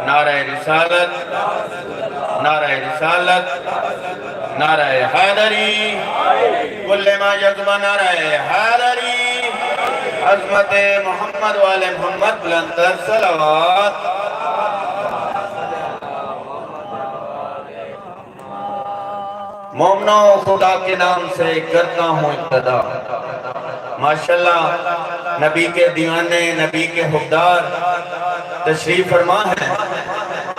نعرہ رسالت، نعرہ رسالت، نعرہ حیدری، کل ما یزمہ نعرہ حیدری، عظمت محمد والے محمد بلندر صلوات۔ مومنو خدا کے نام سے کرتا ہوں ابتدا۔ ماشاءاللہ نبی کے دیوانے، نبی کے حبدار تشریف فرما ہے،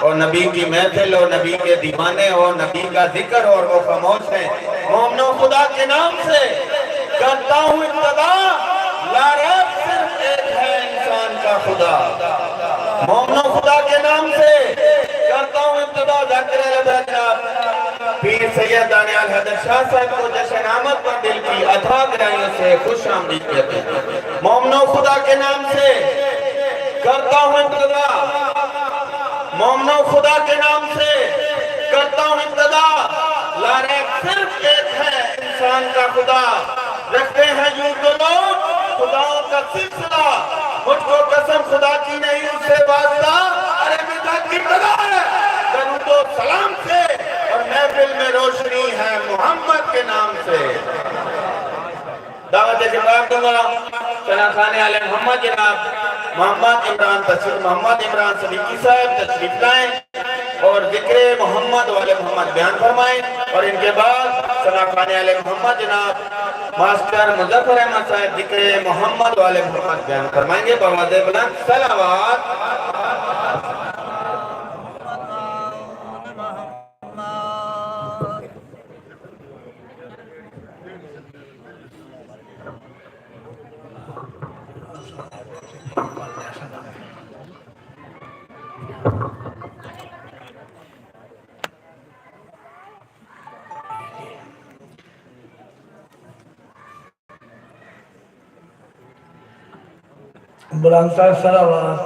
اور نبی کی محفل اور نبی کے دیوانے اور نبی کا ذکر اور وہ خاموش ہے۔ مومنو خدا کے نام سے کرتا ہوں ابتدا، لا ریب صرف ایک ہے انسان کا خدا۔ مومنو خدا کے نام سے کرتا ہوں ابتدا، ذاکر جناب پیر سید دانیال حیدر شاہ صاحب کو جشن آمد پر دل کی عطا گرائیوں سے خوش آمدید کہتے ہیں۔ مومنو خدا کے نام سے کرتا ہوں ابتدا، مومنو خدا کے نام سے کرتا ہوں ابتدا، لا ریب صرف ایک ہے انسان کا خدا۔ رکھتے ہیں یوں تو لوگ خداؤں کا سلسلہ، مجھ کو قسم خدا کی نہیں اس سے واسطہ، ارے مدد کی ابتدا ہے درود و سلام سے، اور محفل میں روشنی ہے محمد کے نام سے۔ دعوت خطاب دوں گا شنا خانے علیہ محمد جناب محمد عمران صدیقی صاحب تشریف لائیں اور ذکر محمد والے محمد بیان فرمائیں، اور ان کے بعد شنا خانے علیہ محمد جناب ماسٹر مظفر احمد صاحب ذکر محمد والے محمد بیان فرمائیں گے۔ بآواز بلند صلوات۔ بلندتر صلوات۔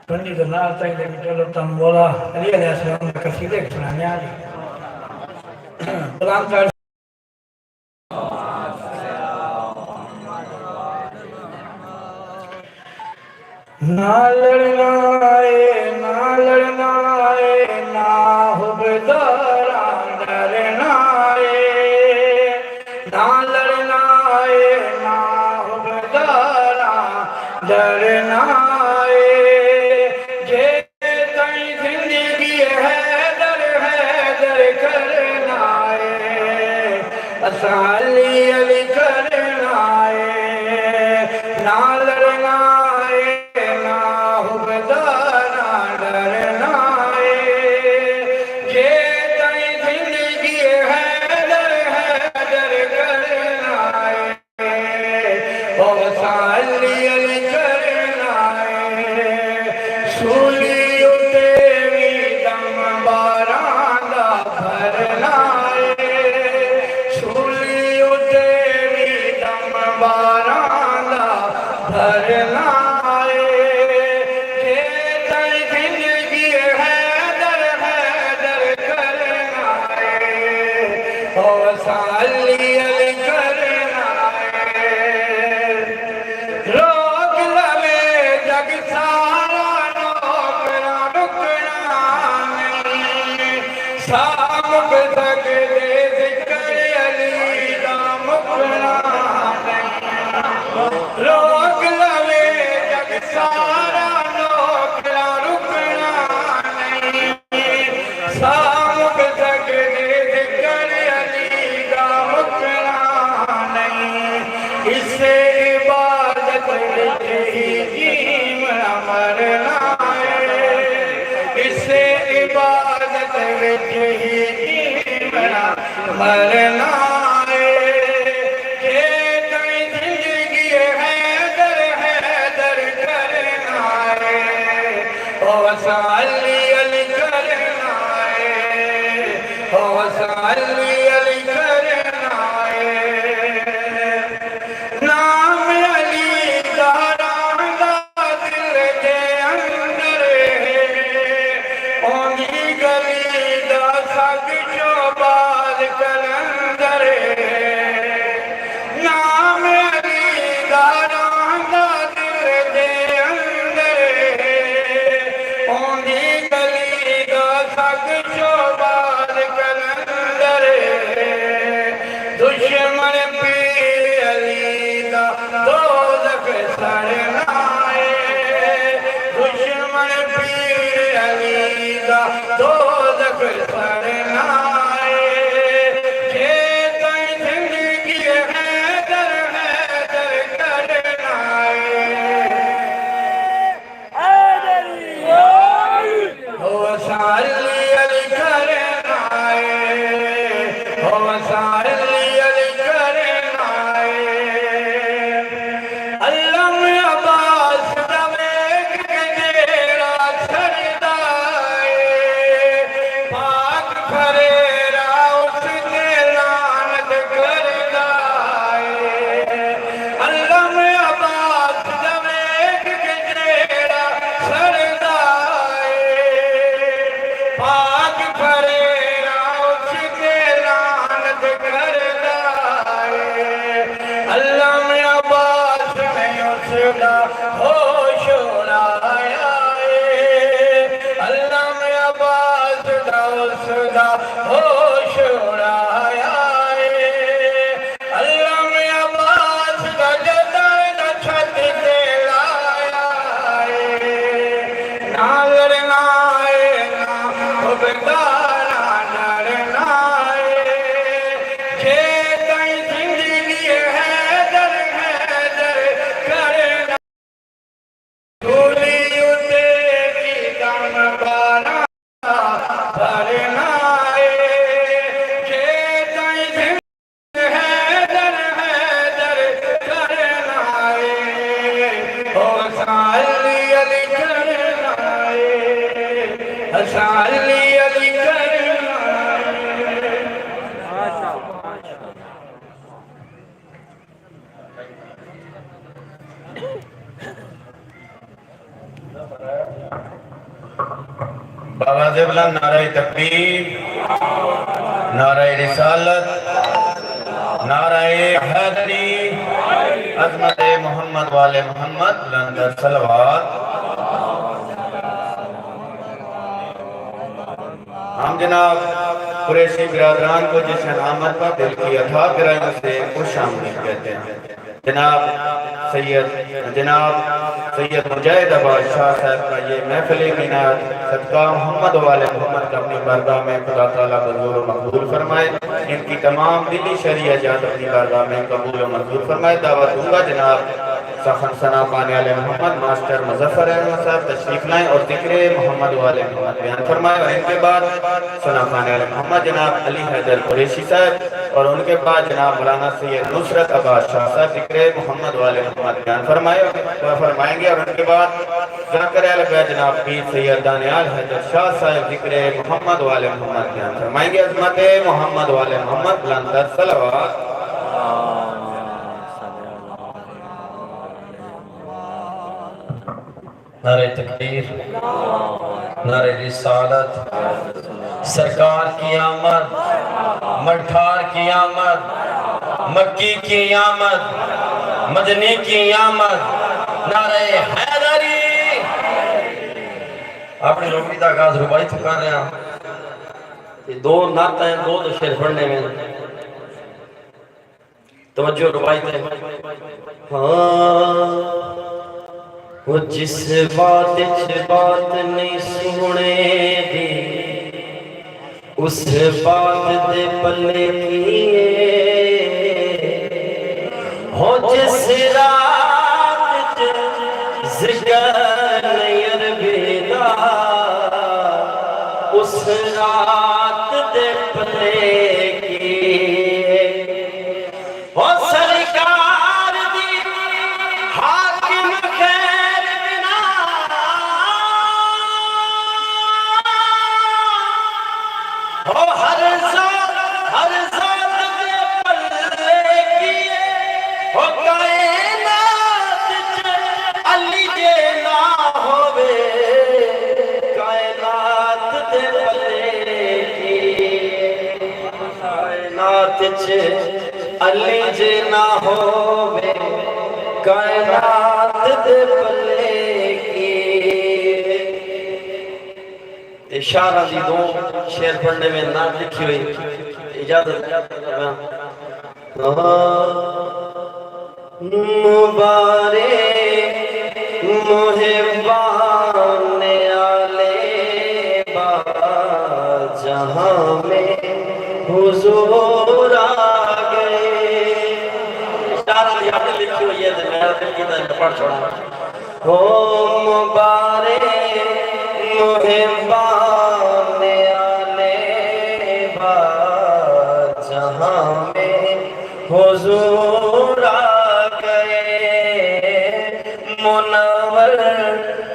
ٹھنڈی تو نہ آتا ہی لیکن چلو تم بولا علیہ السلام نے قصیدے کے سنانے آگے بلندتر نہ لڑنا ہے، نہ لڑنا ہے، نہ حبداران ڈرنا ہے، نہ لڑنا ہے، نہ حبداران ڈرنا ہے، جے تئی زندگی حیدر حیدر کرنا ہے، اساں علی علی کرنا ہے، نہ لڑنا روک لوے جگ سارا نوکرا رکنا نہیں، سامک تک ذکر علی کا مکنا نہیں، اس سے عبادت ہی مرنا ہے، اس سے عبادت ہی مرنا علی علی کرنا ہے، علی علی کرنا ہے، نام علی داران دا دل کے اندر ہے، اونی گلی دا سگ جو بال کلندر دشمن پیر علی دا دوزخ سڑنائے دشمن پیر علی دا دوزخ سڑنائے جے تائیں زندگی حیدر حیدر کرنائے ہو سالی علی کرنائے ہو سالی علی کرنائے علم عباس دمیک کے جیڑا سردائے پاک پھریرا اس کے لعنت کردائے علم عباس دمیک کے جیڑا سردائے پاک پھریرا اس کے لعنت کردائے علم عباس میں اس کا ہوش اڑایا علم عباس کا اس کا ہوش اڑایا علم عباس کا جدن چھت کے لایا ناظر نائے نا خبدارا نرنائے جے تائیں زندگی حیدر حیدر کرنا دھولی اتیری دم بارا بھرنائے جے تائیں زندگی حیدر حیدر کرنائے ہو سالی علی کرنائے سالی علی کرنائے بابا زبلہ نعرہ تکبیر نعرہ رسالت نعرہ حیدری عظمت محمد والے محمد لندر صلوات ہم جناب قریشی برادران کو جس آمد پر دل کی عطا کرائیں سے خوش آمدید کہتے ہیں جناب سید مجاہد عباس شاہ صاحب کا یہ محفل مینار صدقہ محمد والے محمد کا اپنی بارگاہ میں خدا تعالیٰ منظور و مقبول فرمائے ان کی تمام دلی شرعی جات اپنی بارگاہ میں قبول و منظور فرمائے دعوت دوں گا جناب سخن ثنا پانے والے محمد ماسٹر مظفر احمد صاحب تشریف لائیں اور ذکر محمد والے محمد بیان فرمائے اور ان کے بعد ثنا پانے والے محمد جناب علی حیدر قریشی صاحب اور ان کے بعد جناب مولانا سید نصرت عباس شاہ صاحب ذکر محمد والے محمد بیان فرمائیں گے اور ان کے بعد ذاکر اہل بیت جناب پیر سید دانیال حیدر شاہ صاحب ذکر محمد والے محمد بیان فرمائیں گے عظمت محمد والے محمد بلندر صلوات نعرہ تکبیر نعرہ رسالت سرکار کی آمد مٹھار کی آمد مکی کی آمد مدنی کی آمد نعرہ حیدری اپنی روکی دا آغاز ربائی تو کر رہے ہیں دو نعت ہیں دو شعر پڑھنے میں توجہ ربائی تے وہ جس بات نہیں سنے دی اس بات دے پلے کیے ہو جس رات ذکر نہیں عربی دا اس رات دے پلے کیے ہو سرکار دی حاکم خیر بنا ہو ہر ذات دے پلے کیے ہو کائنات علی جے نہ ہووے کائنات دے پلے کیے کائنات علی جے نہ ہووے کائنات دے پلے کیے اشارہ دی دو شعر پڑھنے میں نہ لکھی ہوئی اجازت مبارک محبان آلے با جہاں میں حضور آ گئے. اشارہ یاد لکھی ہوئی ہے میرا دل کی طرح پڑھ چھوڑا. ہو مبارک محبان آلے با جہاں میں حضور آ گئے. منور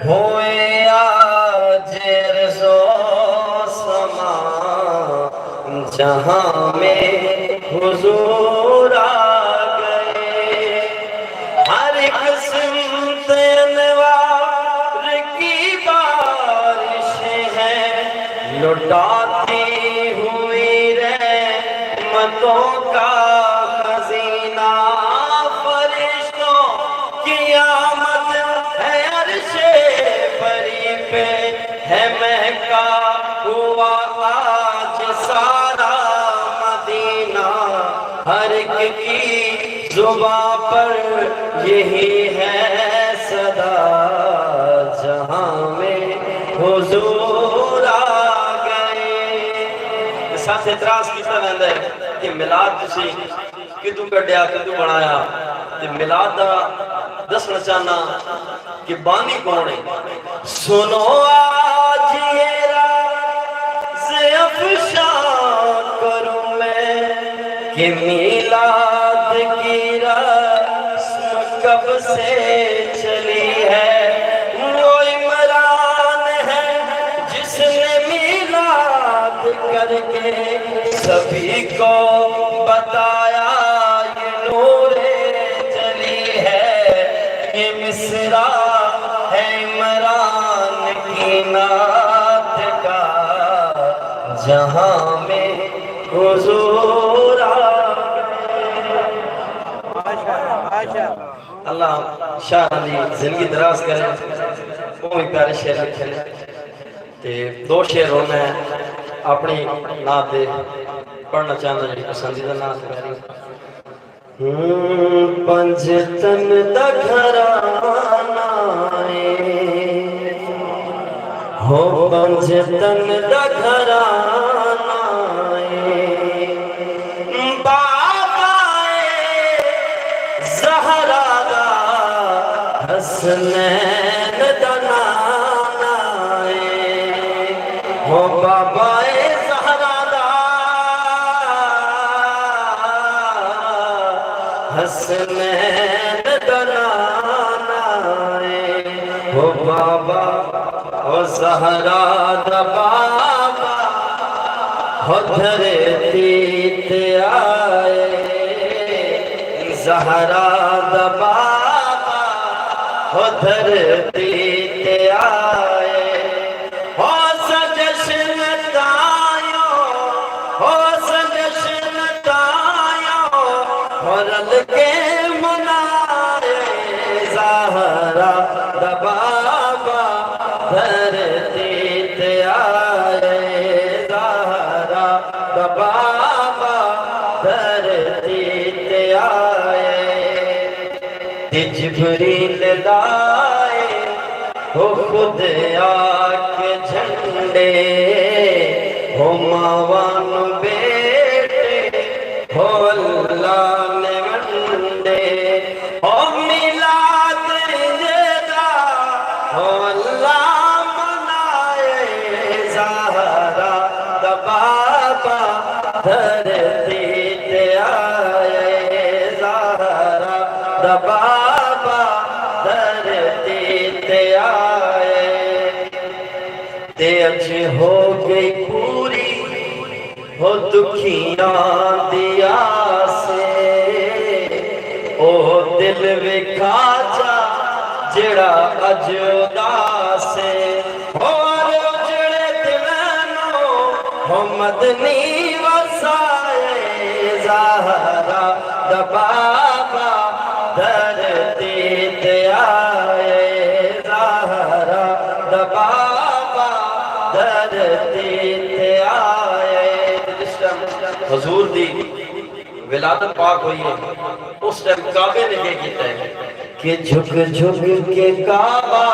ہوئے آج رزو سما جہاں میں حضور آ گئے. ہر قسم انوار کی بارش ہے لٹاتی ہوئی رحمتوں کا خزینہ. فرشتوں کی آمد ہے عرش بری پہ ہے مہکا ہوا آج سارا مدینہ. ہر ایک کی زباں پر یہی ہے صدا جہاں میں حضور آ گئے. ساتھ اعتراض کیتا رہندا ہے کہ میلاد تسی کدوں کڈیا کدوں بنایا. تے میلاد دا دسنا چاہنا کہ بانی کون ہے. سنو آج یہ راز افشاں کروں میں کہ میلاد کی رسم کب سے چلی ہے. وہ عمران ہے جس نے میلاد کر کے سبھی کو بتایا یہ نور جلی ہے. یہ مصرع ہے عمران کی نعت کا جہاں میں حضور آ گئے. اللہ شاہ علی زندگی دراز کرے. کوئی پیارے شعر لکھے نے تے دو شعر ہونا ہے اپنی نعت دے پڑھنا چاہنا جی پسندیدہ نعت پیاری. پنجتن دا گھرانا ہو پنجتن دا گھرانا بابا زہرا دا حسنین دا نانا ہو بابا زہرا دا حسنین دا نانا ہو بابا او زہرا دا بابا ہو دھرتی تے آئے. زہرا دا بابا ہو دھرتی تے آئے. ہو سجشن تائیوں ہو سجشن تائیوں ہو رل کے منائے. زہرا دا بابا دھرتی تے آئے. زہرا دا بابا دھرتی تے آئے. جبریل لائے ہو خود آکے جھنڈے ہو ماوان بیٹے ہو اللہ نے منڈے. ہو میلاد جدا ہو اللہ منائے. زہرا دا بابا دھرتی تے آئے. زہرا دا بابا دھرتی تے آئے. تے اج ہو گئی پوری ہو دکھیاں دیا سے. او دل وکھا جا جڑا اج اداس ہے. اور اجڑے دلانو ہو مدنی وسائے. زہرا دا بابا دھرتی تے آئے. زہرا دا بابا دھرتی تے آئے. حضور دی ولادت پاک ہوئی ہے اس ٹائم کعبے نے کیا کیتا ہے کہ جھک جھک کے کعبہ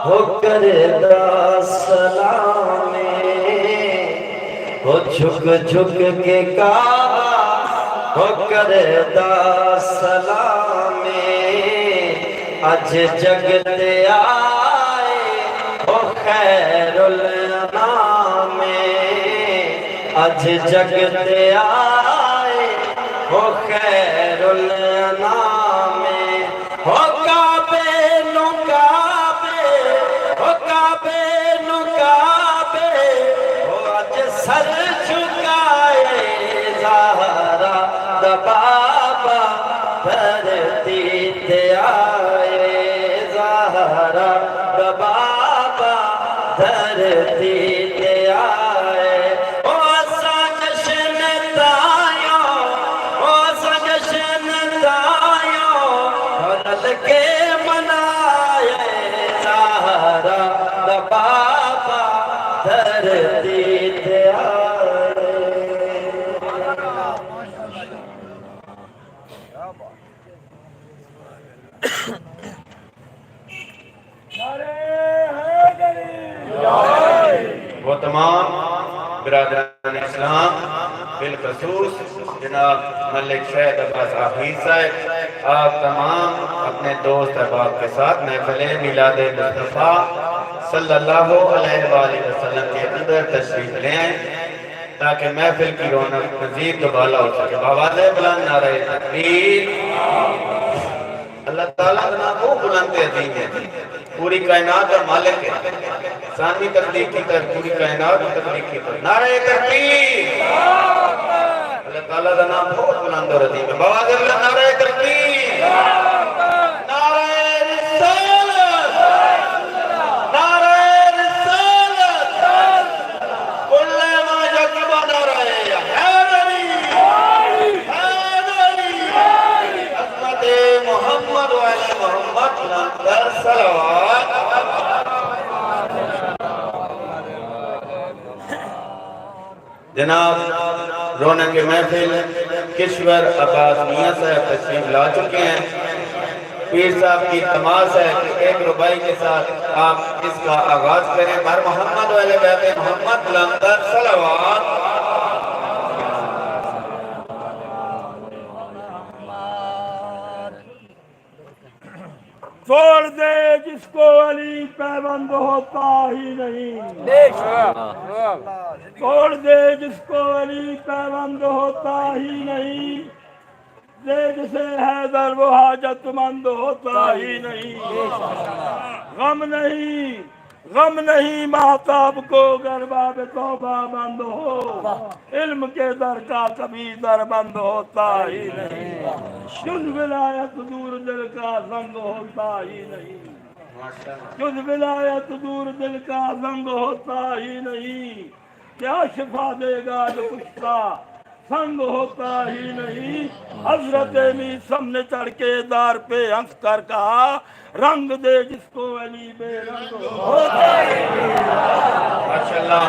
ہو کردا سلام ہو جھک جھک کے کعبہ ہو کردا سلام اج جگتے آئے ہو خیر الانام اج جگتے آئے ہو خیر الانام ہو کعبے نو کعبے ہو کعبے نو کعبے ہو اج سر جھکائے زہرا دا بابا دھرتی تے آئے زہرا دا بابا دھرتی تے آئے او اسا جشن دایو او اسا جشن دایو رل کے منائے زہرا دا بابا دھرتی تے آئے وہ تمام برادران اسلام بالخصوص جناب ملک شہد عباس حفیظ صاحب آپ تمام اپنے دوست احباب کے ساتھ محفل میلاد مصطفیٰ صلی اللہ علیہ وآلہ وسلم کے اندر تشریف لے آئیں تاکہ محفل کی رونق مزید دوبالا ہو سکے بآواز بلند نعرہ تکبیر اللہ تعالیٰ کا نام وہ بلند عظیم ہے پوری کائنات کا مالک ہے ثانوی تخلیق کی طرف پوری کائنات کی تخلیق کی طرف نعرہ تکبیر اللہ تعالیٰ کا نام بہت بلند اور عظیم ہے بآواز بلند نعرہ تکبیر نعرہ رسالت نعرہ رسالت کل ما یکب نعرہ حیدری حیدری عظمت محمد و علی محمد لندر صلوات جناب رونق محفل کشور عباس میاں صاحب تشریف لا چکے ہیں پیر صاحب کی تماس ہے کہ ایک ربائی کے ساتھ آپ اس کا آغاز کریں بر محمد و علی بیت محمد لندر صلوات چھوڑ دے جس کو علی پیوند ہوتا ہی نہیں چھوڑ دے جس کو علی پیوند ہوتا ہی نہیں دے جسے حیدر وہ حاجت مند ہوتا ہی نہیں غم نہیں مہتاب کو گر باب توبہ بند ہو علم کے در کا کبھی در بند ہوتا ہی نہیں جز ولایت دور دل کا زنگ ہوتا ہی نہیں جز ولایت دور دل کا زنگ ہوتا ہی نہیں کیا شفا دے گا جو کشتا سنگ ہوتا ہی نہیں حضرت میسم نے چڑھ کے دار پہ ہنس کر کہا رنگ دے جس کو علی بے رنگ ہوتا ہی نہیں ماشاءاللہ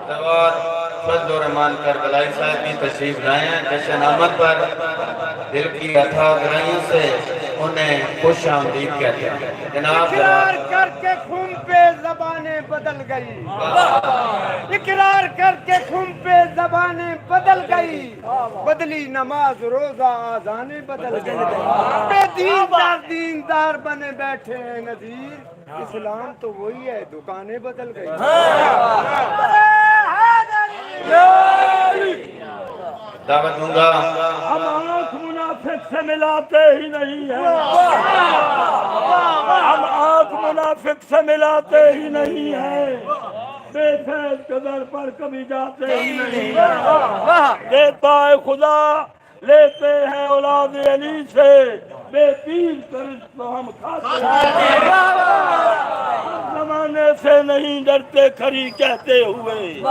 دوار فضل و رحمان کربلائی صاحب بھی تشریف لائے ہیں جشن آمد پر دل کی اتھا گرائیوں سے انہیں خوش آمدید کہتے ہیں جناب اقرار کر کے خون پہ زبانیں بدل گئی اقرار کر کے خون پہ زبانیں بدل گئی بدلی نماز روزہ آذانیں بدل گئی بے دیندار بنے بیٹھے ہیں نذیر اسلام تو وہی ہے دکانیں بدل گئی دعوت دوں گا ہم آنکھ منافق سے ملاتے ہی نہیں ہیں ہم آنکھ منافق سے ملاتے ہی نہیں ہیں بے فیض قدر پر کبھی جاتے ہی نہیں ہیں دیتا ہے خدا لیتے ہیں اولاد علی سے بے پیر کرش تو ہم کھاتے ہیں زمانے سے نہیں ڈرتے کھری کہتے ہوئے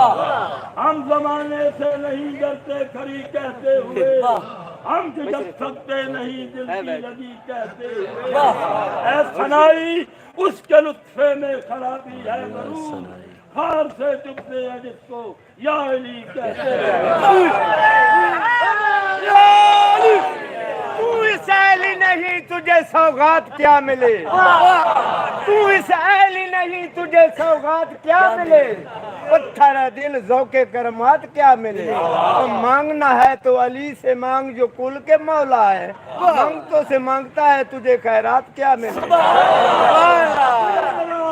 ہم زمانے سے نہیں ڈرتے کھری کہتے ہوئے ہم جھجک سکتے نہیں دل کی لگی کہتے ہوئے اے سنائی اس کے لطفے میں خرابی ہے ضرور ہار سے چپتے ہیں جس کو یا علی کہتے ہیں یا علی تو اس اہلی نہیں تجھے سوغات کیا ملے تو اس اہلی نہیں تجھے سوغات کیا ملے پتھر دل ذوق کرمات کیا ملے مانگنا ہے تو علی سے مانگ جو کل کے مولا ہے مانگتوں سے مانگتا ہے تجھے خیرات کیا ملے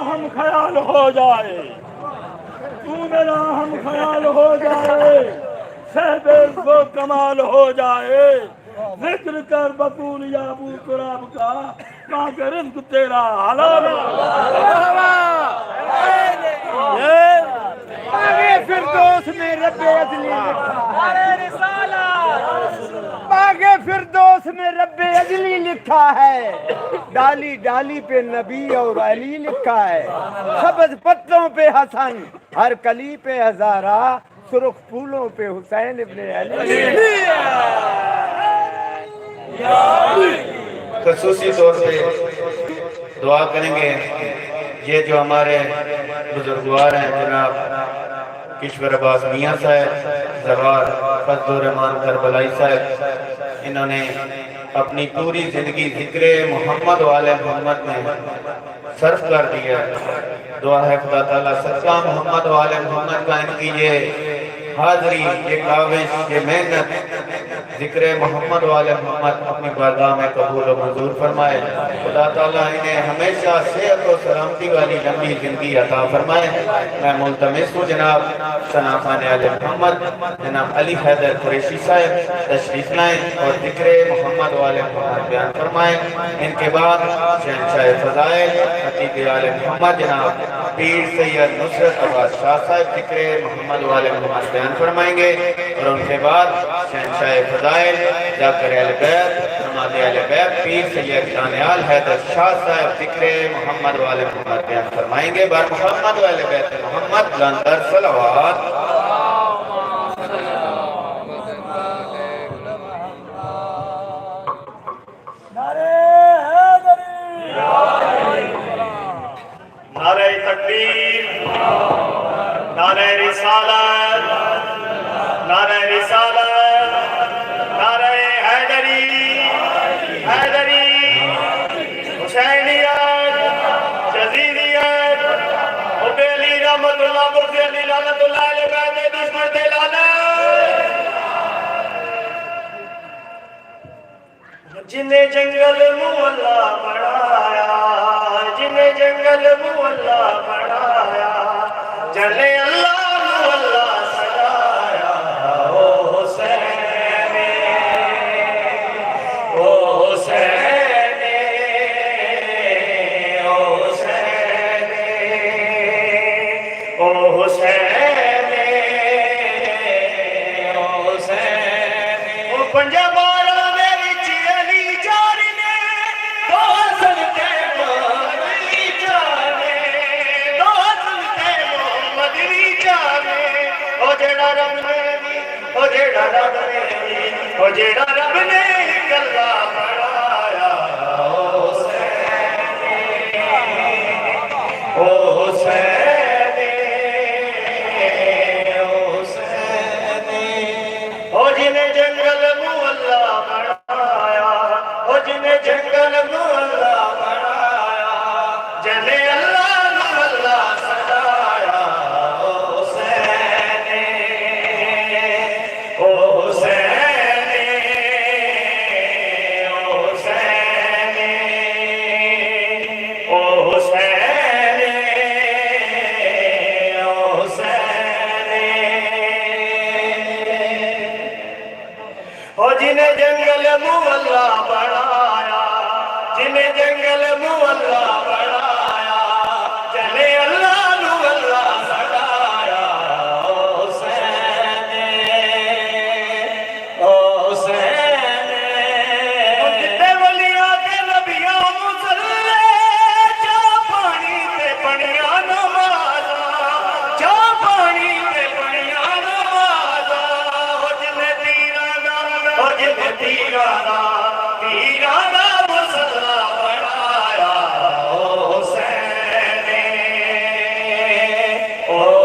ہم خیال ہو جائے تو میرا ہم خیال ہو جائے صحب کو کمال ہو جائے ذکر کر بطول یا ابو تراب کا تاکہ رزق تیرا حلال باغِ فردوس میں رب ازلی باغِ فردوس میں رب ازلی لکھا ہے ڈالی ڈالی پہ نبی اور علی لکھا ہے سبز پتوں پہ حسن ہر کلی پہ ہزارہ سرخ پھولوں پہ حسین ابن علی خصوصی طور پہ دعا کریں گے یہ جو ہمارے بزرگوار ہیں جناب کشور عباس میاں صاحب زوار فضل الرحمان کربلائی صاحب انہوں نے اپنی پوری زندگی ذکر محمد و آل محمد میں صرف کر دیا دعا ہے خدا تعالیٰ صدقہ محمد و آل محمد کا ان کی یہ حاضری یہ کاوش یہ محنت ذکر محمد و آل محمد اپنی بارگاہ میں قبول و منظور فرمائے خدا تعالیٰ انہیں ہمیشہ صحت و سلامتی والی لمبی زندگی عطا فرمائے میں ملتمس ہوں جناب ثنا خان آل محمد جناب علی حیدر قریشی صاحب تشریف لائیں اور ذکر محمد و آل محمد بیان فرمائیں ان کے بعد شہنشاہ فضائل خطیب آل محمد جناب پیر سید نصرت عباس شاہ صاحب ذکر محمد و آل محمد بیان فرمائیں گے اور ان کے بعد شہنشاہ فضائل ذاکر اہل بیت نماز اہل بیت پیر سید شانیال حیدر شاہ صاحب ذکر محمد و آل محمد بیان فرمائیں گے بار محمد و اہل بیت محمد لندر صلوات نعرہ تکبیر نعرہ رسالت نعرہ رسالت نعرہ حیدری حیدری حسینیت جزیریت حب علی رحمت اللہ برد علی رحمت اللہ علیہ بیت دشمن دلانا جنہیں جنگل مولا بڑھایا جنہیں جنگل مولا بڑھایا جلے اللہ مولا سجایا او حسین او حسین او حسین او حسین او حسین او پنجاب جیڑا رب نے گلا بڑھایا او حسین او حسین او حسین او جنہیں جنگل مولا بڑھایا او جنہیں جنگل مولا بڑھایا جلے اللہ مولا سجایا او حسین او حسین جنہیں جنگل مولا بڑھایا جنہیں جنگل مولا بڑھایا جلے اللہ مولا سجایا او حسین او حسین جتے ولیاں تے نبیاں مسلے جا پانی تے پڑیاں نمازاں جا پانی تے پڑیاں نمازاں تیرانا تیرانا مسلح بڑھایا او حسین او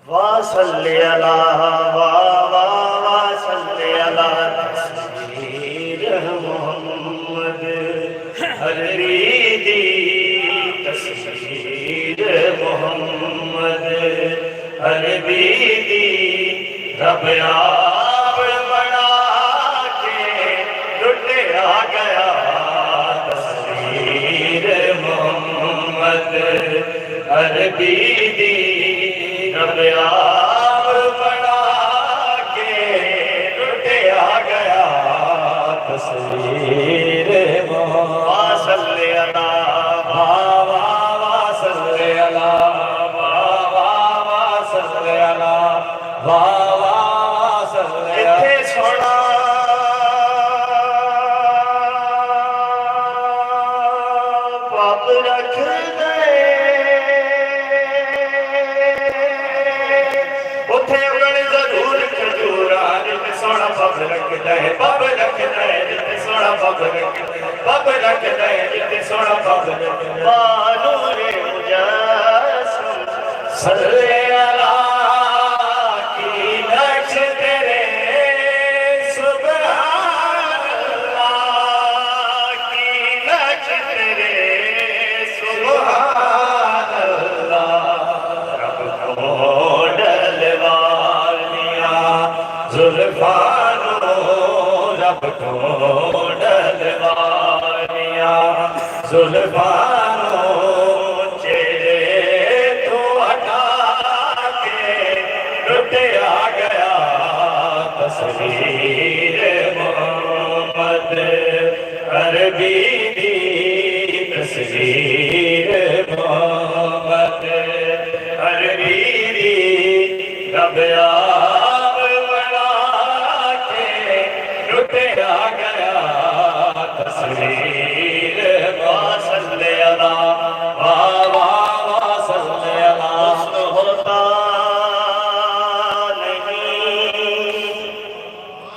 وصلی علی وصلی علی تصویر محمد عربی دی تصویر محمد عربی دی رب آپ بنا کے لٹیا گیا تصویر محمد عربی دی رب آپ بنا کے لٹیا گیا تصویر محمد صلی اللہ صلی اللہ صلی اللہ اتھے سونا پاپ رکھ دے اتھے اگڑ ضرور کھجورا جتے سونا پاپ رکھ دے پاپ رکھ دے جتے سونا پاپ رکھ دے پاپ رکھ دے جتے سونا پاپ رکھ دے بانور مجسم صلی اللہ زلفانوں چہرے تو ہٹا کے لٹیا گیا تصویر محمد عربی دی تصویر محمد عربی دی رب آپ بنا کے لٹیا گیا تصویر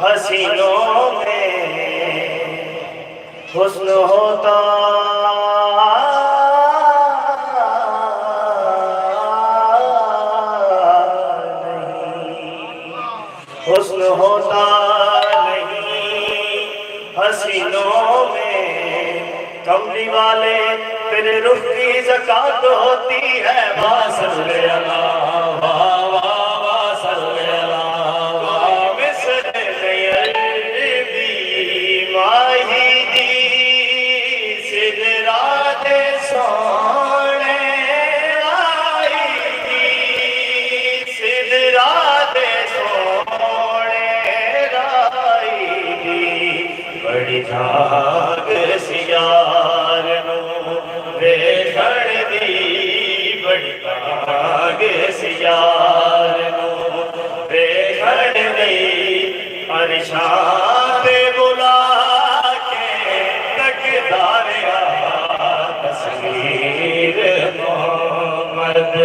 حسینوں میں حسن ہوتا نہیں حسن ہوتا نہیں حسینوں میں کملی والے تیرے رخ کی زکات ہوتی ہے صلی اللہ جھاگ سیار نو ویکھن دی بڑی جھاگ سیار نو ویکھن دی عرشاں تے بلا کے تکدا رہیا تصویر محمد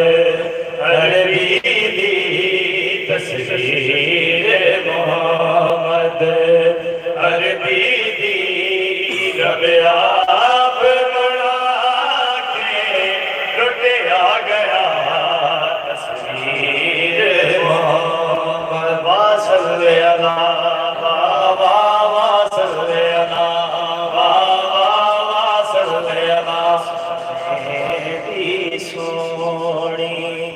عربی دی تصویر محمد عربی رب آپ بنا کے لٹیا گیا تصویر محمد صلی اللہ صلی اللہ صلی اللہ میری سونی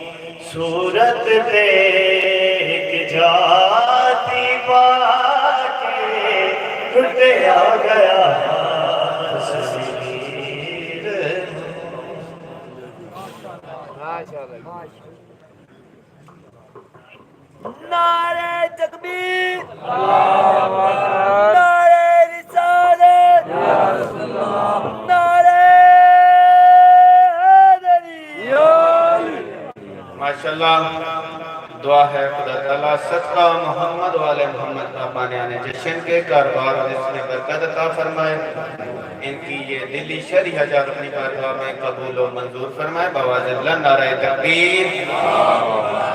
صورت دیکھ جاتی پا کے لٹیا گیا نعرہ تکبیر نعرہ رسالت نعرہ حیدری ماشاءاللہ دعا ہے خدا تعالیٰ صدقہ محمد والے محمد کا پانے آنے جشن کے کاروبار اور اس میں برکت عطا فرمائے ان کی یہ دلی شرعی حاجات اپنی بارگاہ میں قبول و منظور فرمائے بواز بلند نعرہ تکبیر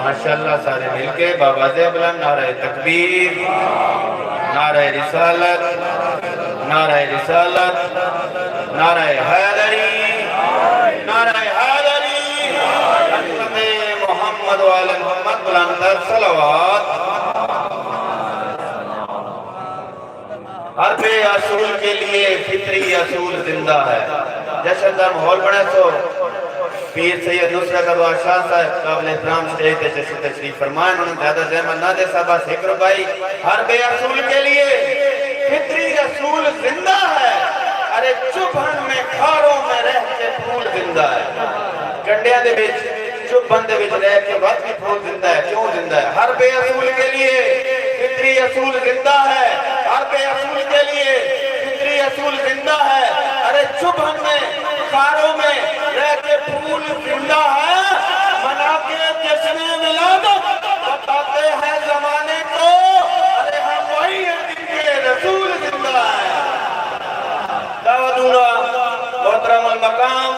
ماشاءاللہ سارے مل کے بواز بلند نعرہ تکبیر نعرہ رسالت نعرہ رسالت نعرہ حیدری نعرہ حیدری محمد والے محمد محمد بلند تر صلوات۔ حرب اصول کے لیے فطری اصول زندہ ہے۔ جشن کا ماحول بڑا سو پیر سید نصرت ابا شاہ صاحب قابل احترام سٹیج تے جیسے تشریف فرمائیں، انہوں نے زیادہ زحمت نہ دے صاحبہ ذکر بھائی۔ حرب اصول کے لیے فطری اصول زندہ ہے، ارے چبھن میں کھاروں میں رہ کے پھول زندہ ہے۔ کنڈیاں دے بیچ چبھن دے بیچ رہ کے وقت کی پھول زندہ ہے، کیوں زندہ ہے؟ حرب اصول کے لیے فطری اصول زندہ ہے، حرب اصول کے لیے فطری اصول زندہ ہے، ارے چبھن میں کھاروں میں رہ کے پھول زندہ ہے۔ منا کے جشن ولادت بتاتے ہیں زمانے کو، ارے ہم وہی ہیں جن کے رسول زندہ ہے۔ دعوتنا محترم المقام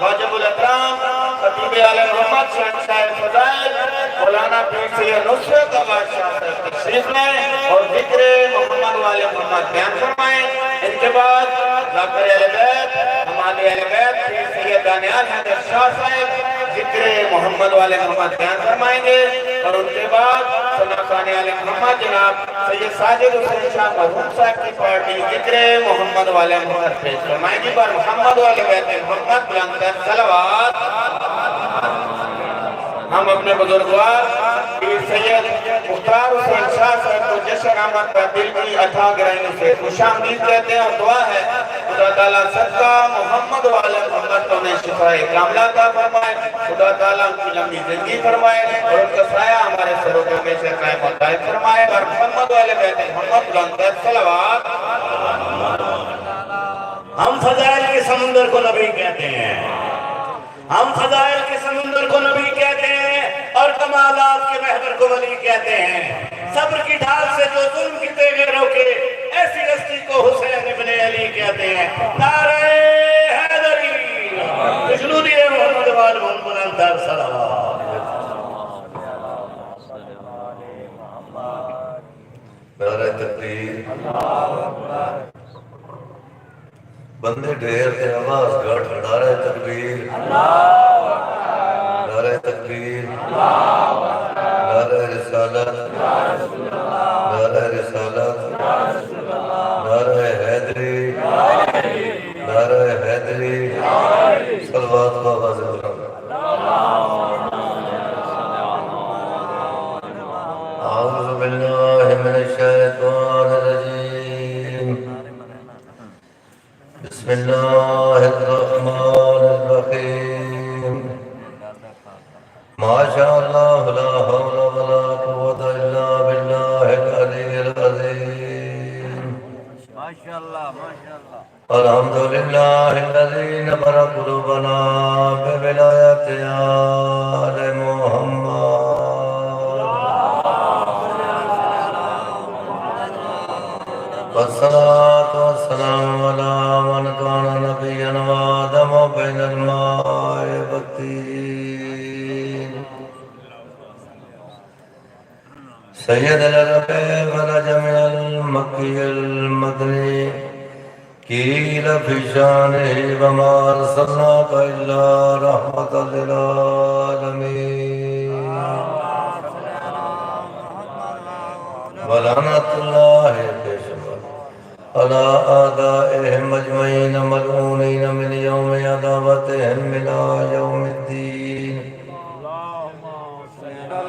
واجب الاحترام خطیب عالم محمد شہنشاہ فضائل مولانا پیر سید نصرت ابا شاہ صاحب تشریف لائیں اور ذکر محمد والے محمد بیان فرمائیں۔ ان کے بعد ذاکر اہل بیت ہمارے اہل بیت پیر سید دانیال حیدر شاہ صاحب ذکر محمد والے محمد بیان فرمائیں گے، اور ان کے بعد ثنا خان عالم محمد جناب سید ساجد حسین شاہ مرحوم صاحب کی پارٹی ذکر محمد والے محمد پیش فرمائیں گی۔ پر محمد والے بیت محمد بلند تر صلوات۔ ہم اپنے بزرگوار پیر سید مختار حسین شاہ صاحب کو جشن آمد پر دل کی عطا گرائیوں سے خوش آمدید کہتے ہیں، اور دعا ہے خدا تعالیٰ صدقہ محمد والے محمد کو انہیں شفاء کاملہ عطا فرمائے، خدا تعالیٰ ان کی لمبی زندگی فرمائے اور ان کا سایہ ہمارے سروں پہ ہمیشہ قائم و دائم فرمائے۔ اور محمد والے بیت محمد بلند تر صلوات۔ ہم فضائل کے سمندر کو نبی کہتے ہیں، ہم فضائل کے سمندر کو نبی کہتے ہیں، اور کمالات کے محور کو ولی کہتے ہیں۔ صبر کی ڈھال سے جو ظلم کی تیغیں روکے، ایسی ہستی کو حسین ابن علی کہتے ہیں۔ نعرہ حیدری، جنودی محمد وال بلند تر صلوات۔ نعرہ تکبیر، بندے ڈھیر تے آواز گھٹ، نعرہ تکبیر، نعرہ تکبیر، نعرہ رسالت، نعرہ رسالت، نعرہ حیدری، نعرہ حیدری، صلوات و آواز بلند۔ اعوذ باللہ من الشیطان الرجیم، بسم اللہ الرحمن الرحیم، ما شاء اللہ لا حول ولا قوة الا باللہ العلی العظیم، الحمدللہ الذی نبر قلوبنا بولایت آل محمد، والصلاة والسلام على من كان نبيا وآدم بين الماء والطين، سيد العرب والعجم المكي المدني، قيل في شانه وما أرسلناك إلا رحمة للعالمين، ولعنة الله على آدائهم أجمعين ملعونين من يوم عداوتهم إلى يوم الدين،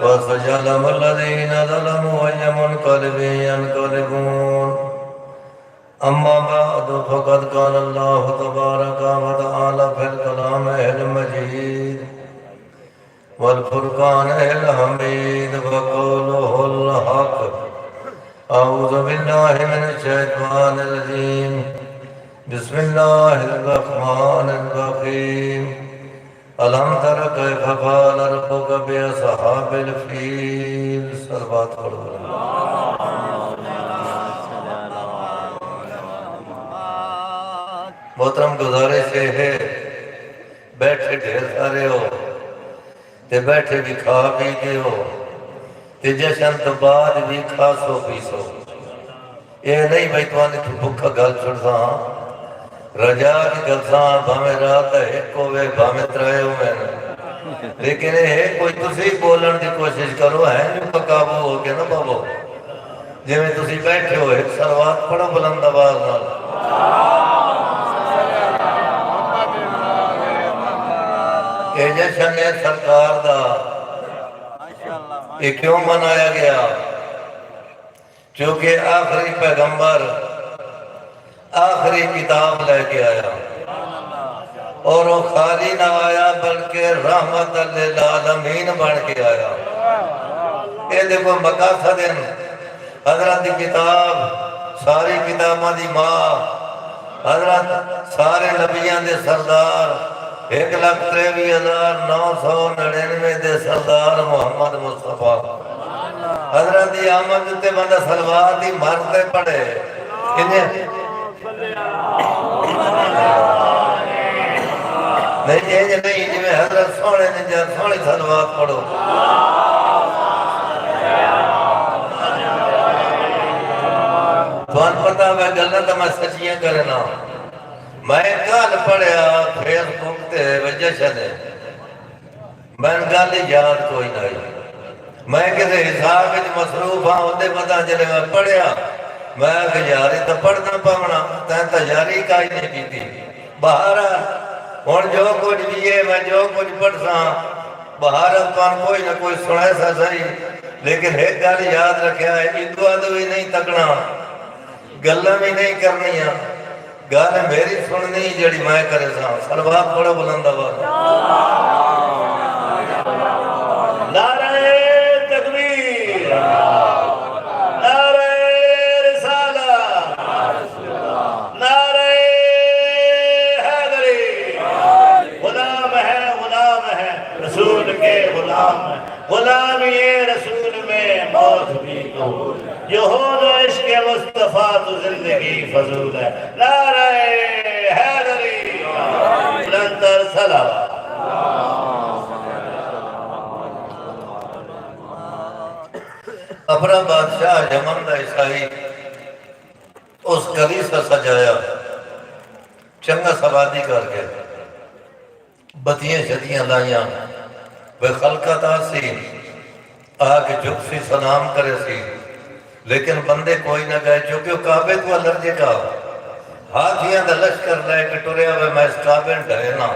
وسيعلم الذين ظلموا أي منقلب ينقلبون، أما بعد فقد قال الله تبارك وتعالى في الكلام المجيد والفرقان الحميد وقوله الحق۔ اعوذ باللہ من الشیطان الرجیم، بسم اللہ الرحمن الرحیم، الم تر کیف فعل ربک باصحاب الفیل، صلوات پڑھو۔ محترم گزارش یہ ہے، بیٹھے ڈھیر سارے ہو تے بیٹھے بھی کھا پی کے ہو تے جشن تو بعد بھی کھا سو پی سو، یہ نہیں بھائی تو آنے تو بھکا گل چھڑ سا رجا کی گل سا بھامے رات ایک ہوئے بھامے ترائے ہوئے نا لیکن یہ کوئی تسی بولن دی کوشش کرو ہے جو قابو ہو کے نا بابو جی میں تسی بیٹھے ہو ایک سروات پڑھو بلند آواز نال یہ جشن ہے سرکار دا یہ کیوں منایا گیا چونکہ آخری پیغمبر آخری کتاب لے کے آیا اور وہ خالی نہ آیا بلکہ رحمت للعالمین بن کے آیا یہ دیکھو مقاصد حضرت دی کتاب ساری کتاباں دی ماں حضرت سارے نبیان دے سردار 1,93,999 دے سردار محمد مصطفیٰ حضرت دی آمد تے بندہ سلوات ہی مرتے پڑے انہیں نہیں یہ نہیں جی میں حضرت سونے نے جان سونی سلوات پڑھو توان پتا میں گلنا تو میں سچیاں کرنا میں کال پڑھیا فیس بک تے وجہ شدے میں گالی یاد کوئی نہیں میں کسی حساب وچ مصروف ہاں ہوندے پتا چلے میں پڑھیا میں کہ یاری تو پڑھنا پاونا تین تیاری کائی نہیں کی تھی باہر اور جو کچھ بھی ہے میں جو کچھ پڑھ سا باہر توان کوئی نہ کوئی سنائے سا صحیح لیکن ایک گالی یاد رکھیا ہے ادو ادو ہی نہیں تکنا گلہ بھی نہیں کرنی ہے گانے میری سننی جڑی میں کرے سا سلوات پڑھو بلند آواز نعرہ تکبیر نعرہ رسالہ نعرہ حیدری غلام ہے رسول کے غلام ہے غلامی رسول میں موت بھی قبول جو ہو نہ عشق مصطفیٰ تو زندگی فضول ہے نعرہ حیدری بلندر سلام اپنا بادشاہ یمن دا عیسائی اس کلیسا سجایا چنگا سوادی کر کے بتیاں شدیاں لائیاں بے خلقت آسی آکے جھک سی سلام کرے سی لیکن بندے کوئی نہ گئے چونکہ وہ کعبے کو الرجے کا ہاتھیاں دا لشکر لے کے ٹوریا ہوئے میں اس کعبے ڈھینا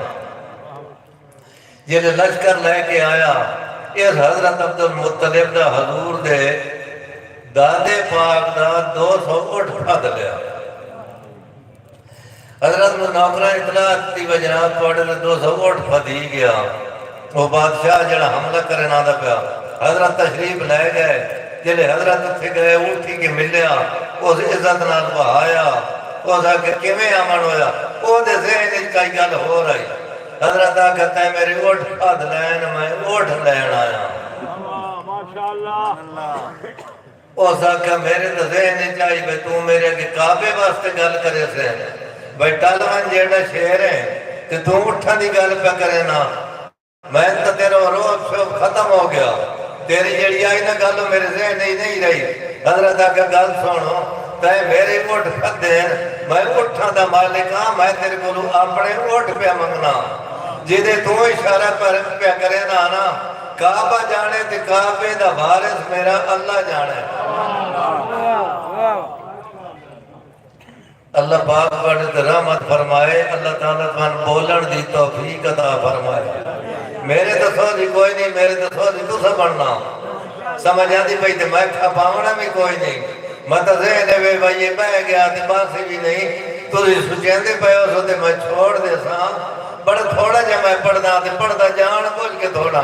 یہ لشکر لے کے آیا اس حضرت عبدالمطلب دا حضور دے دادے پاک دا 200 اٹھ پھد لیا حضرت نوکرہ اطلاع تی وجنات پاڑے لے 200 اٹھ پھد ہی گیا وہ بادشاہ جڑا حملہ کرے نہ دا پیا حضرت تشریف لے گئے جلے حضرت تھے گئے اٹھی کے ملیا اس عزت نال بہایا اس آگے کیویں امن ہویا وہ دے ذہن کئی گل ہو رہی حضرت کہتا ہے میری اٹھ پھد لین میں اٹھ لین آیا اس آگے میرے تو ذہن چاہیے بھئی تو میرے کے کعبے واسطے گل کرے سے بھئی ٹالوان جیڑا شہر ہے کہ تو اٹھا دی گل پہ کرے نا میں تو تیرا روح شوق ختم ہو گیا تیری جڑی آئی نا گالو میرے ذہن ہی نہیں رہی حضرت آگے گل سنو تے میرے اٹھ پھد دین میں اٹھا دا مالک ہاں میں تیرے کو اپنے اٹھ پہ منگنا جیدے تو اشارہ پر پہ کرے نا نا کعبہ جانے تے کعبے دا وارث میرا اللہ جانے اللہ پاک بڑھ رحمت فرمائے اللہ تعالیٰ تمہن بولن دی توفیق عطا فرمائے میرے تو سوزی کوئی نہیں میرے تو سوزی تو سا بڑھنا سمجھ آتی بھئی تے میں کھپاونا بھی کوئی نہیں میں تو ذہنے وے بھئی یہ بہ گیا تے باسی بھی نہیں تو سوچیں دے پہ ہو تے میں چھوڑ دے سا بڑا تھوڑا جا میں پڑھنا تے پڑھنا جان بوجھ کے تھوڑا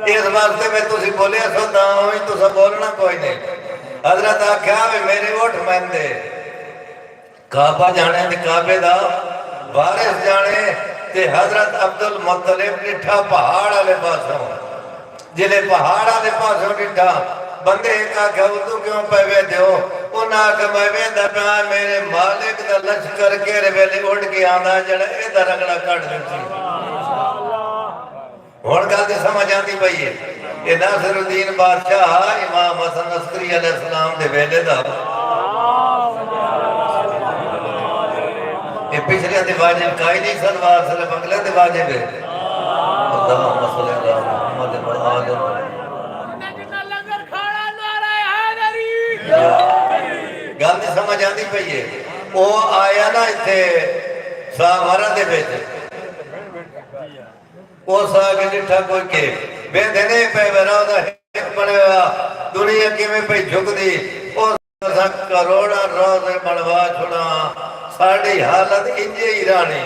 اس واسطے میں تو سی بولیا سو داں ہوئی تو سا بولنا کوئی نہیں حضرت آکھا بھی میرے اٹھ میں دے کعبہ جانے تے کعبے دا وارث جانے تے حضرت عبدالمطلب لٹھا پہاڑ آلے پاسوں جلے پہاڑ آلے پاسوں لٹھا بندے ایک آکھا تو کیوں پہوے دیو انہاں آکھا میں ویندہ پہاں میرے مالک دا لشکر کے رویلے اٹھ کے آندھا جڑا اے دا رگڑا کٹ دیتی ہون گل سمجھ آتی بھئی یہ ناصر الدین بادشاہ امام حسن عسکری علیہ السلام دے ویلے دا یہ پچھلے دے واجب کائی نہیں سلوار صرف اگلے دے واجب ہے اللهم صل على محمد وآل گل نہیں سمجھ آتی پئی ہے وہ آیا نا اتنے سامارا دے بیچے وہ سا کے ڈٹھا کوئی کے بے دینے پہ براؤ دا ایک بڑے ہوا دنیا کی میں پہ جھک دی وہ سا کروڑا روز بڑوا چھوڑا ساڑی حالت انجے ہی رانی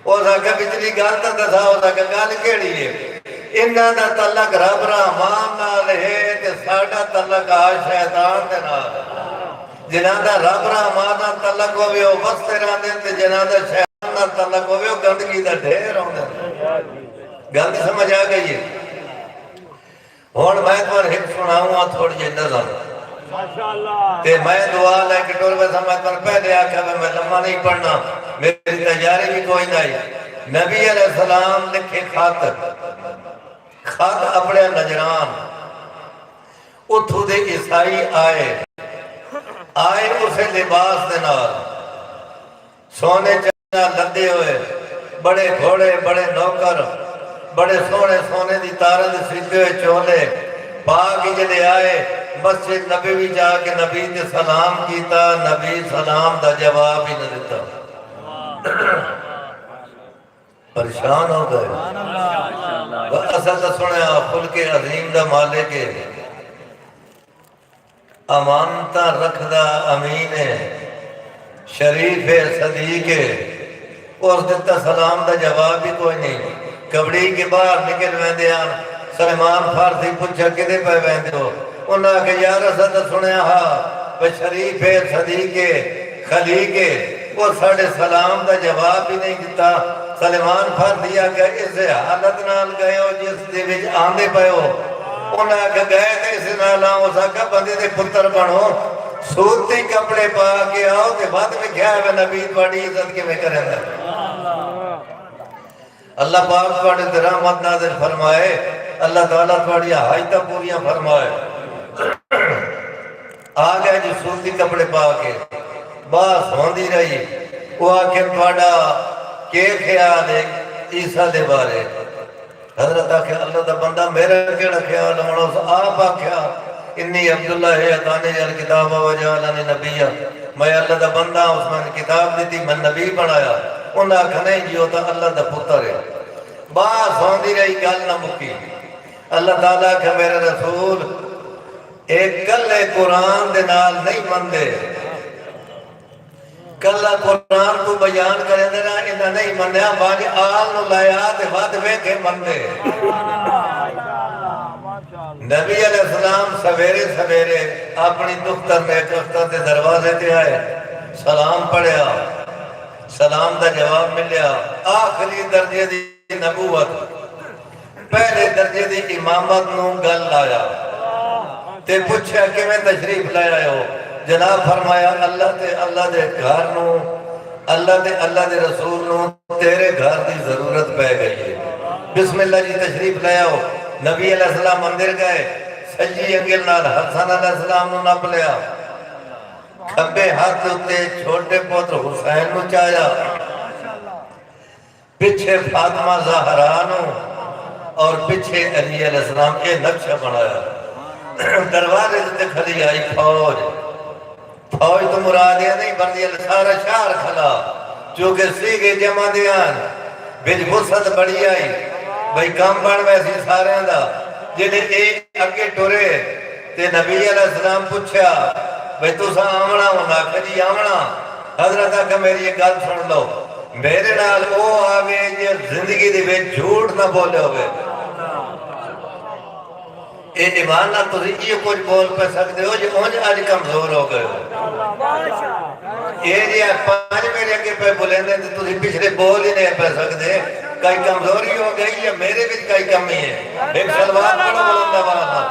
وہ سا کہ بچلی گال تا دسا وہ سا کہ گال کیڑی ہے انہاں دا تعلق رب رحمان نال ہے تے ساڑا تعلق آج شیطان دے نال جنہاں دا رب رحمان نال تعلق ہوئے وہ بستے رہن دیں تے جنہاں دا شیطان نال تعلق ہوئے وہ گندگی دا ڈھیر ہوں دیں گل سمجھ آ گئی ہے ہون میں تمہار ایک سناؤں ہاں تھوڑی جی نظر تے میں دعا لے کے ٹور میں سمجھ پر پہلے آکھا میں لمحہ نہیں پڑھنا میری تجاری بھی کوئی نہیں نبی علیہ السلام لکھے خط اپنے نجران اتھو دے عیسائی آئے اسے لباس دینار سونے چاہنا لدے ہوئے بڑے گھوڑے بڑے نوکر بڑے سونے دی تارہ دے سیدھے ہوئے چولے پاک جلے آئے مسجد نبی بھی جا کے نبی دے سلام کیتا نبی سلام دا جواب ہی نہ دیتا پریشان ہو گئے اصل تا سنے خلق عظیم دا مالک امانتا رکھدا امین شریف صدیق اور دیتا سلام دا جواب بھی کوئی نہیں کبڑی کے باہر نکل ویندے آن سلیمان فارسی پوچھا کدے پہ ویندے ہو انہاں کہ یا رسول سنے شریف صدیق خلیق وہ ساڑھے سلام دا جواب بھی نہیں دیتا سلیمان فارسی آگیا اس حالت نال گئے ہو جس دے وچ آندے پہ ہو انہاں کہ گئے تھے اس نال آؤں ساکا بندے دے پتر بنو سوتی کپڑے پا کے آؤ تے بعد میں کیا ہے نبی بڑی عزت کے میں کریں گا اللہ پاک بڑے درامت نازل فرمائے اللہ تعالیٰ بڑی حایتہ پوریاں فرمائے آگئے جو سوتی کپڑے پا کے باس ہوندی رہی وہ آکھیں پاڑا کے خیال ہے عیسیٰ دے بارے حضرت آکھیں اللہ دا بندہ میرا کیڑا خیال ہونا اس آپ آکھیں انی عبداللہ ہے اتانے الکتاب و جعلنی نبیہ میں اللہ دا بندہ اس میں کتاب دیتی میں نبی بنایا انہاں کھنے جی ہوتا اللہ دا پتر ہے باس ہوندی رہی گل نہ مکی اللہ تعالیٰ کہ میرے رسول ایک کلے قرآن دے نال نہیں مندے کلہ قرآن کو بیان کرے دینا انہا نہیں منیا باقی آل نو لائیات بات ویکھے مندے نبی علیہ السلام سویرے اپنی دختر میں دختر دے دروازے تے آئے سلام پڑھیا سلام دا جواب ملیا آخری درجے دی نبوت پہلے درجے دی امامت نو گل لایا تے پوچھا کہ میں تشریف لائے ہو جناب فرمایا اللہ دے گھر نو اللہ دے رسول نو تیرے گھر دی ضرورت پہ گئی ہے بسم اللہ جی تشریف لائے ہو نبی علیہ السلام مندر گئے سجی انگل نال حسن علیہ السلام نو نپ لیا کھبے ہاتھ اتے چھوٹے پوتر حسین نو چایا پچھے فاطمہ زہرانو اور پچھے علی علیہ السلام کے نقشہ بنایا دروازے سے کھلی آئی فوج تو مرادیاں نہیں بندی سارا شہر کھلا چونکہ سیگے جمع دیان بج وسط بڑی آئی بھئی کام بڑھ ویسی سارے دا جنہیں ایک اگے ٹورے تے نبی علیہ السلام پوچھا بھئی تو سا آمنا ہونا کجی آمنا حضرت آکھا میری یہ گل سن لو میرے نال او آوے جے زندگی دے بے جھوٹ نہ بولے ہوئے اے ایمان نہ تو یہ کچھ بول پہ سکتے ہو جو اونج آج کمزور ہو گئے ہو یہ جی پانچ میرے اگے پہ بولیں دیں تو پچھلے بول ہی نہیں پہ سکتے کئی کمزوری ہو گئی ہے میرے بھی کئی کمی ہے ایک سلوات پڑھو بلندہ والا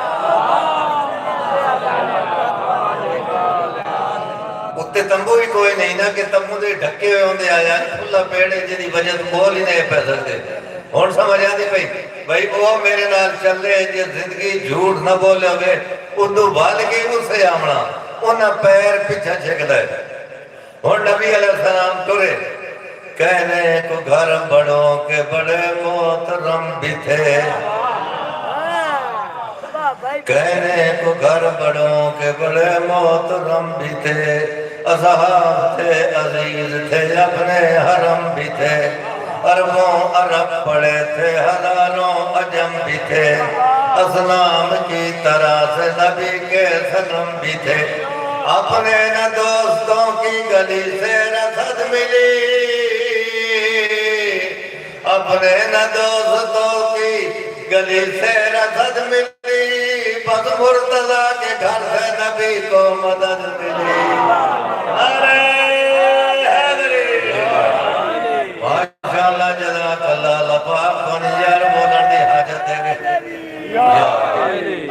اتنے تمبو ہی کوئی نہیں نا کہ تمبو دے ڈھکے ہوئے ہوندے آیا کھلا پیڑے جنہی وجہ تو بول ہی نہیں پہ سکتے ہون سمجھ آدھی بھئی وہ میرے نال چل رہے ہیں جی زندگی جھوٹ نہ بولے ہوئے اندو بال کے اسے آمنا انہا پیر پیچھا چھک دائے ہون نبی علیہ السلام ٹورے کہنے کو گھر بڑوں کے بڑے محترم بھی تھے، کہنے کو گھر بڑوں کے بڑے محترم بھی تھے، اصحاب تھے عزیز تھے اپنے حرم بھی تھے، عربوں عرب پڑے تھے ہزاروں عجم بھی تھے، اسلام کی طرح سے نبی کے سلم بھی تھے، اپنے نہ دوستوں کی گلی سے رسد ملی، اپنے نہ دوستوں کی گلی سے رسد ملی، بس مرتضیٰ کے گھر سے نبی کو مدد ملی۔ ارے حیدری ماشاءاللہ جزاک اللہ، اللہ پاک کون یار بولن دی حاجت دے گے،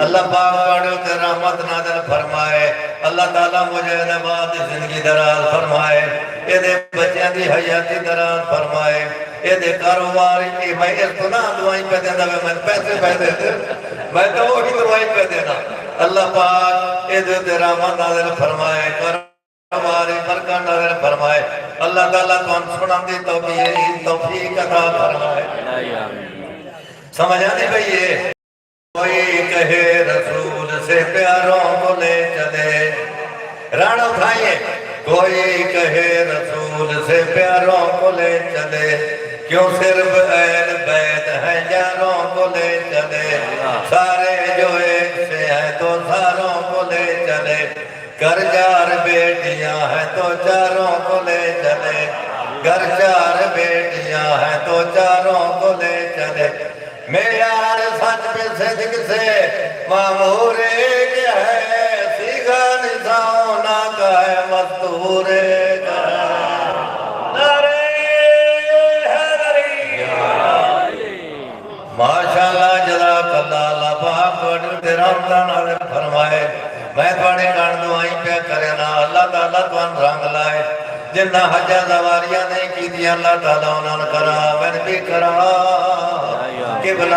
اللہ پاک پڑھو تے رحمت نازل فرمائے، اللہ تعالیٰ مجھے نبات زندگی دراز فرمائے، اے دے بچیاں دی حیاتی دراز فرمائے، اے دے کاروباری کی میں اس کو نہ دعائیں پہ دینا، میں پیسے پہ دیتے میں تو وہی دعائیں پہ دینا، اللہ پاک اے دے رحمت نازل فرمائے، کاروباری برکت نازل فرمائے، اللہ تعالیٰ کو ہم سنان دی توفیق عطا فرمائے۔ سمجھ آتی بھئیے، کوئی کہے رسول سے پیاروں کو لے چلے، ران اٹھائیے، کوئی کہے رسول سے پیاروں کو لے چلے، کیوں صرف اہل بیت ہیں یاروں کو لے چلے، سارے جو ایک سے ہیں تو ساروں کو لے چلے، گھر چار بیٹیاں ہیں تو چاروں کو لے چلے، گھر چار بیٹیاں ہیں تو چاروں کو لے چلے، معیار سچ پہ صدق سے معمور ایک ہے، سیگا نساؤں نہ کہے مستور ایک ہے، نعرہ حیدری ماشاءاللہ جزاک اللہ، اللہ پاک بڑھ رمضان علیہ فرمائے، میں تھوڑے کان دعائیں پہ کرنا، اللہ تعالیٰ تو ان رنگ لائے، جنہ حجہ زواریاں نہیں کی دی اللہ تعالیٰ انہوں نے کرا، میں بھی کرا قبلہ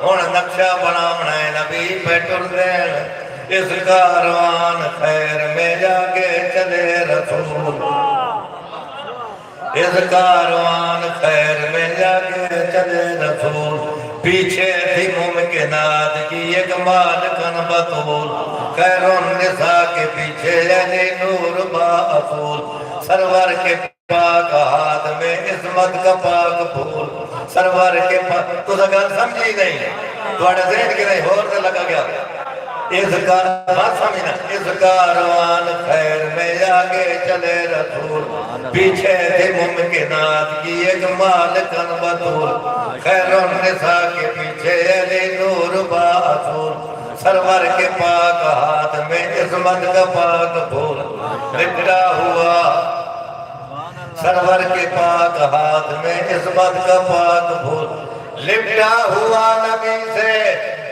ہون نقشہ بناونا ہے نبی پہ ٹر دین، اس کاروان خیر میں جا کے چلے رسول، اس کاروان خیر میں جا کے چلے رسول، پیچھے تھی ممکنات کی ایک مالکن بطول، خیر النساء کے پیچھے یعنی نور با اصول، سرور کے پاک ہاتھ میں عظمت کا پاک پھول، سرور کے پاک تو سگل سمجھی نہیں، توڑے ذہن کی نہیں ہور سے لگا گیا، اس کاروان خیر میں آگے چلے رسول، پیچھے تھے ممکنات کی ایک مالکن بطول، خیر النساء کے پیچھے علی نور با اصول، سرور کے پاک ہاتھ میں عظمت کا پاک پھول، لپٹا ہوا سرور کے پاک ہاتھ میں عظمت کا پاک پھول، لپٹا ہوا نبی سے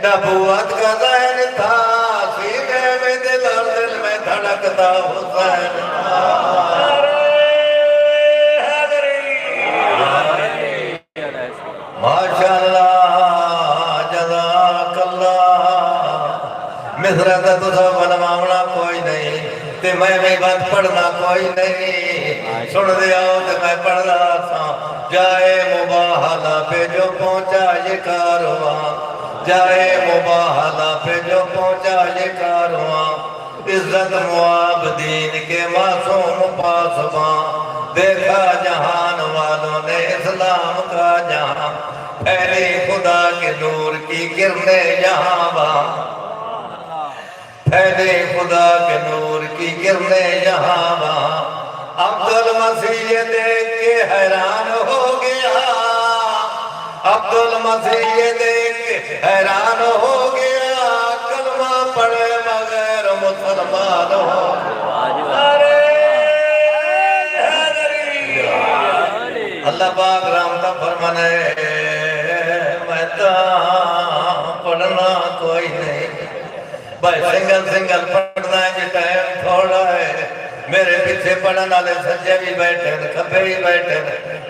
نبوت کا ذہن تھا، سینے میں دل اور دل میں دھڑکتا حسین تھا، ماشاءاللہ جزاک اللہ، مصر کا تجھا بنوانا کوئی نہیں، تے میں بھی بات پڑھنا کوئی نہیں، سن دیا ہو تے میں پڑھ رہا تھا، جائے مباہلہ پہ جو پہنچا یہ کاروان، جائے مباہلہ پہ جو پہنچا یہ کاروان، عزت معابدین کے معصوم پاسباں، دیکھا جہان والوں نے اسلام کا جہاں، پھیلی خدا کے نور کی کرنیں یہاں وہاں، پھیلی خدا کے نور کی کرنیں یہاں وہاں، عبدالمسیح دیکھ کے حیران ہو گیا، عبدالمسیح دیکھ کے حیران ہو گیا، کلمہ پڑھے بغیر مسلمان ہو گیا، اللہ پاک رحمتہ فرمانے میں تا پڑھنا کوئی نہیں، بھائی سنگل پڑھنا ہے جی ٹائم تھوڑا ہے، میرے پیچھے پڑھن والے سجے بھی بیٹھے کھبے بھی بیٹھے،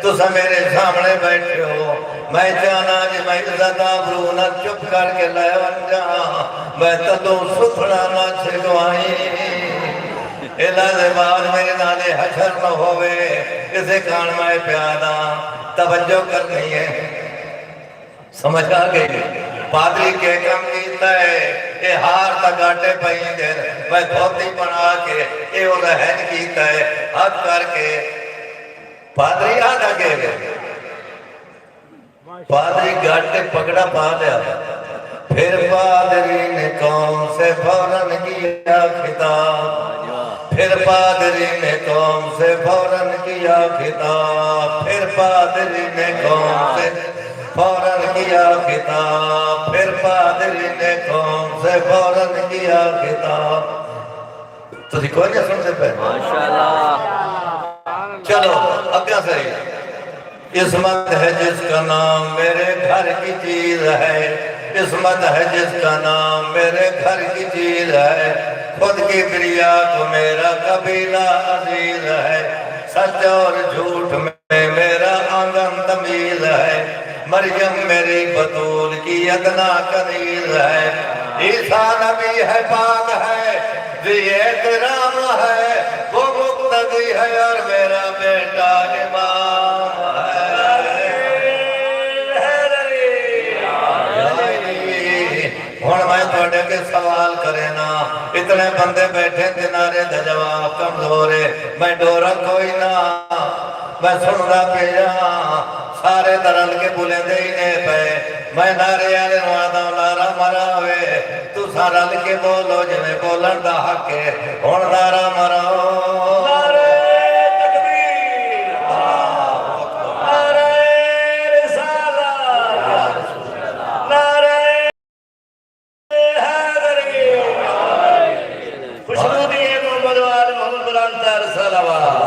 تسا میرے سامنے بیٹھے ہو، میں جانا جی میں عزت آبرو نہ چپ کر کے لے ون جا، میں تدو ستھڑا نہ چھگوائی، دے بعد میرے نالے حشر نہ ہوئے اسے کان میں پیادا توجہ کرنی ہے سمجھ آ گئی پادری کے کم کیتا ہے اے ہار تگاٹے پہین دے میں دھوتی بنا کے اے وہ رہن کیتا ہے حد کر کے پادری آدھا کے گئے پادری گاٹے پکڑا پا لیا پھر پادری نے قوم سے فوراً کیا خطاب پھر پادری نے قوم سے فوراً کیا خطاب پھر پادری نے قوم سے فوراً کیا خطاب پھر پادری نے قوم سے فوراً کیا خطاب تو کوئی نہیں سن سے پہلے چلو اگیا صحیح عصمت ہے جس کا نام میرے گھر کی چیز ہے عصمت ہے جس کا نام میرے گھر کی چیز ہے خود کی بریا تو میرا قبیلہ عزیز ہے سچ اور جھوٹ میں میرا آنگن تمیز ہے مریم میری بطول کی ادنا کنیز ہے عیسیٰ نبی ہے پاک ہے ذی احترام ہے وہ مقتدی ہے اور میرا بیٹا امام ہے ہون میں توڑے کے سوال کرے نا اتنے بندے بیٹھے دنارے دے جواب کمزورے میں ڈورا کوئی نا میں سن رہا پیا سارے درل کے بولے دے ہی پہ میں نارے آلے نوادہ نارا مرا ہوئے تو سارا لکے بولو جنہیں بولن دا حق ہے ہون نارا مرا ہو نارے تکبیر نارے رسالہ نارے حیدری خوشنودی محمد وآل محمد بلانتر صلوات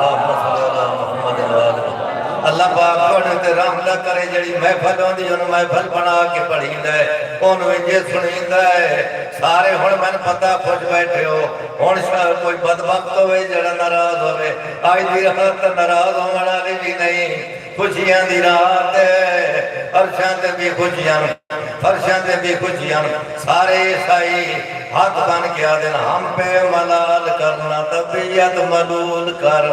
اللہ پاک پڑھے تے رحمتہ کرے جڑی محفل ہوندی انہوں محفل بنا کے پڑھی دے انہوں انجے سنی دے سارے ہون میں نے پتہ خوش بیٹھے ہو ہون شاہ کوئی بدبخت ہوئے جڑا ناراض ہوئے آئی دی رہت ناراض ہونا لی بھی نہیں خوشیاں دی رات ہے عرشاں تے بھی خوشیاں فرشاں تے بھی خوشیاں سارے عیسائی ہاتھ بن کے آدھن ہم پہ ملال کرنا طبیعت ملول کر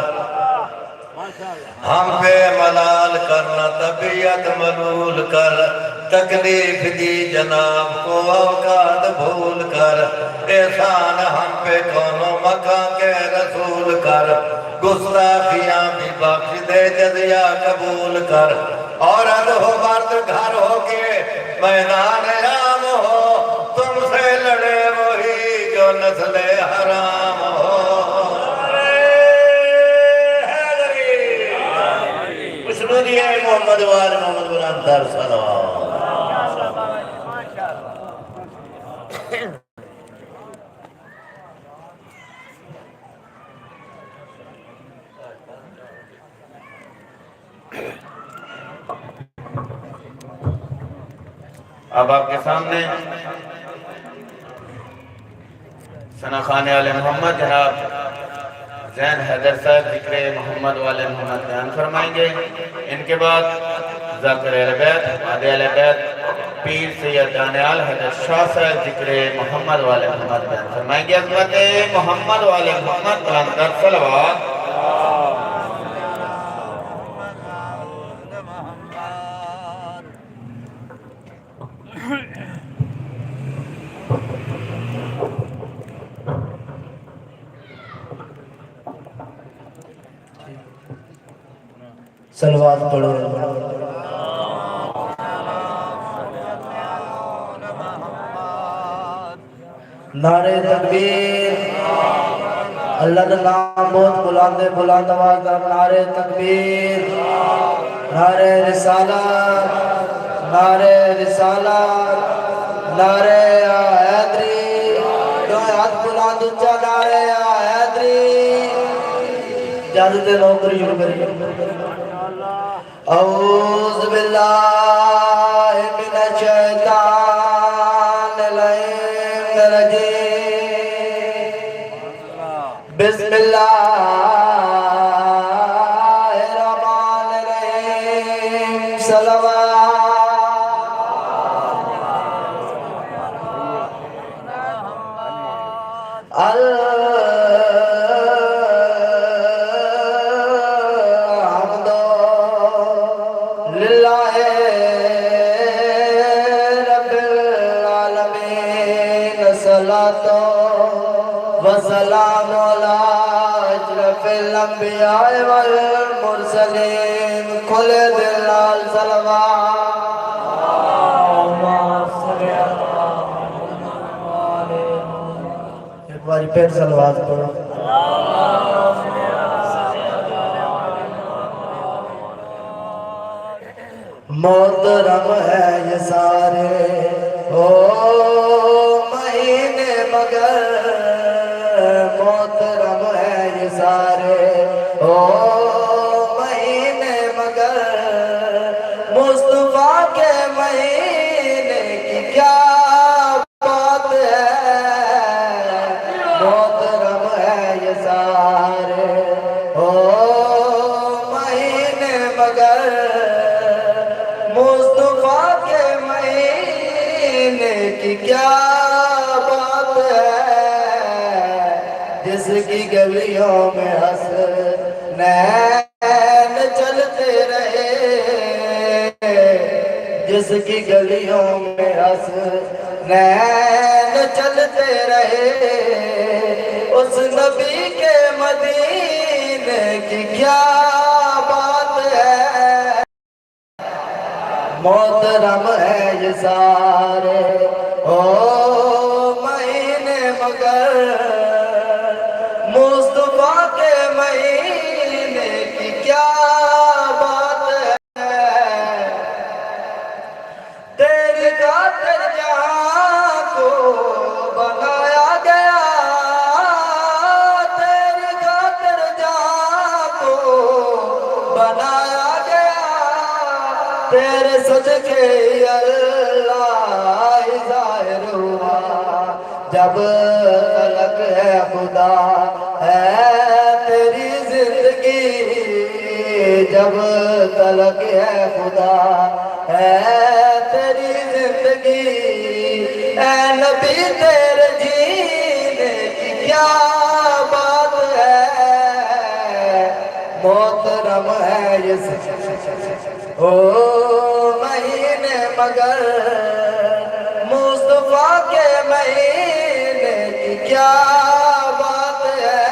ہم پہ ملال کرنا طبیعت ملول کر تکلیف دی جناب کو اوقات بھول کر احسان ہم پہ کونوں مکان کے رسول کر گستاخیاں بھی بخش دے جزیہ قبول کر عورت ہو مرد گھر ہو کے میدان عام ہو تم سے لڑے وہی جو نسل حرام ہو خوشنودی ہے محمد وآل محمد بلانتر صلوات اب آپ کے سامنے ثنا خانے والے محمد جناب زین حیدر صاحب ذکر محمد والے محمد بیان فرمائیں گے ان کے بعد ذاکر اہل بیت عادی اہل بیت پیر سید دانیال حیدر شاہ صاحب ذکر محمد والے محمد بیان فرمائیں گے عظمت محمد والے محمد بلندر صلوات صلوات پڑھو نعرے تکبیر اللہ کا نام بہت بلاندے بلند آواز دا نعرے تکبیر نعرے رسالت نعرے رسالت نعرے حیدری دو ہاتھ بلند اونچا نعرے حیدری اجازت نوکری شروع کریے اعوذ باللہ من الشیطان الرجیم بسم اللہ الرحمن الرحیم صلوات اللہ الصلاة والسلام على أشرف الأنبياء والمرسلين كل دلال صلوات ایک باری پھر صلوات پڑھو محترم ہے یہ سارے مہینے مگر محترم ہے یہ سارے مہینے مگر مصطفیٰ کے مہینے کی کیا بات ہے محترم ہے یہ سارے مہینے مگر مصطفیٰ کے مہینے کی کیا بات ہے جس کی گلیوں میں حسنین چلتے رہے جس کی گلیوں میں حسنین چلتے رہے اس نبی کے مدینے کی کیا بات ہے محترم ہے یہ سارے مہینے مگر مصطفیٰ کے مہینے کی کیا بات ہے تیری خاطر جہاں کو بنایا گیا تیری خاطر جہاں کو بنایا گیا تیرے صدقے اللہ ظاہر ہوا جب خلق ہے خدا ہے تیری زندگی جب خلق ہے خدا ہے تیری زندگی اے نبی تیرے جینے کی کیا بات ہے محترم ہے یہ مہینے مگر مصطفیٰ کے مہینے کی کیا بات ہے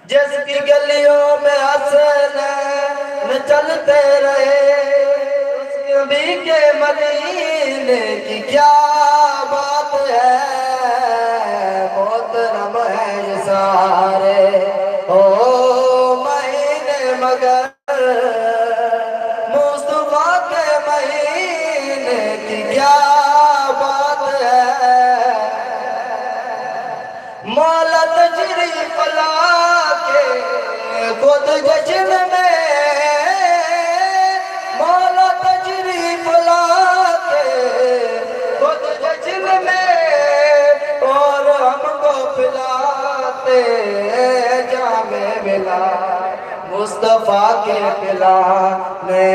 جس کی گلیوں میں حسنین چلتے رہے اس نبی کے مدینے کی کیا بات ہے محترم ہے یہ سارے مگر مصطفیٰ کے مہینے کی کیا بات ہے مولا تشریف لا کے خود جشن میں مولا تشریف لا کے خود جشن میں اور ہم کو پلاتے جام ملا مصطفیٰ کے پلانے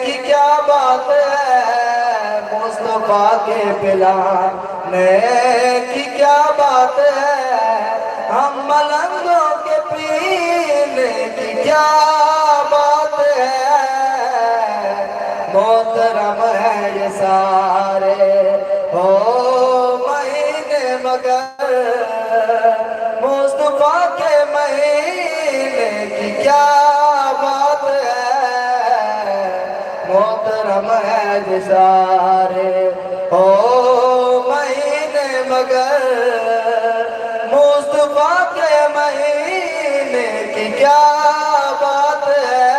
کی کیا بات ہے مصطفیٰ کے پلانے کی کیا بات ہے ہم ملنگوں کے پینے کی کیا بات ہے محترم ہے یہ سارے مہینے مگر مصطفیٰ کے مہینے کی کیا بات ہے محترم ہے یہ سارے مہینے مگر مصطفیٰ کے مہینے کی کیا بات ہے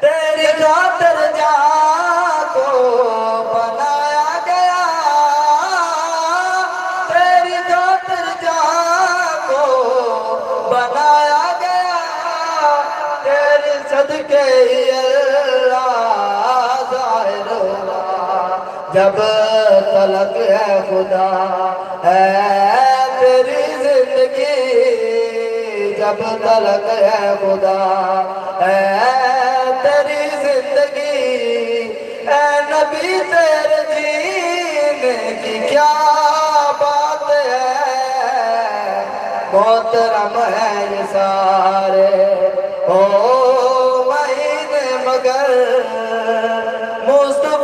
تیری خاطر جہاں کو بنایا گیا تیری خاطر جہاں کو بنایا گیا تیرے صدقے اللہ ظاہر ہوا جب خلق ہے خدا ہے تیری زندگی جب خلق ہے خدا ہے تیری زندگی اے نبی تیرے جینے کی کیا بات ہے محترم ہے یہ سارے مہینے مگر مصطفیٰ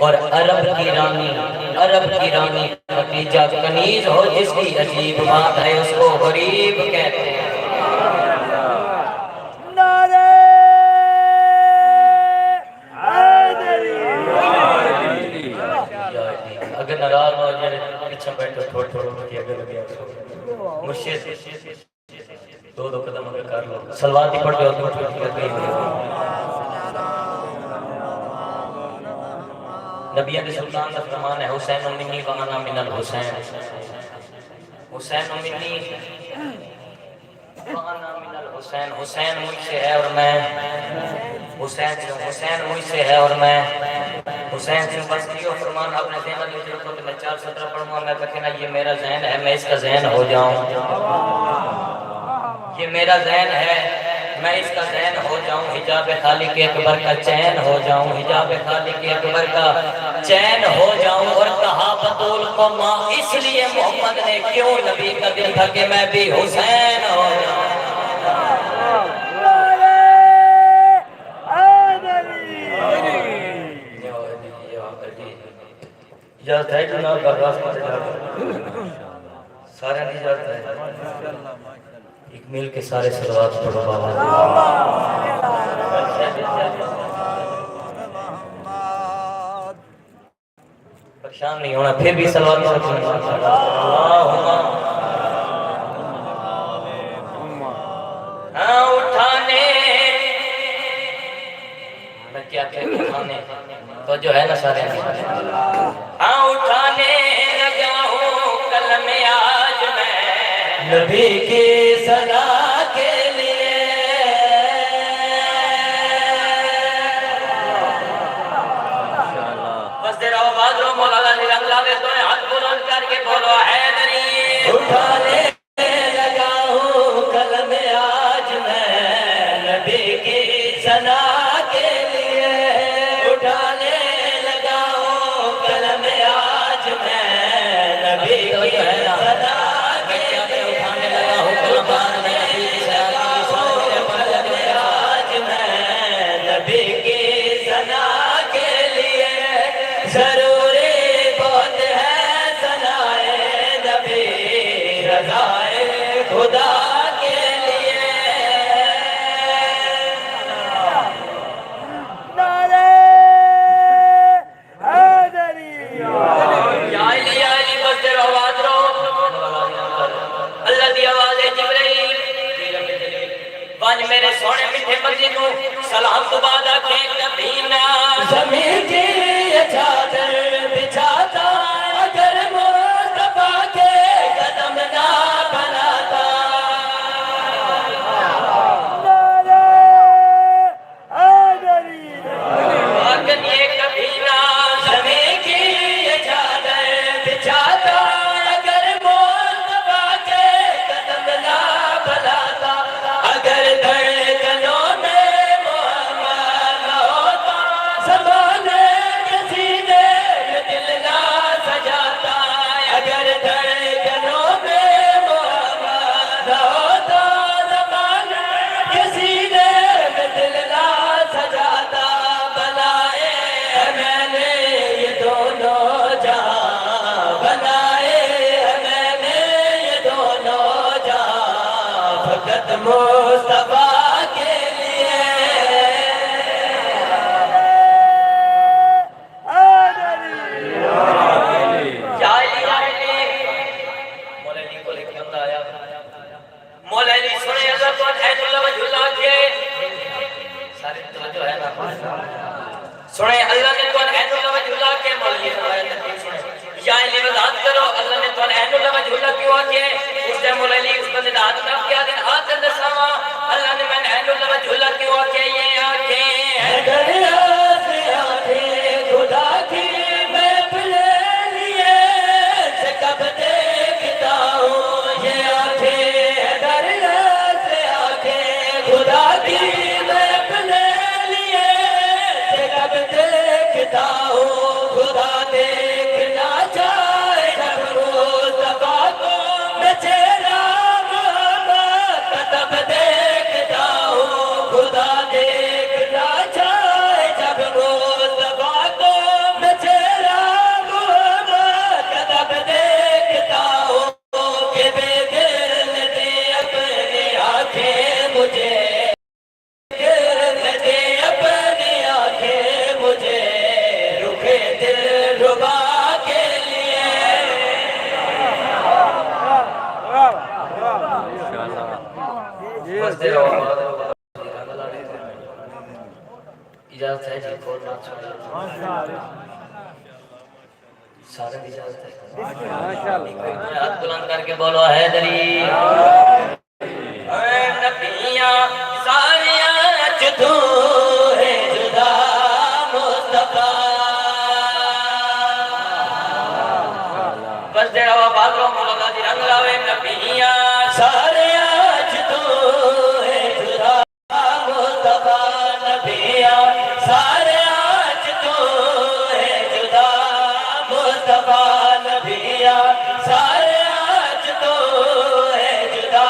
اور عرب کی رانی خدیجہ کنیز ہو جس کی عجیب بات ہے اس کو غریب کہتے ہیں. اگر ناراض ہو جائے پیچھے بیٹھو تھوڑا کی اگر لگے مجھ سے دو قدم اگر کر لو سلوات ہی پڑھ دو نبی علیہ سلطان کا فرمان ہے حسین منی وانا من الحسین حسین منی وانا من الحسین حسین مجھ سے ہے اور میں حسین مجھ سے ہے اور میں حسین سے بس کیوں فرمان اپنے ذہن میں جو تو میں 4 سطر پڑھوں گا میں کہنا یہ میرا ذہن ہے میں اس کا ذہن ہو جاؤں یہ میرا ذہن ہے میں اس کا ذہن ہو جاؤں حجاب خالق اکبر کا چین ہو جاؤں حجاب خالق اکبر کا چین ہو جاؤں. اور کہا بطول کو ماں اس لیے محمد نے کیوں نبی کا دل تھا کہ میں بھی حسین ہو جاؤں. اجازت ہے جناب کا راستہ جاتا سارے نہیں جاتا ہے ایک مل کے سارے صلوات پڑھو بابا. پریشان نہیں ہونا پھر بھی صلوات پڑھو. ہاں اٹھانے میں کیا کہتے اٹھانے تو جو ہے نا سارے ہاں اٹھانے لگا ہوں قلم آج میں نبی کی صدا کے لیے بس دے رہو باز رو مولانا نرنگ لاوے تو ہاتھ بلند کر کے بولو حیدری. اٹھانے لگا ہوں قلم آج میں نبی کی صدا کے لیے اٹھانے لگا ہوں قلم آج میں نبی کی صدا کے لیے اٹھانے لگا ہوں قلم آج میں نبی کی صدا کے لیے ضروری بہت ہے ثنائے نبی رضائے خدا کے لیے. اللہ دی آواز ہے جبرائیل پانچ میرے سونے میٹھے بندے کو سلام تو بعد آکھیں کبھی نہ زمین کی چادر بچھاتا اگر مصطفیٰ کے قدم نہ بناتا. اگر یہ کبھی نہ زمین کی چادر بچھاتا اگر مصطفیٰ کے قدم نہ بناتا. اگر دھڑکنوں میں محمد نہ ہوتا زمانے کے سینے میں دل نہ سجاتا. اگر دھڑکنوں میں محمد نہ ہوتا زمانے کے سینے میں دل نہ سجاتا. بنائے میں نے یہ دونوں جہاں بنائے میں نے یہ دونوں جہاں فقط مصطفیٰ کے لیے. مولا علی کو لے کے بندہ آیا مولا علی سنے اللہ کو عید اللہ وجہ اللہ کے سارے توجہ ہے نا سنے اللہ نے تو عید اللہ وجہ اللہ کے مولا علی فرمایا ترتیب سنے یا علی وضاحت کرو اللہ نے تو عید اللہ وجہ اللہ کیوں آکے اس نے مولا علی اس بندے دعات کر کیا دن آت اندر ساما اللہ نے میں عید اللہ وجہ اللہ کیوں آکے یہ آنکھیں اگر آنکھیں خدا کی میں اپنے لیے سے کب دیکھتا ہوں یہ آنکھیں اگر آنکھیں خدا کی میں اپنے لیے سے کب دیکھتا ہوں. خدا دیکھنا چاہے جب مصطفیٰ کو میں چہرہ محمد کا تب دیکھتا ہوں. خدا دیکھنا چاہے نعت سارے دی اجازت ہے ہاتھ بلند کر کے بولو حیدری اے نبیاں ساریاں تو ہے جدا مصطفیٰ بس دیڑا وا بادلوں مولا دی رنگ لاوے نبیاں ساریاں تو ہے جدا مصطفیٰ نبیاں ساریاں تو ہے جدا مصطفیٰ نبیاں ساریاں تو ہے جدا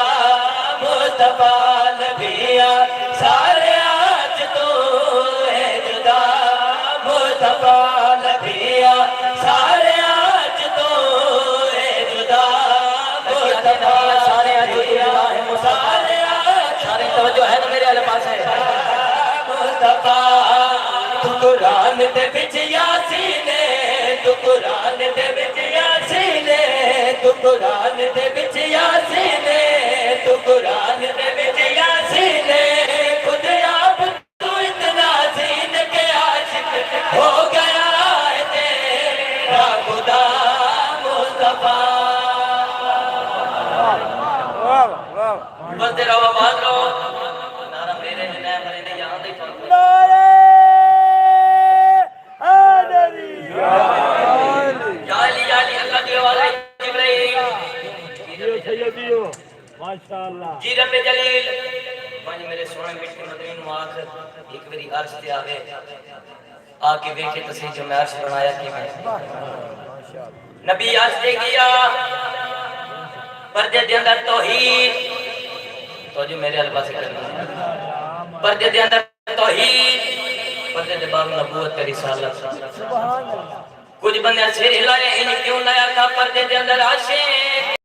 مصطفیٰ نبیاں سارے آج تو ہے جدا مصطفیٰ نبیاں سارے آج تو ہے جدا مصطفیٰ سارے آج تو جدا ہے سارے آج سارے توجہ ہے نا میرے والے پاس ہے مصطفیٰ تو قرآن دے وچ یاسین تو قرآن دے وچ یاسین تو قرآن دے وچ یاسین تو قرآن دے وچ یاسین خود آپ تو اتنا زین کے عاشق ہو گیا ہے تیرا خدا مصطفیٰ بس تیرا آواز رو نعرہ میرے جنہیں مرے نے یہاں دے پڑھ یا علی اللہ کی آواز ہے جبرائیل ماشاءاللہ جی رب جلیل پانی میرے سونے مٹی مدین مواقع ایک بری عرش تے آگے آکے دیکھے تصحیح جو میں عرش بنایا کی میں نبی عرش دے گیا پردے دے اندر توحید تو جو میرے البا سے کرنا پردے دے اندر توحید پردے دے باب نبوت کا رسالت کچھ بندے سر ہلائے انہیں کیوں لایا تھا پردے دے اندر عاشق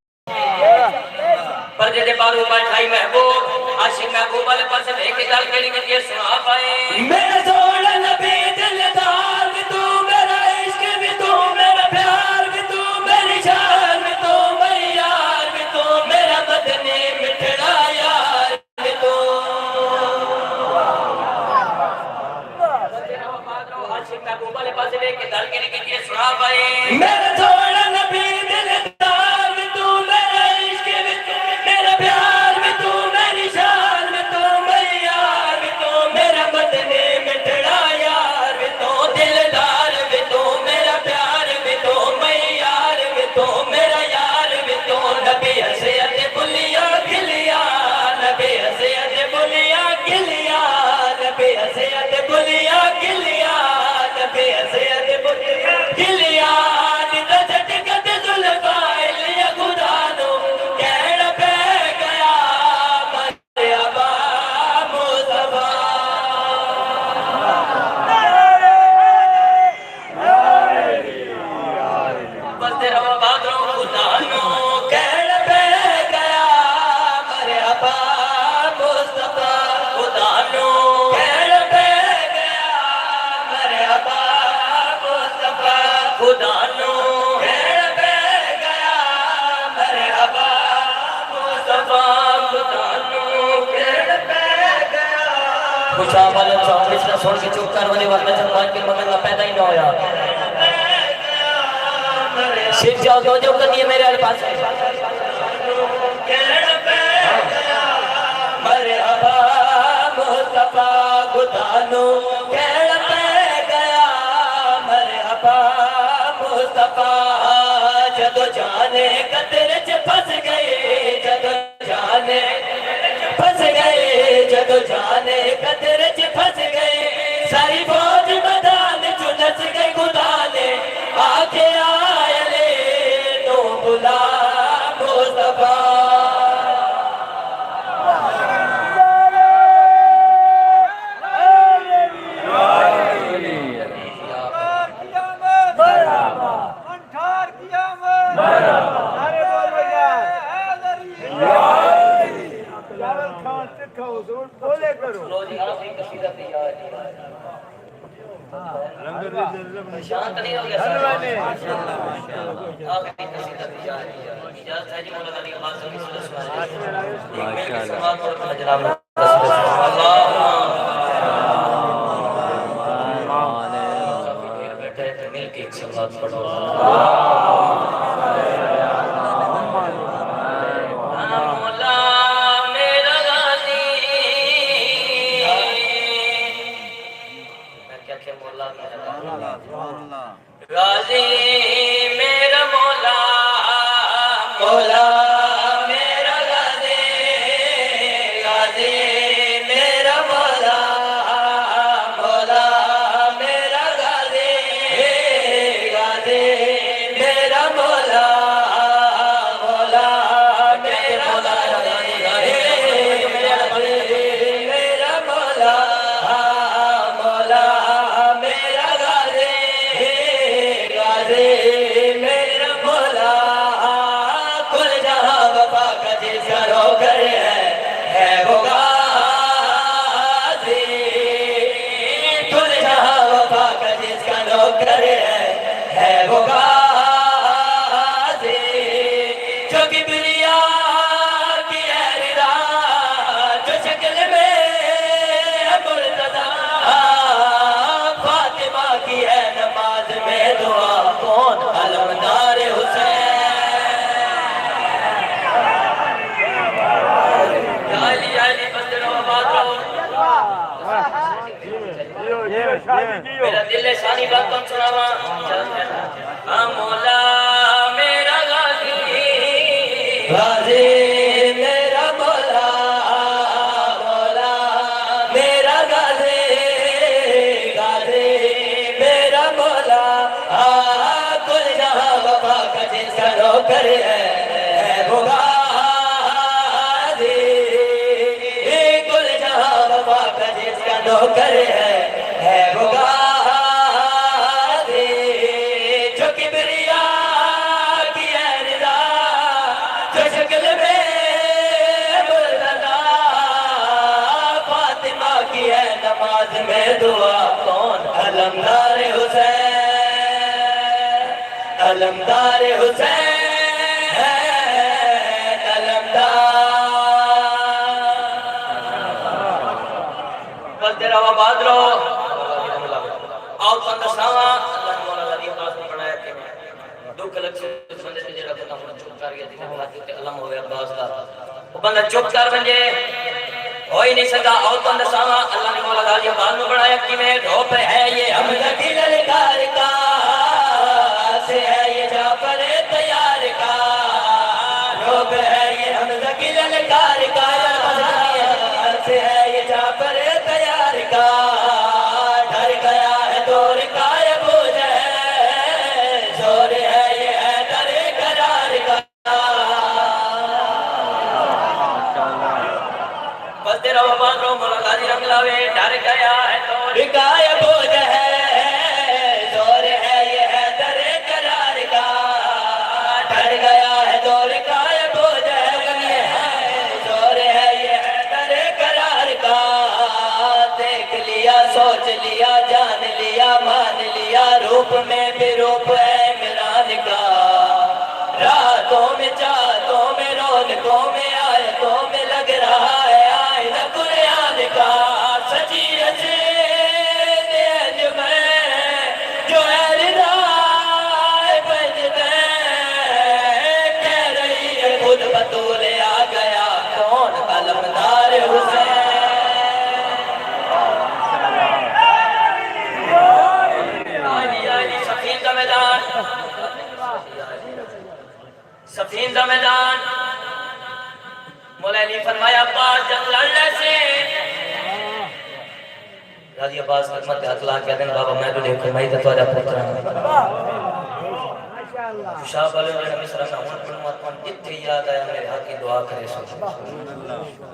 پردے دے بارو بیٹھائی محبوب عاشق محبوب والے پاس لے کے دل کے لیے یہ سنا پائے میرا سوڑا نبی دلدار بھی تو میرا عشق بھی تو میرا پیار بھی تو میری شان بھی تو میری یار بھی تو میرا بدنی مٹھڑا یار بھی تو عاشق محبوب والے پاس لے کے دل کے لیے یہ سنا پائے میرا سوڑا نبی دلدار بھی تو میرا عشق بھی تو میرا پیار بھی تو میری شان بھی تو میری یار بھی تو میرا بدنی مٹھڑا یار بھی تو دلدار بھی تو میرا پیار بھی تو میری یار بھی تو میرا یار بھی تو نبی حسیت بلیا گلیا نبی حسیت بلیا گلیا نبی حسیت بلیا گلیا نبی حسیت بلیا گلیا نیتا جھٹکت ظلفائل یا خدا نو کہنا پہ گیا مرحبا مصطفیٰ بس تیرا بادروں خدا نو کہنا پہ گیا مرحبا مصطفیٰ خدا نو کہنا پہ گیا مرحبا مصطفیٰ خدا نو کہنا پہ گیا مرحبا مصطفیٰ خدا نو کہنا پہ گیا خوشا والا چاہوں بچنا سوڑ کے چوک کر والی ورنہ جنبان کے مگنگا پیدا ہی نہ ہویا صرف جاؤ دو جو کرنی ہے میرے الپاس کہنا پہ گیا مرحبا مصطفیٰ خدا نو کہنا پہ گیا مرحبا مصطفیٰ جدو جانے قدر چ پھنس گئے جدو جانے پھنس گئے جدو جانے قدر چ پھنس گئے ساری فوج میدان چ نس گئی خدا نے آکے آئے لے تو بلا مصطفیٰ لو جی آخری قصیدہ تیار شانت نہیں ہو گیا آخری قصیدہ تیار اجازت ہے جی مولا علی عباس صلی اللہ علیہ وسلم ایک میرے سماعت اور اپنا جناب اللہ بیٹھا ہے تو مل کے ایک صلوات پڑھو مولا میرا غازی میں کیا مولا میرا غازی میرا مولا مولا میرا غازی غازی میرا مولا مولا میرا غازی غازی میرا مولا مولا میرا میرا مولا مولا میرا غازی غازی میرا مولا کل جہاں وفا کا جس کا روکر ہے وہ غازی کل جہاں وفا کا جس کا نوکر ہے وہ غازی جو کبریا کی ہے رضا جو شکل میں ہے مرتضی فاطمہ کی ہے نماز میں دعا کون علمدار حسین علی علی بندر و آباد رہو میرا دل شانی بات کون سناوا مولا میرا غازی غازی میرا مولا مولا میرا غازی غازی میرا مولا کل جہاں وفا کا جس کا نوکر ہے وہ غازی کل جہاں وفا کا جس کا نوکر ہے وہ غازی جو کبریا کی ہے رضا جو شکل میں مرتضی فاطمہ کی ہے نماز میں دعا کون علمدار حسین علمدار حسین علمدار بس تیرا آباد رہو آؤ تو اندساوا اللہ مولا علی عباس نے بڑھایا کہ دکھ لگ سے بندے سے جڑا بندہ ہونا چپ کر گیا جیسے ہاتھ تے علم ہوئے عباس دا وہ بندہ چپ کر بنجے ہو ہی نہیں سکا آؤ تو اندساوا اللہ نے مولا علی عباس نے بڑھایا کہ میں ڈھوپ ہے یہ حمزہ کی للکار کا سے ہے یہ جعفر تیار کا ڈھوپ ہے یہ حمزہ کی للکار کا سے ہے یہ جعفر تیار کا ڈر گیا ہے دور کا یہ بوجھ ہے زور ہے یہ ہے در قرار کا بس تیرا وفاد رو مولا غازی رنگ لاوے ڈر گیا ہے دور کا یہ بوجھ ہے زور ہے یہ ہے در قرار کا ڈر گیا ہے دور کا یہ بوجھ ہے زور ہے یہ ہے در قرار کا دیکھ لیا سوچ لیا جان لیا مان لیا روپ میں بھی روپ ہے عمران کا راتوں میں چاہتوں میں رونقوں میں آیتوں میں لگ رہا ہے آئینہ قرآن کا سچی رچے دیج میں جو ہے رضا بجتے کہہ رہی ہے خود بطولے آ گیا کون علمدار حسین سفین کا میدان سفین کا میدان مولا علی فرمایا عباس جنگ لڑنے سے غازی عباس خدمت ہاتھ لا کے دن بابا میں تو دیکھو میں تو تھوڑا پوچھ رہا ہوں شاہ والے نے مصر کا ہون پرماتما جتھے یاد آیا میرے حق کی دعا کرے سو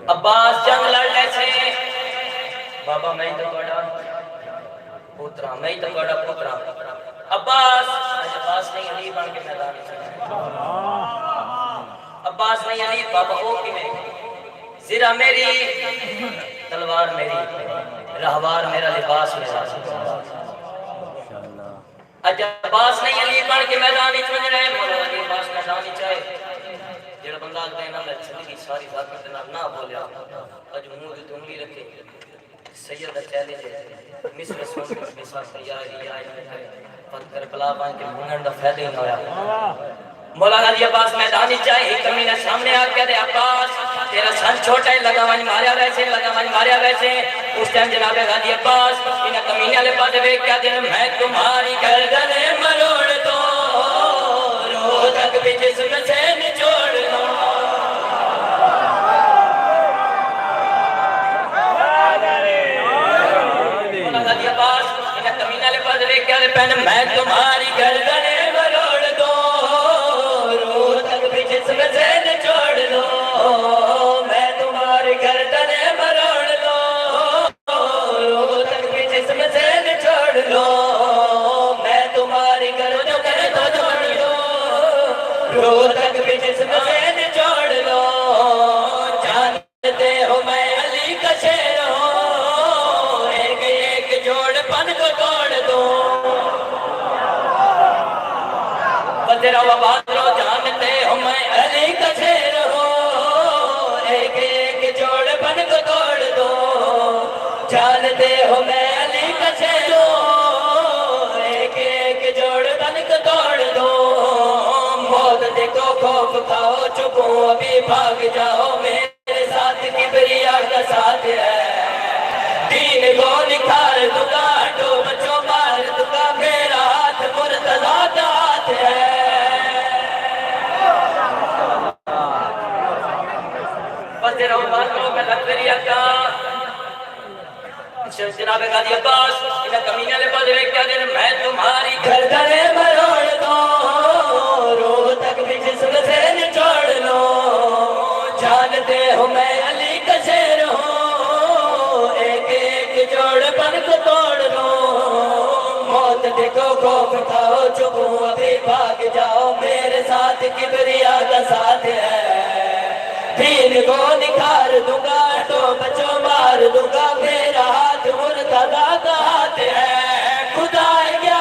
عباس جنگ لڑنے سے بابا میں تو تھوڑا پوترا میں تو تھوڑا پوترا عباس نہیں علی بن کے میدان عباس نہیں علی بابا ہو کی میں زرہ میری تلوار میری رہوار میرا لباس میرا عباس نہیں علی بن کے میدان ہی چونج رہے مولا علی عباس میدان ہی چاہے جڑا بندہ دینا میں چھلی کی ساری ذات میں نہ بولیا اج منہ تے انگلی رکھے سید چیلنج مثل سن مثال تیاری آئی پت کر بلا بان کے منگن دا فائدہ ہی نہ ہویا مولانا علی عباس میدانی چاہے ایک کمینہ سامنے آ کے دے عباس تیرا سن چھوٹا ہے لگا وانی ماریا ویسے اس ٹائم جناب غازی عباس انہیں کمینہ لے پاتے ہوئے کیا دن میں تمہاری گردن مروڑ دو رو تک بھی جسم سے نچوڑ دو مولانا علی عباس انہیں کمینہ لے پاتے ہوئے کیا دن میں تمہاری گردن مروڑ دو جسم سے نچوڑ لو میں تمہاری گردن مروڑ لو رو تک بھی جسم سے نچوڑ لو میں تمہاری گردن چھوڑ لو رو تک بھی جسم سے نچوڑ لو جانتے ہو میں علی کا شیر ہوں ایک ایک جوڑ پن کو توڑ دو بزرا وباد رو جانتے ہو میں علی کا شیر ہوں ایک ایک جوڑ بن کو توڑ دو جانتے ہو میں علی کا شیر ہوں ایک ایک جوڑ بن کو توڑ دو موت دیکھو خوف کھاؤ چکو ابھی بھاگ جاؤ میرے ساتھ کبریا کا ساتھ ہے دین کو نکھار دگا ہٹو بچوں مار دگا میرا ہاتھ مرتضی کا ہاتھ ہے جناب غازی عباس انہیں کمینہ لے پاتے ہوئے کیا دن میں تمہاری گردن مروڑ دو رو تک بھی جسم سے نچوڑ لو جانتے ہو میں علی کا شیر ہوں ایک ایک جوڑ پن کو توڑ لو موت دیکھو خوف کھاؤ چکو ابھی بھاگ جاؤ میرے ساتھ کبریا کا ساتھ ہے دین کو نکھار دوں گا تو بچوں مار دوں گا میرا ہاتھ مرتضی کا ہاتھ ہے خدا کیا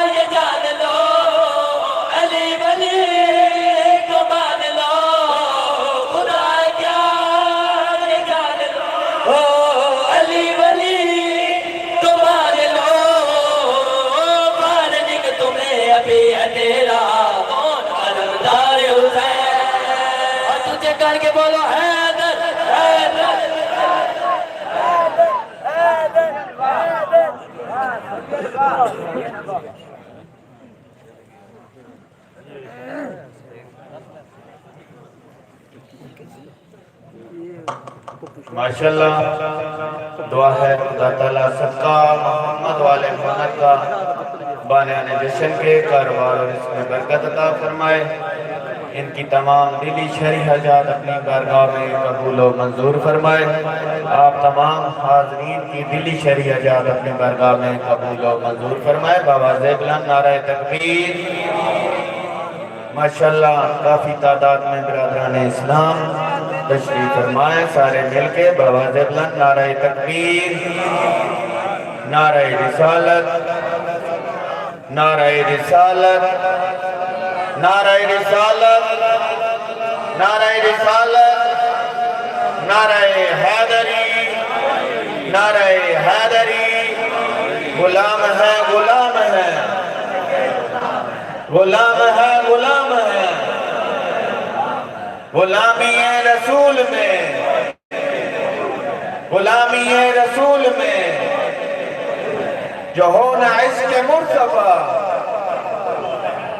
یہ جان لو علی ولی کو مان لو خدا کیا یہ جان لو علی ولی کو مان لو ماننے کو تمہیں ابھی ہے تیرا علمدار حسین کر کے بولو حیدر حیدر ماشاءاللہ دعا ہے خدا تعالیٰ صدقہ محمد والے محمد کا بانیان جشن کے کاروبار اور اس میں برکت عطا فرمائے ان کی تمام دلی شرعی حاجات اپنی بارگاہ میں قبول و منظور فرمائے آپ تمام حاضرین کی دلی شرعی حاجات اپنی بارگاہ میں قبول و منظور فرمائے بآواز بلند نعرہ تکبیر ماشاءاللہ کافی تعداد میں برادران اسلام تشریف فرمائے سارے مل کے بآواز بلند نعرہ تکبیر نعرہ رسالت نعرہ رسالت نعرہ رسالت نعرہ رسالت نعرہ حیدری نعرہ حیدری غلام ہے غلام ہے غلام ہے غلام ہے غلامی رسول میں غلامی رسول میں جو ہونا عشق مرتضی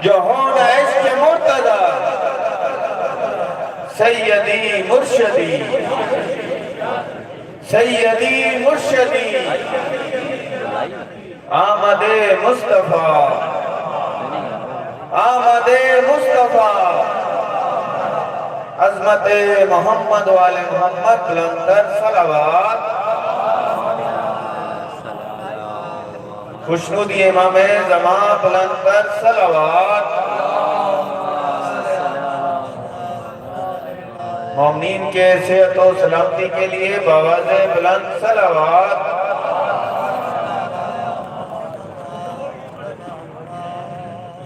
جو ہونا عشق مرتضی سیدی مرشدی سیدی مرشدی آمد مصطفیٰ آمد مصطفیٰ عظمت محمد والے محمد بلندر صلوات خوشنودی امام زمان بلندر صلوات مومنین کے صحت و سلامتی کے لیے بآواز بلند صلوات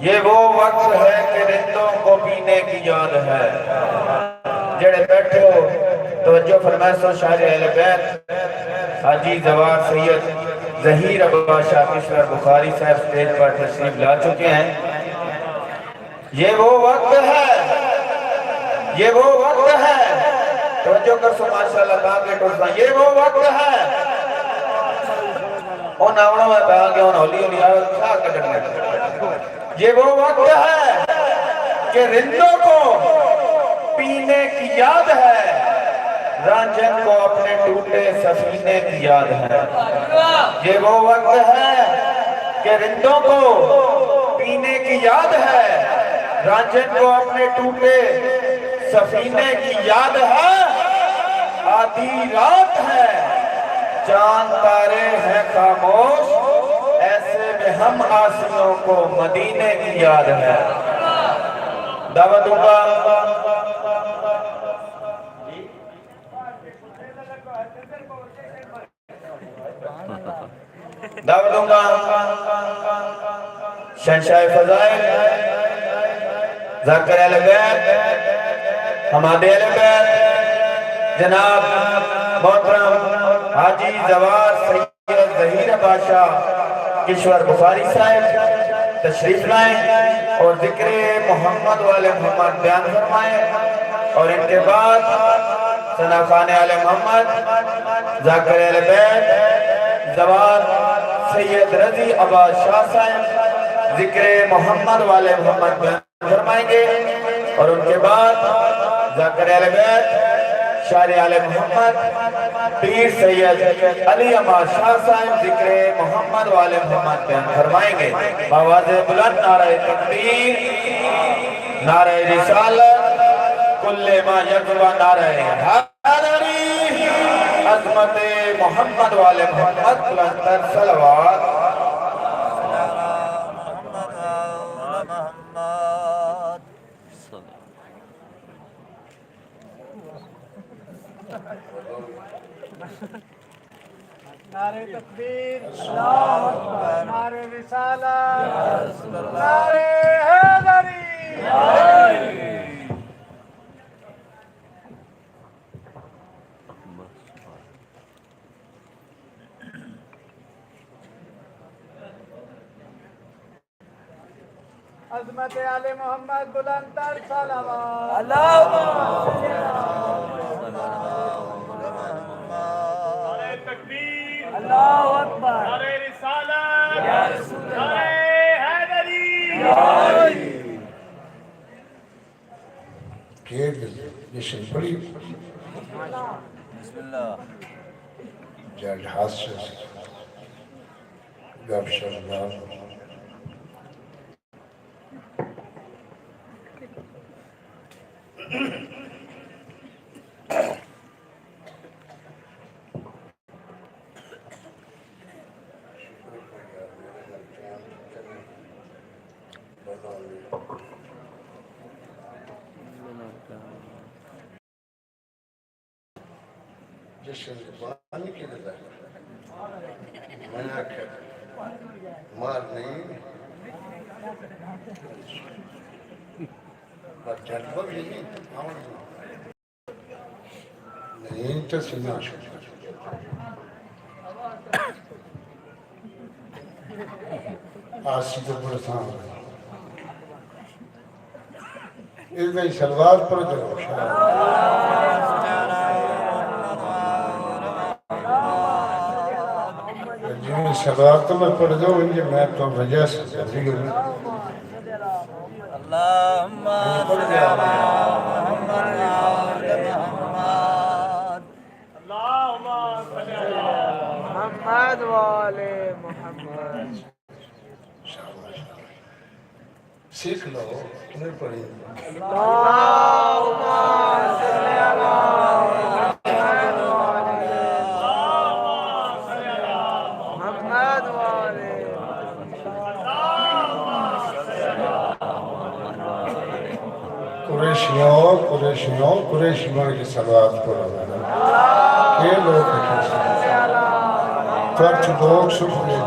یہ وہ وقت ہے کہ رندوں کو پینے کی یاد ہے جڑے بیٹھے ہو توجہ فرمائے سو شاعر اہل بیت حاجی زوار سید ظہیر عباس شاہ کشور بخاری صاحب سٹیج پر تشریف لا چکے ہیں. یہ وہ وقت ہے، یہ وہ وقت ہے، توجہ کر سو ماشاءاللہ تاکہ ٹوٹنا. یہ وہ وقت ہے ان آوڑوں میں تاکہ ان ہولی ہولی آوڑ کھا کے ڈرنے. یہ وہ وقت ہے کہ رندوں کو پینے کی یاد ہے، رانجھن کو اپنے ٹوٹے سفینے کی یاد ہے. یہ وہ وقت ہے کہ رندوں کو پینے کی یاد ہے، رانجھن کو اپنے ٹوٹے سفینے کی یاد ہے. آدھی رات ہے، چاند تارے ہیں خاموش، ایسے میں ہم آسیوں کو مدینے کی یاد ہے. دعوت دوں گا دعوت دوں گا شہنشاہ فضائل ذاکر اہل بیت حماد اہل بیت جناب محترم حاجی زوار سید ظہیر عباس شاہ کشور بخاری صاحب تشریف لائیں اور ذکر محمد والے محمد بیان فرمائیں. اور ان کے بعد ثنا خان آل محمد ذاکر اہل بیت زوار سید رضی عباس شاہ صاحب ذکر محمد والے محمد بیان فرمائیں گے. اور ان کے بعد ذاکر اہل بیت شاعر آل محمد پیر سید علی احمد شاہ صاحب ذکر محمد والے محمد بیان فرمائیں گے. آواز بلند نعرہ تکبیر، نعرہ رسالت، کل ما یقوی نعرہ حیدری، عظمت محمد والے محمد بلند تر صلوات. نعرہ تکبیر، اللہ اکبر، نعرہ رسالت، نعرہ حیدری. عظمت آل محمد بلند تر صلوات. اللہ اکبر، نعرہ رسالت، نعرہ حیدری. جشن بڑی جج حادثے سے گپ شپ جشن پانی کی لگا میں نے آکھا مار نہیں پر جلوہ بھی نہیں تو سنا آسی تو پرسان اس میں سلوات پر جو جنہیں سلوات تو میں پڑھ دو انجھے میں تو وجہ سے ذریعہ ہوں اللہم صلی اللہ محمد والے محمد. سیکھ لو تمہیں پڑھی اللہم صلی اللہ محمد والے قریشیوں کی سلوات پڑھو کہ لوگ تو لوگ سکھنے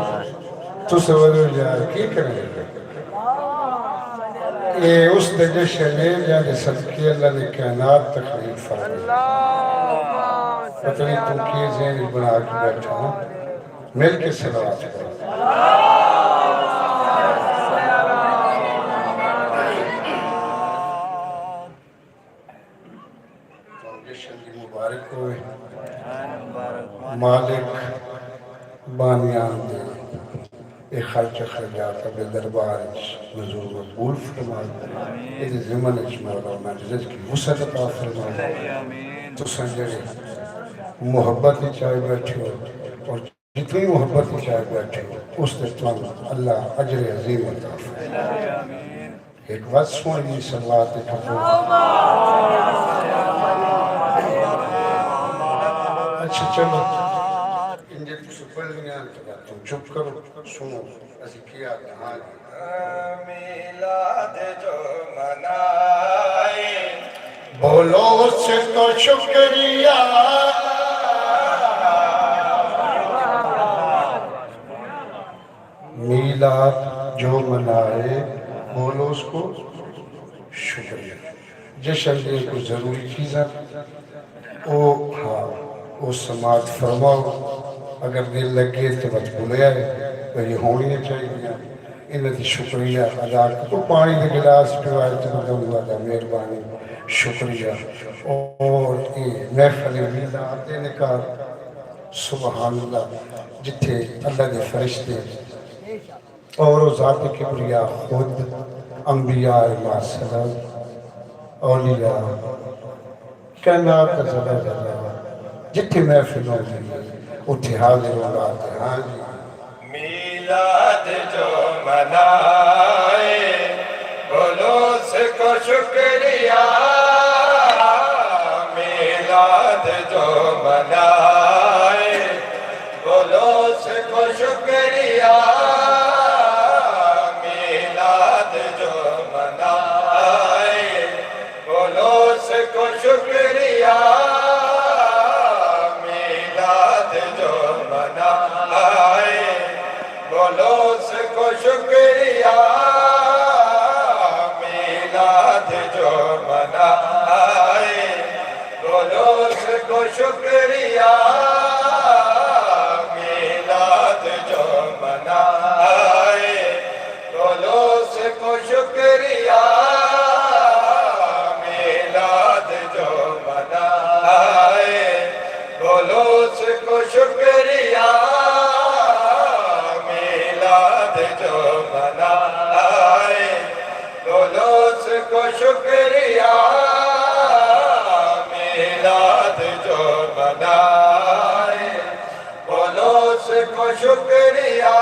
تو سوالو جائے کی کریں گے یہ اس دجے شلیل یعنی صدقی اللہ نے کائنات تکلیف فرمائے. پتہ نہیں تم کیے ذہن بنا کے بیٹھا ہوں مل کے صلوات کرو فاؤنڈیشن کی مبارک ہوئے مالک بانیان دے ایک خرچ خرجات اپنے دربار نزول مقبول فرمائے ایک زمن مولانا رزق کی وسعت عطا فرمائے تو سنجرے محبت ہی چاہے بیٹھے ہو اور جتنی محبت ہی چاہے بیٹھے ہو اس نے تمام اللہ اجر عظیم عطا فرمائے ایک وقت سوئنی صلوات کھپو اچھا چلو انجھے تُسے پڑھ لیا تم چپ کرو سنو ایسی کیا کہاں میلاد جو منائے بولو اس سے تو شکریہ میلاد جو منائے بولو اس کو شکریہ جشن دے کو ضروری چیز ہے وہ سماعت فرماؤ اگر دل لگے تو بس بھولے آئے تو یہ ہونی چاہیے انہیں دی شکریہ ادا تو پانی دے گلاس پیوائے تو مدد ہوا تھا مہربانی شکریہ اور یہ محفل میلاد دینے کا سبحان اللہ جتھے اللہ دے فرشتے اور ذات کبریا خود انبیاء معصلم اولیاء کائنات کا زبہ جتھے محفل ہوتی ہے اتھے حاضر ہوگا ہاں جی میلاد جو منائے بولو اس کو شکریہ میلاد جو منائے بولو اس کو شکریہ میلاد جو منائے بولو اس کو شکریہ میلاد جو منائے بولو اس کو شکریہ میلاد جو منائے بولو اس کو شکریہ میلاد جو منائے بولو اس کو شکریہ میلاد جو منائے بولو اس کو شکریہ میلاد جو منائے بولو اس کو شکریہ میلاد جو منائے بولو اس کو شکریہ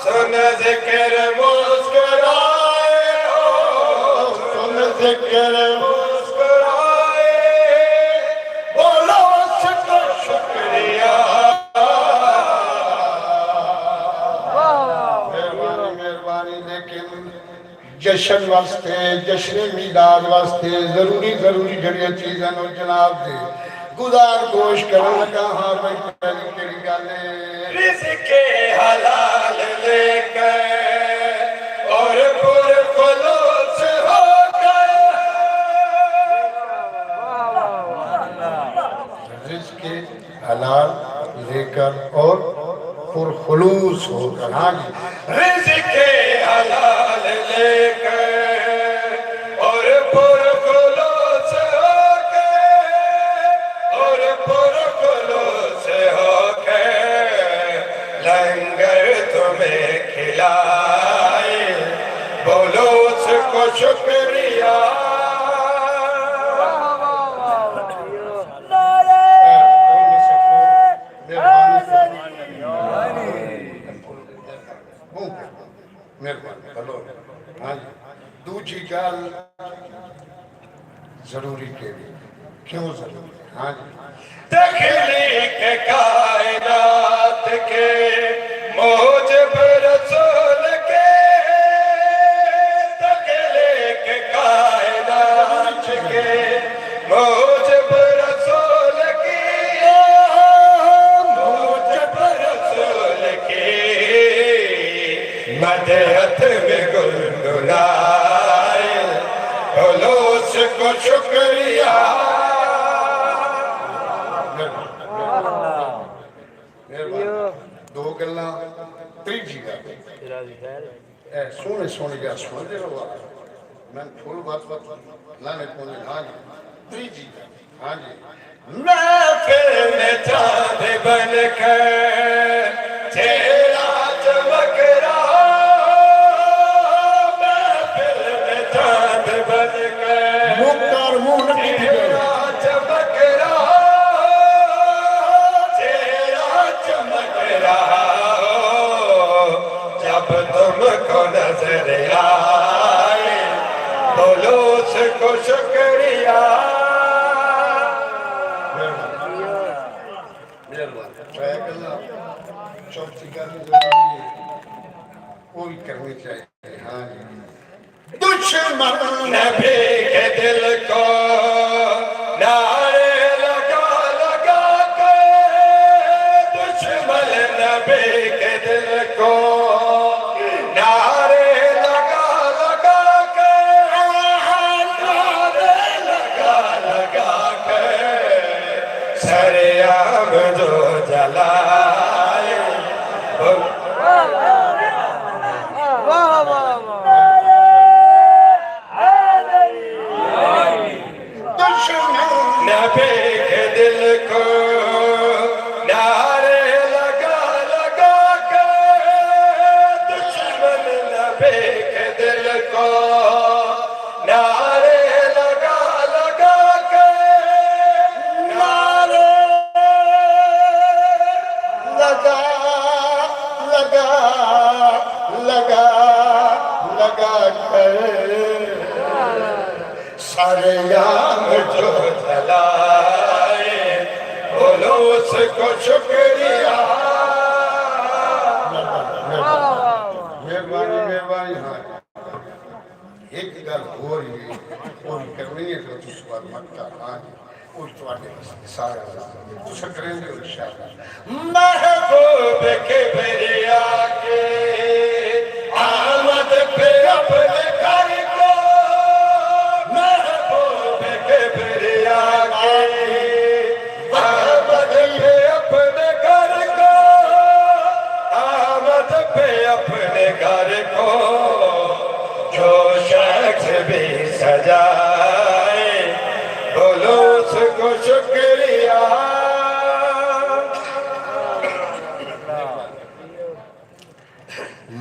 سن ذکر مسکرائے ہو سن ذکر مسکرائے بولو اس کو شکریہ مہربانی لیکن جشن واسطے جشن میلاد واسطے ضروری جڑیاں چیزیں نو جناب دے گزار گوش کرن لگا ہاں بھائی پہلی کیڑی گل ہے رزق حلال لے کر اور پر خلوص ہو کر رزق حلال لے کر اور پرخلوص ہو کر ہاں جی رزق حلال لے کر اور پر خلوص ہو کر اور پر خلوص ہو کر لنگر تمہیں کھلائے بولو اس کو شکریہ مہربانی بھلو ہاں جی دوجی گل ضروری کے لیے کیوں ضروری ہاں جی تخلیق کائنات کے موجب رسول کے تخلیق کائنات کے موجب رسول کی موجب رسول کی مدحت میں گلگلائے بولو اس کو شکریہ سونے سونے گیا سونے رہا میں پھول بات لانے پونے ہاں جی تری جی ہاں جی محفل میں چاند بن کے چہرہ چمک رہا محفل میں چاند بن کے مختار مون چہرہ چمک رہا چہرہ چمک رہا جب تم کو نظر آئے بولو اس کو شکریہ چوتھی کرنی ضروری ہے وہ بھی کرنی چاہیے ہاں جی دشمن نبی کے دل کو نعرے لگا لگا کے دشمن نبی کے دل کو نعرے لگا لگا کے نعرے لگا لگا کے سریام جو جلائے نبی کے دل کو نعرے لگا لگا کے دشمن نبی کے دل کو نعرے لگا لگا کے نعرے لگا لگا لگا لگا کر سارے یام جو جلائے بولو اس کو شکریہ مہربانی مہربانی ہاں ایک گل ہو رہی ہے وہ کرنی ہے تو اس بات مت کر ہاں وہ تواڈے سارا تو کریں گے انشاءاللہ محبوب کبریا کے آمد پہ اپنے گھر کو محبوب کبریا کے آمد پہ اپنے گھر کو آمد پہ اپنے گھر کو جو شخص بھی سجائے بولو اس کو شکریہ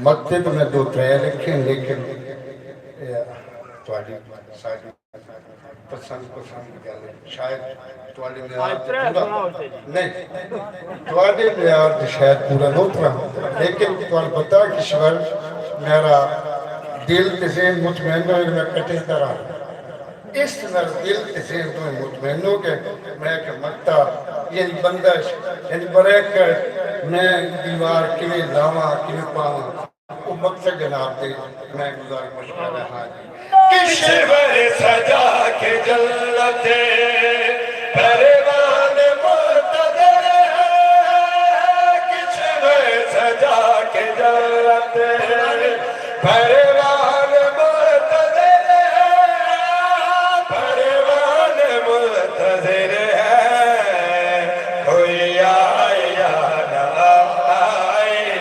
مکتب میں دو ترے لکھیں لیکن تواڈی ساری پسند گل شاید تواڈے معیار نہیں تواڈے معیار تے شاید پورا نہ اترا لیکن تانوں پتہ کہ شور میرا دل تے ذہن مطمئن ہوئے میں کٹے طرح اس طرح دل تے ذہن تو مطمئن ہو کے میں کہ مکتا یعنی بندش یعنی بریکٹ میں دیوار کیویں لاواں کیویں پاواں وہ مقصد جناب دے میں گزار مشکل ہے ہاں جی کشور سجا کے جلت پروان مرتضر ہے کشور سجا کے جلت پروان مرتضر ہے پروان مرتضر ہے کوئی آئے یا نہ آئے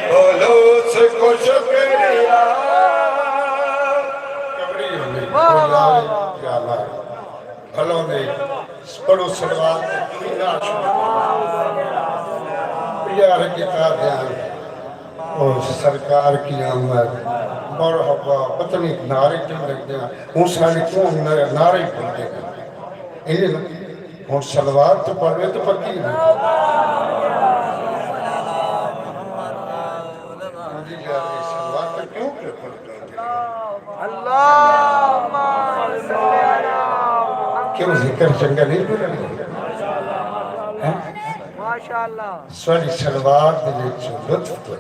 بولو اس کو شکریہ بھلوں نے پڑھو سلوات پیار کتا دھیان اور سرکار کی آمد مرحبا پتہ نہیں نعرے کیوں لگ دیا ہوں سارے کیوں نعرے پڑھ دے گا ہوں سلوات تو پڑھ رہے تو پکی نہیں سلوات تو کیوں پڑھ رہے کیوں ذکر چنگا نہیں پڑھ رہے ماشاءاللہ سوری سلوار دلے چھو لطف تو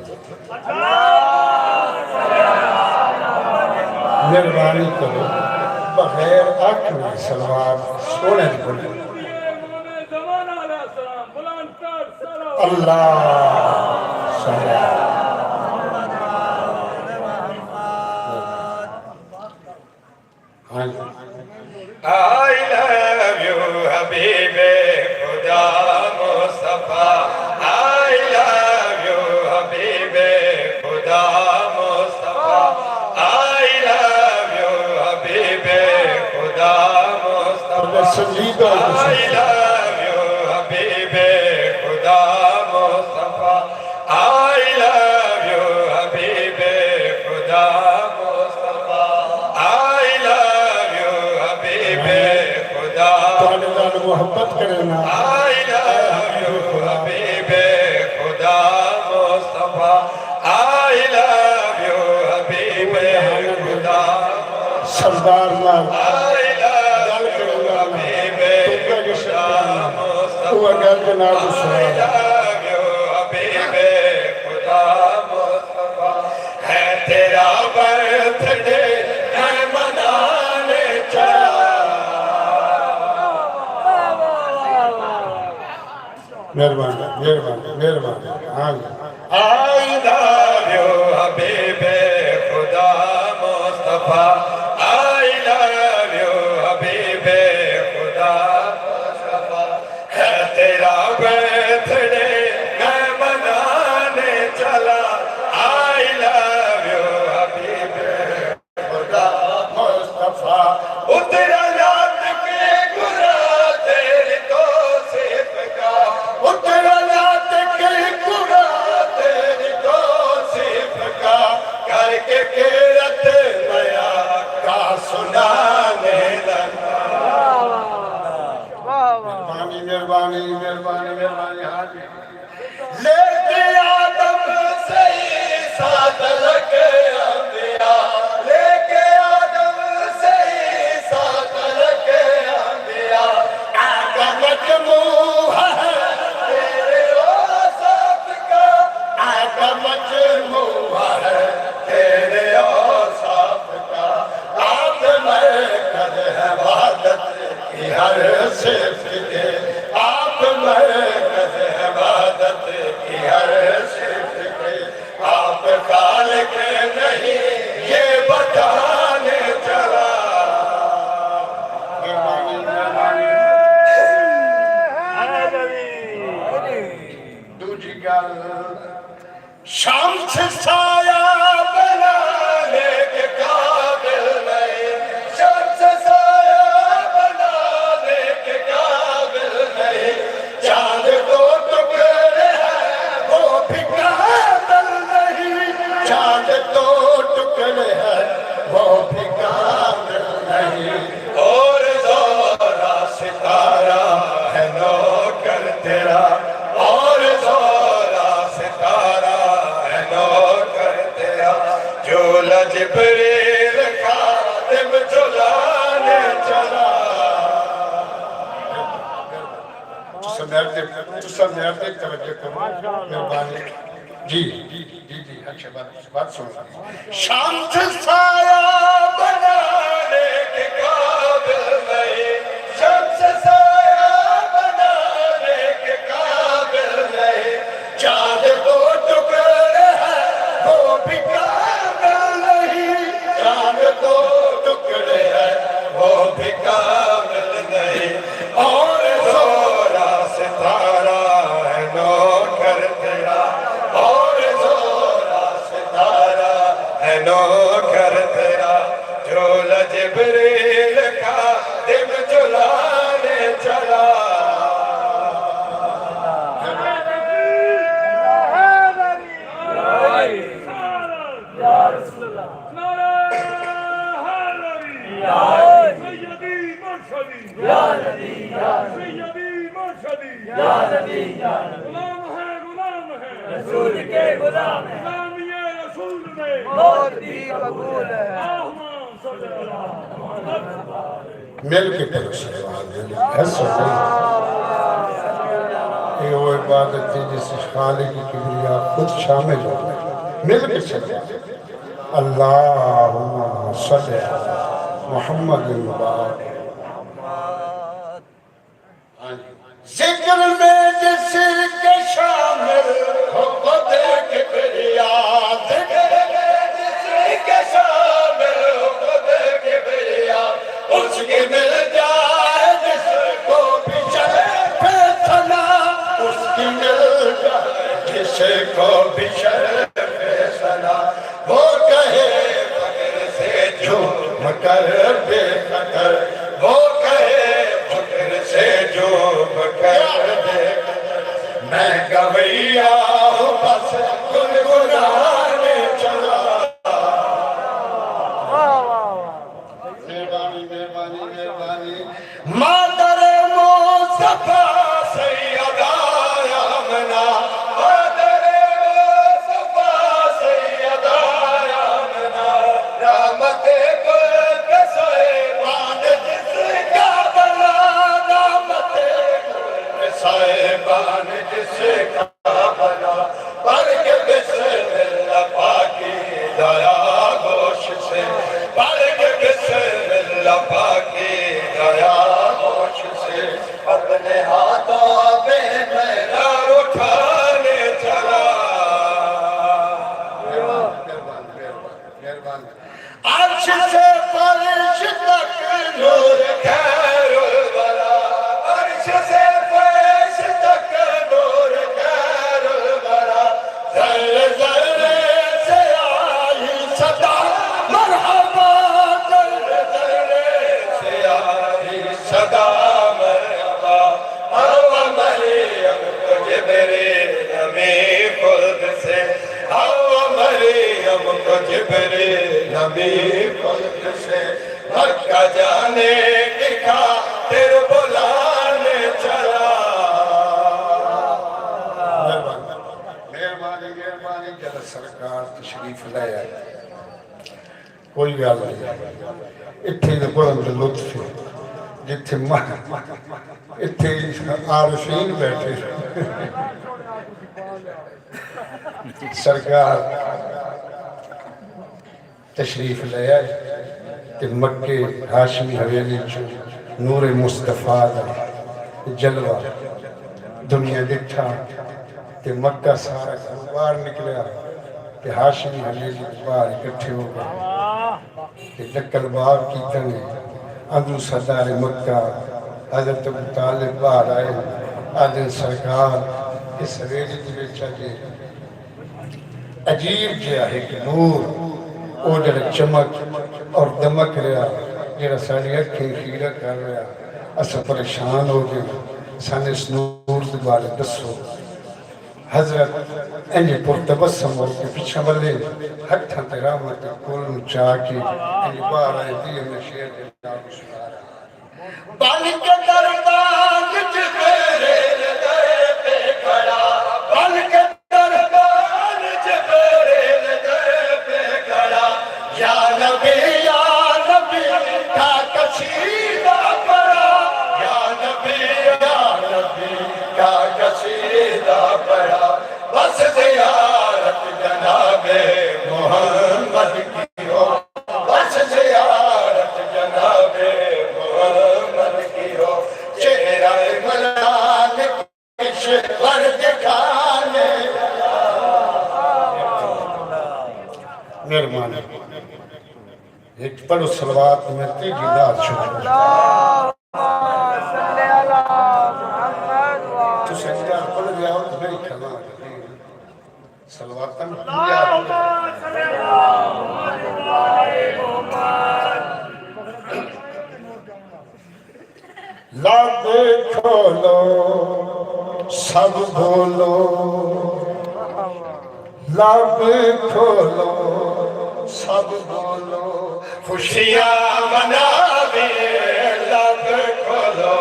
مہربانی کرو بغیر آنکھ میں سلوار سونے بولے اللہ سلام I love you حبیب خدا مصطفیٰ I love you حبیب خدا سنجیدہ I love you حبیب خدا مصطفیٰ I love you حبیب خدا مصطفیٰ I love you حبیب خدا تعالی نال محبت کرنا I love you حبیب خدا مصطفیٰ I love you حبیب خدا سردار نال I love you حبیب خدا مصطفیٰ وہ گل جناب I سوال love you حبیب خدا مصطفیٰ ہے تیرا برتھ ڈے میں منانے چلا مہربانی مہربانی مہربانی ہاں جی I love you حبیب خدا مصطفیٰ I love you حبیب خدا مصطفیٰ ہے تیرا برتھ ڈے میں منانے چلا I love you حبیب خدا مصطفیٰ اترا یاد کے گناہ تیری توصیف کا اترا یاد کے گناہ تیری توصیف کا کر کے کیرت بیا کا سنانے لگا مہربانی مہربانی مہربانی مہربانی ہاں جی لے کے آدم سے عیسیٰ تلک انبیاء لے کے آدم سے عیسیٰ تلک انبیاء آقا مجموعہ ہے تیرے اوصاف کا آقا مجموعہ ہے تیرے اوصاف کا آپ مرکز عبادت کی ہر صفت کے آپ مرکز عبادت کی ہر صفت کے آپ خالق نہیں یہ بتانے چلا مہربانی مہربانی دوجی گل شام سے سایہ بنانے کے قابل نہیں شام سے سایہ بنانے کے قابل نہیں چاند دو ٹکڑے ہیں وہ بھی قابل نہیں چاند دو ٹکڑے ہیں وہ بھی قابل نہیں اور زورا ستارہ ہے نوکر تیرا اور زورا ستارہ ہے نوکر تیرا جھولا جبریل خادم جھولانے چلا تسا میرے تے توجہ کرو مہربانی جی جی جی جی اچھا بات سنو شام سے سایہ بنانے کے قابل نہیں شام سے سایہ بنانے کے قابل نہیں چاند دو ٹکڑے ہیں وہ بھی قابل نہیں چاند دو ٹکڑے ہیں وہ بھی قابل نہیں اور زورا ستارہ ہے نوکر تیرا اور زورا ستارہ ہے نوکر تیرا جھولا جبریل خادم جھولانے چلا مل کے کرو سلوات مل ایسا نہیں یہ وہ عبادت ہے جس خالق کی کبریا خود شامل ہو مل کے سلوات اللہم صلی علی محمد المبارک ذکر میں جس کے شامل ہو خود کبریا ذکر میں جس کے شامل ہو خود کبریا اس کی مل جائے جس کو بھی شرف ثنا اس کی مل جائے جس کو بھی شرف ثنا وہ کہے فقر سے جھوم کر بے خطر وہ کہے فقر دایا گوش سے پڑھ کے بسم اللہ پاکی دایا گوش سے اپنے ہاتھوں پہ میرا اٹھانے چلا عرش سے فرش تک نور خیر الورا عرش سے فرش تک نور خیر الورا ذرے ذرے سے آئی صدا مرحبا ذرے ذرے سے آئی صدا مرحبا ہوا مریم کو جبریل نبی خود سے ہوا مریم کو جبریل نبی خود سے مکہ جانے کی خاطر بلانے چلا مہربانی جب سرکار تشریف لے آئے کوئی گل نہیں اتنے دے بلند لطف جتھے اتنے عارفین بیٹھے سرکار تشریف لے آئے کہ مکے ہاشمی حویلی نور مصطفیٰ دا جلوہ دنیا دکھا کہ مکہ سارا باہر نکلیا کہ ہاشمی حویلی باہر اکٹھے ہو گئے کہ لکل باغ کی تنے اندو صدار مکہ حضرت ابو طالب باہر آئے آدھن سرکار اس حویلی دی بیچا جے عجیب جیا ہے کہ نور او جڑا چمک اور دمک رہا جڑا ساڑی اکھیں خیرہ کر رہا اسا پریشان ہو گئے سانے اس نور دے بارے دسو حضرت انجی پرتبسم ہو کے پیچھا بلے ہتھاں تے رحمت کول نو چاہ کے انجی باہر آئے دیئے میں شیر دے نام شمارا بن کے دربان جبریل در پہ کھڑا بن کے دربان جبریل در پہ کھڑا یا نبی کا قصیدہ پڑھا یا نبی کا قصیدہ پڑھا بس زیارت جناب محمد کی ہو بس زیارت جناب محمد کی ہو چہرہ ملال کشور دکھانے مہربانی ایک پڑھو صلوات میں تیجی نات شکر تو سجدہ پڑھ گیا ہو تو میری کھلا صلوات میں لب کھولو سب بولو لب کھولو سب بولو خوشیاں مناوے لب کھولو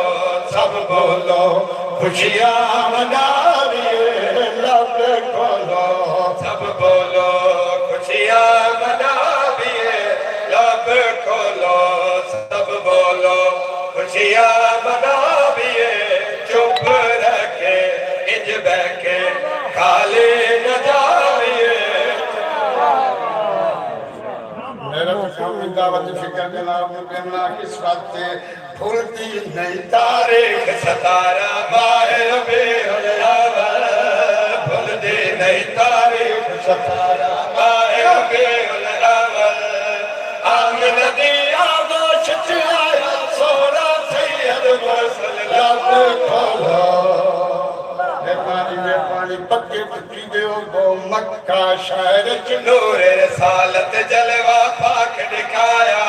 سب بولو خوشیاں مناوے لب کھولو سب بولو خوشیاں مناوے لب کھولو سب بولو خوشیاں مناوے چپ رکھے انج بیٹھے کھالے نہ جاوے میرا کام دعوت فکر جناب کرنا کس وقت بھولتی نہیں تاریخ ستارہ ماہ ربیع الاول بھولتی نہیں تاریخ ستارہ ماہ ربیع الاول آمن دی آغوش چلایا سونا سید مرسل لب کھولو مہربانی پکے پکی دیو گو مکہ شہر نور رسالت جلوہ پاک دکھایا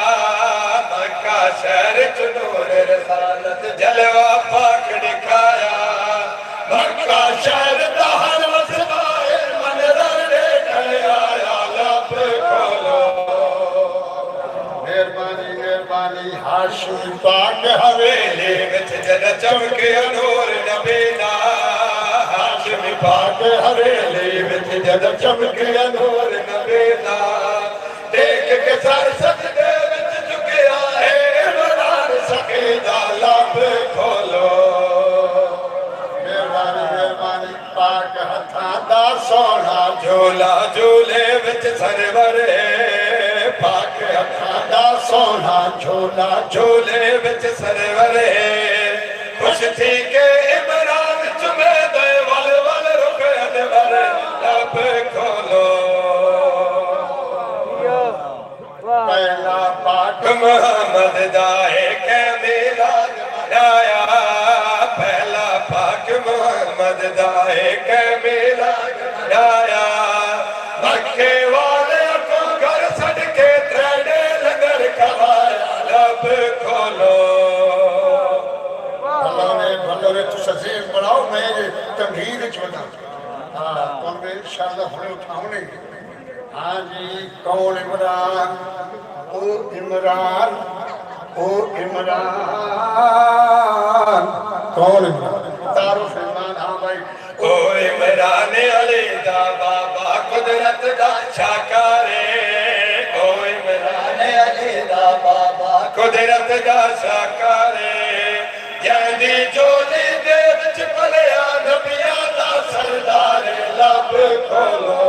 مکہ شہر نور رسالت جلوہ پاک دکھایا مکہ شہر دہر وسائے منظر دیکھے آیا لب کھولو مہربانی ہاشم پاک حویلی وچ جد چمکے نور نبینا ہاشم پاک حویلی وچ جد چمکے نور نبینا دیکھ کے سر سجدے وچ جھکیا ہے عمران سقیدہ لب کھولو مہربانی پاک ہتھاں دا سونا جھولا جھولے وچ سرور ہے کھانا سونا جھولا جھولے بچ سرورے خوش تھی کہ عمران چمے دے ول ول رکے دے ول لب کھولو پہلا پاک محمد دائے کے میلاد منایا پہلا پاک محمد دائے کے میلاد منایا مکے والے کو گھر سڑ کے تریڑے لنگر کھوایا لب کھولو بھلو نے تو سزیر بڑھاؤ میں تمہید چھوڑا کون میں انشاءاللہ ہمیں اٹھاؤنے ہاں جی کون عمران او عمران او عمران کون عمران تعارف عمران ہاں بھائی او عمران علی دا بابا قدرت دا شاکارے او عمران علی دا بابا قدرت دا شاکارے یعنی جولی دے وچ پلیا نبیاں دا سردار لب کھولو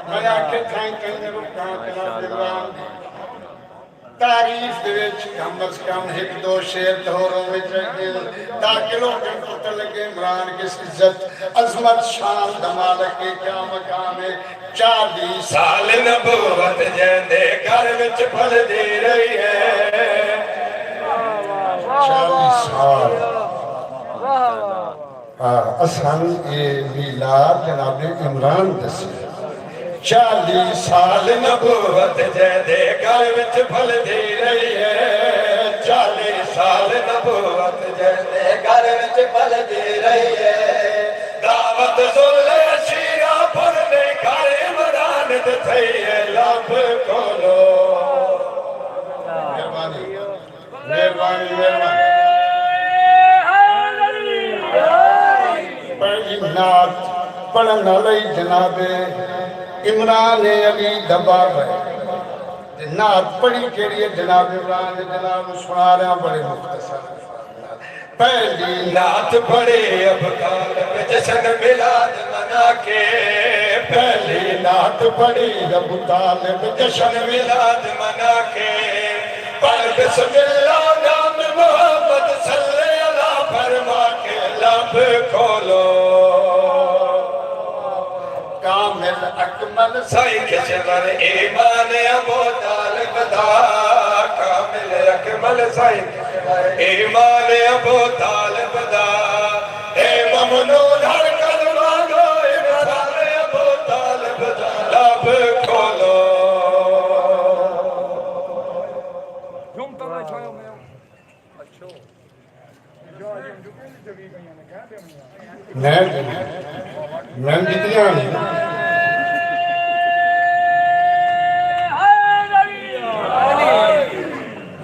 میں آکے تھائیں کہیں رکھاں جناب عمران تعریف دے وچ کم از کم ایک دو شعر دھوروں میں چاہیے تاکہ لوگ پتہ لگے عمران کس عزت عظمت شان دمالک کے کیا مقام ہے 40 سال نبوت جیندے گھر وچ پھل دے رہی ہے 40 سال اسان یہ میلاد جناب عمران دسی 40 سال نبوت جیندے گھر وچ پھل دے رہی ہے 40 سال نبوت جیندے گھر وچ پھل دے رہی ہے دعوت ذل شیرہ پھرنے گھر عمران دتھئی ہے لب کھولو مہربانی مہربانی مہربانی پہلی نعت پڑھن علی جناب عمران علی دباب ہے نعت پڑھی کیڑی ہے جناب عمران جناب سنا رہے ہیں بڑے مختصر پہلی نعت پڑھی اب کالب جشن ملاد منا کے پہلی نعت پڑھی اب کالب جشن ملاد منا کے پڑھ بسم اللہ نام محمد صلی اللہ فرما کے لب کھولو کامل اکمل سائی کشور ایمان ابو طالب دا کامل اکمل سائی ایمان ابو طالب دا اے ممنون ہر کلمہ گو ایمان ابو طالب دا لب کھولو میں جتنی آنی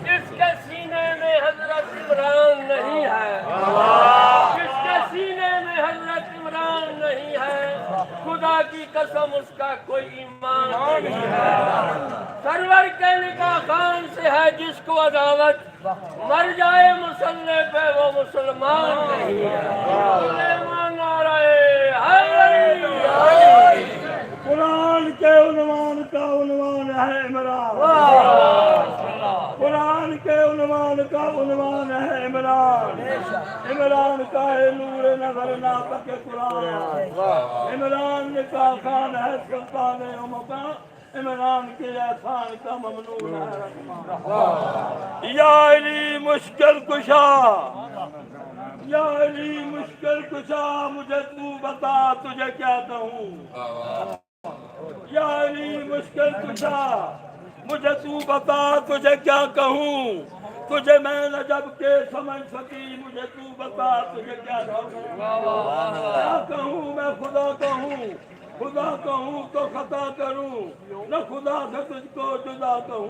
جس کے سینے میں حضرت عمران نہیں ہے جس کے سینے میں حضرت عمران نہیں ہے خدا کی قسم اس کا کوئی ایمان نہیں ہے سرور کے نکاح خان سے ہے جس کو عداوت مر جائے مسلح پہ وہ مسلمان نہیں ہے سلیمان آ رہے قرآن کے عنوان کا عنوان ہے عمران قرآن کے عنوان کا عنوان ہے عمران عمران کا ہے نور نظر ناطق قرآن عمران کا خان ہے سلطان امکا عمران کے احسان کا ممنون ہے یا علی مشکل کشا یا علی مشکل کشا مجھے تو بتا تجھے کیا کہوں یا علی مشکل کشا مجھے تو بتا تجھے کیا کہوں تجھے میں نہ جب کے سمجھ سکی مجھے تو بتا تجھے کیا کہوں میں خدا کہوں تو خطا کروں نہ خدا سے تجھ کو جدا کہوں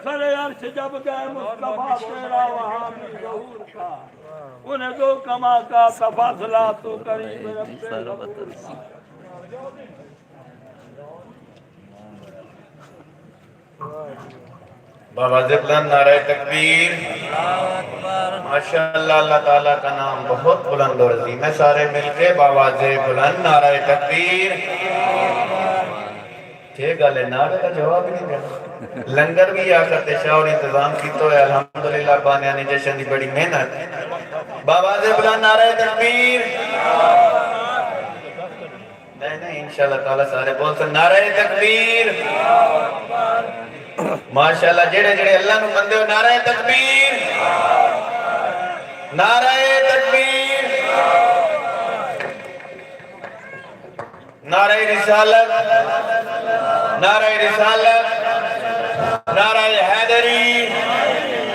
سر عرش جب گئے مصطفیٰ تیرا وہاں بھی ظہور تھا انہیں دو کما کا تفاصلہ تو قریب رب بابا زبلند نعرہ تکبیر ماشاءاللہ اللہ تعالیٰ کا نام بہت بلند اور عظیم ہے سارے مل کے بابا زبلند نعرہ تکبیر یہ گل ہے نعرے کا جواب ہی نہیں دینا لنگر بھی آ کرتے شاہ اور انتظام کی تو ہے الحمدللہ بانیانی جشن دی بڑی محنت بابا سے بلا نعرہ تکبیر نہیں انشاءاللہ تعالی سارے بول سن نعرہ تکبیر ماشاءاللہ جڑے جڑے اللہ نو مندے ہو نعرہ تکبیر نعرہ تکبیر نعرہ رسالت نعرہ رسالت نعرہ حیدری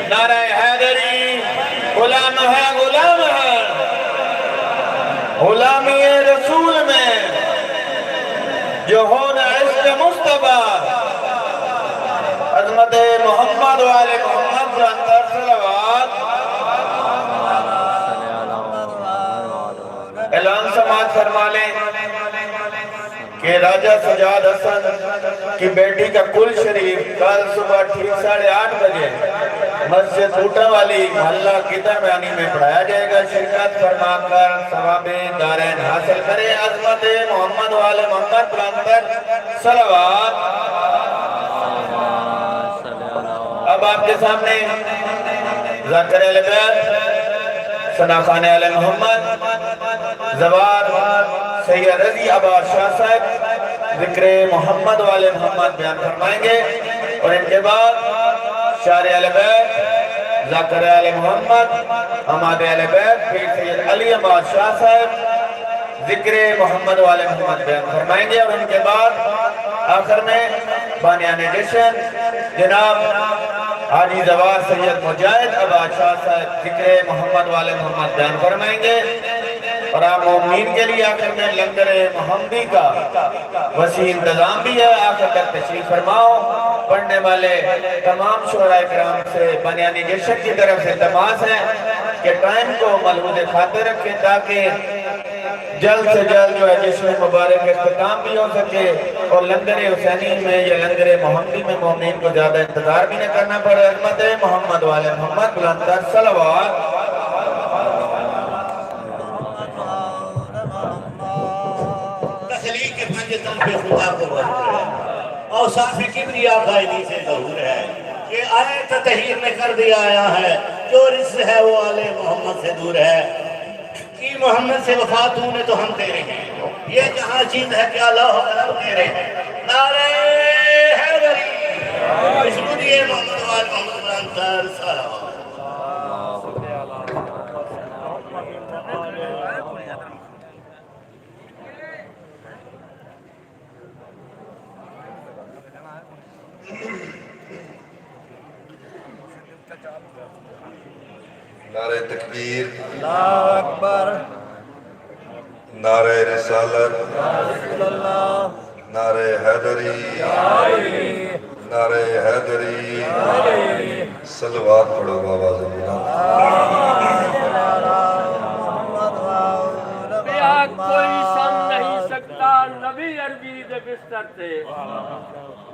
نعرہ حیدری غلام ہے غلامی رسول میں جو ہونا عشق مصطفیٰ عظمت محمد والے محمد پر اندر صلوات اعلان سماعت فرما لیں کہ راجہ سجاد حسن کی بیٹی کا کل شریف کل صبح ٹھیک 8:30 بجے مسجد بوٹا والی محلہ کتابانی میں پڑھایا جائے گا شرکت فرما کر ثواب دارین حاصل کرے عظمت محمد والے محمد پر اندر صلوات اب آپ کے سامنے ذاکر اہل بیت ثنا خان اہل محمد زوار سید رضی عباس شاہ صاحب ذکر محمد والے محمد بیان فرمائیں گے اور ان کے بعد شاعر اہل بیت ذاکر اہل محمد حماد اہل بیت پھر سید علی عباس شاہ صاحب ذکر محمد والے محمد بیان فرمائیں گے اور ان کے بعد آخر میں بانیان جشن جناب حاجی زوار سید مجاہد عباس شاہ صاحب ذکر محمد والے محمد بیان فرمائیں گے اور آپ مومنین کے لیے آخر میں لنگر محمدی کا وسیع انتظام بھی ہے آخر تک تشریف فرماؤ پڑھنے والے تمام شعراء اکرام سے بانیانی جشن کی طرف سے تماس ہے کہ ٹائم کو ملحوظ خاطر رکھیں تاکہ جلد سے جلد جو ہے جشن مبارک اختتام بھی ہو سکے اور لنگر حسینی میں یا لنگر محمدی میں مومنین کو زیادہ انتظار بھی نہ کرنا پڑے عظمت محمد والے محمد بلندر صلوات تخلیق کے پنجتن پہ خدا کو وقت ہے اور صاف کبریا قائدی سے ضرور ہے کہ آئے تطہیر میں کر دیا آیا ہے جو رزق ہے وہ آل محمد سے دور ہے کہ محمد سے وفات ہونے تو ہم تیرے ہیں یہ جہاں چیز ہے کہ اللہ حضرت تیرے ہیں نعرہ حیدری بشمودی محمد وال محمد برانتر صلوات نعرہ تکبیر اللہ اکبر نعرہ رسالت نعرہ حیدری نعرہ حیدری صلوات پڑھو بابا زمینہ بیا کوئی سم نہیں سکتا نبی عربی دے بستر سے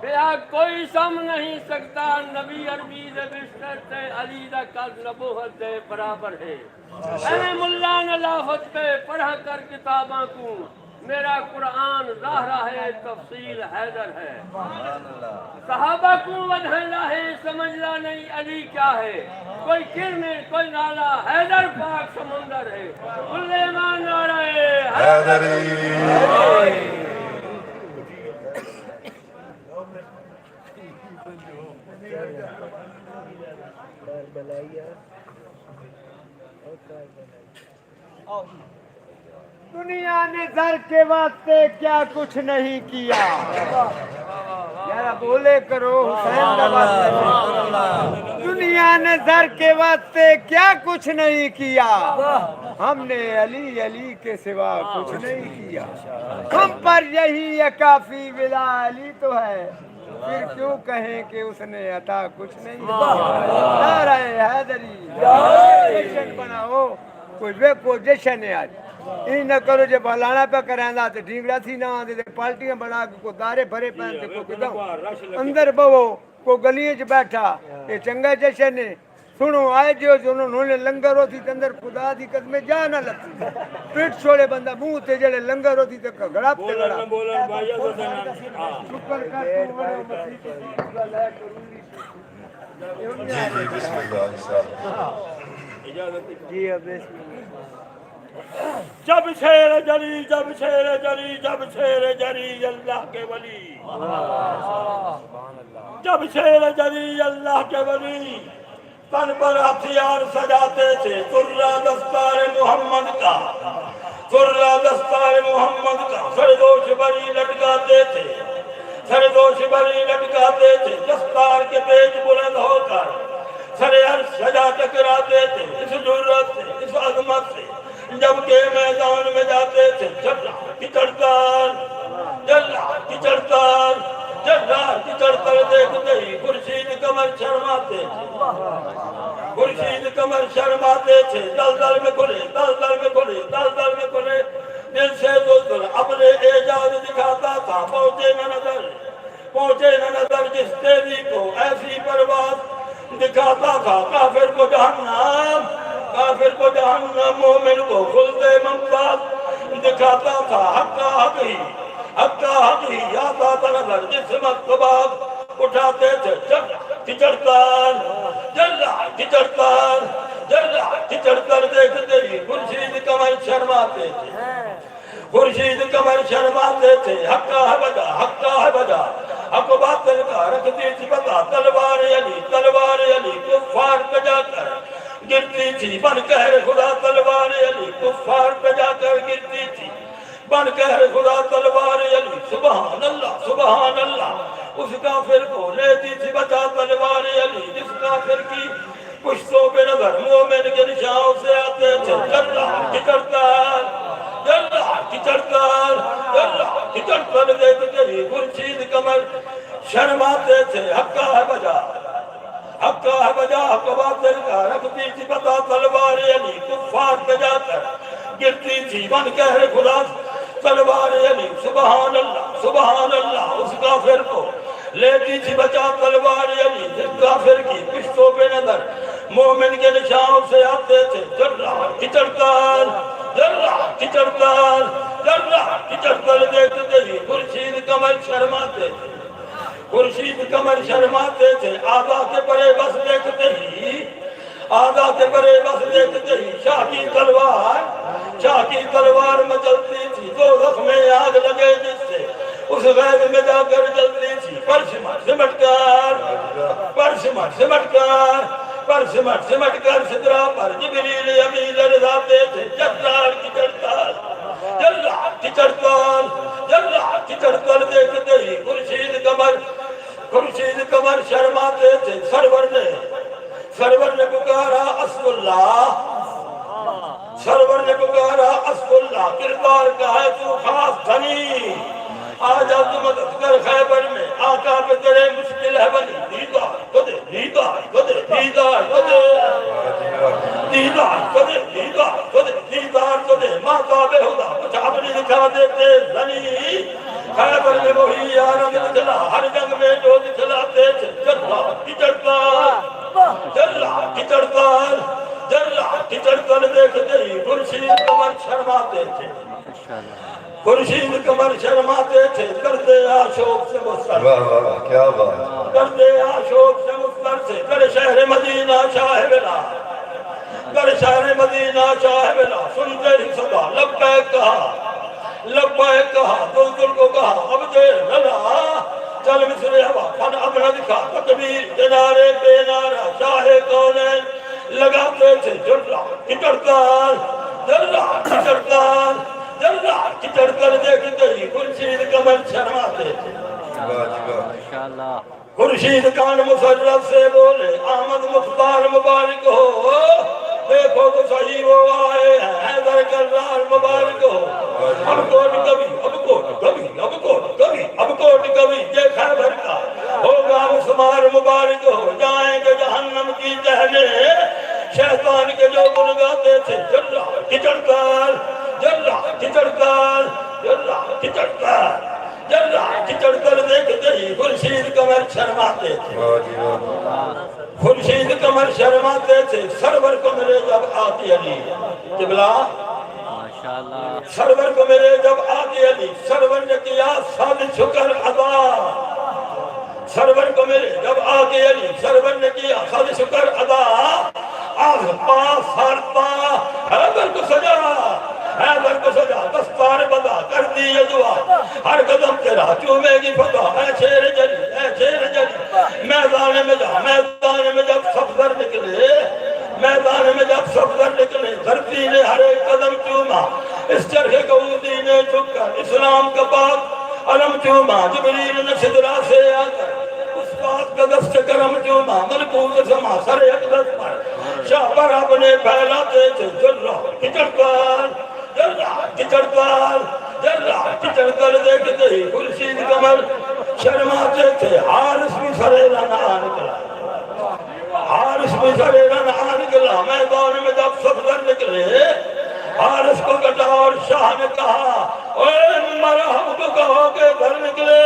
بیا کوئی سم نہیں سکتا نبی عربی دے بستر سے علی دا قد نبوت دے برابر ہے اے ملا نلافت پہ پڑھا کر کتاباں کو میرا قرآن ظاہرہ ہے تفصیل حیدر ہے صحابہ کو ودھلا ہے سمجھلا نہیں علی کیا ہے کوئی کرنے کوئی نالا حیدر پاک سمندر ہے کلے ماں نعرہ حیدری دنیا نے زر کے واسطے کیا کچھ نہیں کیا یار بولے کرو حسین کا واسطے دنیا نے زر کے واسطے کیا کچھ نہیں کیا ہم نے علی علی کے سوا کچھ نہیں کیا ہم پر یہی ہے کافی بلا علی تو ہے پھر کیوں کہیں کہ اس نے عطا کچھ نہیں کیا نعرہ حیدری جشن بناؤ کوئی جشن ہے آج یہ نہ کرو جب بلانا پہ کرانا تو ڈھینگڑا تھی نہ آتے پالٹیاں بنا کے کوئی دارے بھرے پہنتے کوئی اندر بہو کوئی گلیاں چ بیٹھا یہ چنگا جشن ہے سنو آئے جو انہوں نے لنگر ہوتی تے اندر خدا دی قدم جا نہ لگتی پیٹ چھوڑے بندہ منہ تے جڑے لنگر ہوتی تے گھڑا تے گھڑا بولن بھائی شکر کر تو بڑے مسیح تے خدا لے کرونی جی جی بسم اللہ صاحب جی بسم اللہ جب شیر جری جب شیر جری جب شیر جری اللہ کے ولی جب شیر جری اللہ کے ولی تن پر ہتھیار سجاتے تھے ترا دستار محمد کا ترا دستار محمد کا سردوش بری لٹکاتے تھے سردوش بری لٹکاتے تھے دستار کے پیج بلند ہو کر سر عرش سجا ٹکراتے تھے اس جرت سے اس عظمت سے جب کہ میدان میں جاتے تھے جلا کی چڑھتار دیکھتے ہی خورشید کمر شرماتے تھے خورشید کمر شرماتے تھے دل دل میں کھلے دل دل میں کھلے دل دل میں کھلے دل سے دوستر اپنے اعجاز دکھاتا تھا پہنچے نہ نظر جس تیری کو ایسی پرواز دکھاتا تھا کافر کو جہنم مومن کو خلد ممتاز دکھاتا تھا حق کا حق ہی آتا تھا نظر جس مقتباز اٹھاتے تھے چڑھتار دیکھتے ہی خورشید کمر شرماتے تھے خورشید کمر شرماتے تھے حق کا ہے بجا حق باطل کا رکھتی تھی پتا تلوار علی کفار پہ جا کر گرتی تھی بن کہر خدا تلوار علی کفار پہ جا کر گرتی تھی بن کہر خدا تلوار علی سبحان اللہ اس کافر کو لیتی تھی بچا تلوار علی جس کافر کی پشتوں پہ نظر مومن کے نشانوں سے آتے تھے جلہ کی چڑھتار دیکھتے ہی خورشید کمر شرماتے تھے حق کا ہے بجا حق باطل کا رکھتی تھی پتا تلوار علی کفار پہ جا کر گرتی تھی بن کہر خدا تلوار علی سبحان اللہ اس کافر کو لیتی تھی بچا تلوار علی جس کافر کی پشتوں پہ نظر مومن کے نشانوں سے آتے تھے جرہ کی چڑھتار دیکھتے ہی خورشید کمر شرماتے تھے آدھا کے پرے بس دیکھتے ہی شاہ کی تلوار مچلتی تھی دو زخمیں آگ لگے جس سے اس غیب میں جا کر جلتی تھی پر سمٹ کر صدرہ پر جبریل امین لرزاتے تھے جلال کی چڑھتار دیکھتے ہی خورشید کمر شرماتے تھے سرور نے پکارا اسم اللہ کردار کا ہے تو خاص دھنی آجا تو مدد کر خیبر میں آقا پہ تیرے مشکل ہے بنی دیدار کو دے ماتا بے خدا کچھ اپنی دکھا دیتے زنی خیبر میں وہی یارم دکھلا ہر جنگ میں جو دکھلاتے تھے جرہ کی چڑھتار دیکھتے ہی خورشید کمر شرماتے تھے کرتے آشوق سے مستر کیا بات کر شہر مدینہ شاہ بلا سنتے ہی صدا لبیک کہا دوسر کو کہا اب دیر للا چل مصر ہوا فن اپنا دکھا تکبیر کنارے بے نارا شاہ کونین لگاتے تھے جرہ کی چڑھتار دیکھتے ہی خورشید کمر شرماتے تھے خورشید کان مسرت سے بولے آمد مختار مبارک ہو دیکھو تو صحیح وہ آئے ہیں حیدر کرار مبارک ہو اب کوٹ کبھی یہ خیبر کا ہوگا مسمار مبارک ہو جائیں گے جہنم کی جہنے شیطان کے جو گن گاتے تھے جرہ کی چڑھتار دیکھتے ہی خورشید قمر شرماتے تھے، واہ جی واہ خورشید قمر شرماتے تھے، سرور کو میرے جب آتی علی قبلہ، سرور کو میرے جب آتی علی، سرور نے کیا سال شکر ادا، سرور کو میرے جب آتی علی، سرور نے کیا سال شکر ادا، آج پا سارتا حیدر کو سجا، حیدر کو سجا دستار بدا کر دی دعا، ہر قدم تیرا چومے گی فتح، اے شیر جلی، اے شیر جلی، میدان میں جا، میدان میں جب صفدر نکلے، میدان میں جب صفدر نکلے، دھرتی نے ہر ایک قدم چوما، اس چرخ قعودی نے چھک کر اسلام کا پاک علم چوما، جبریل نے صدرہ سے آ کر اس بات کا دست کرم چوما، ملکوت سما سر اقدس پر شاہ پر اپنے پھیلاتے تھے، جرہ کچڑکار، جرہ کچڑکار، جرہ کچڑکار دیکھتے ہی خورشید قمر شرماتے تھے، حارس بھی سرے رنہا نکلا، حارس بھی سرے رنہا نکلا، میدان میں جب صفدر نکلے، حارس کو کٹا اور شاہ نے کہا اے مرحب کو کہو کہ گھر نکلے،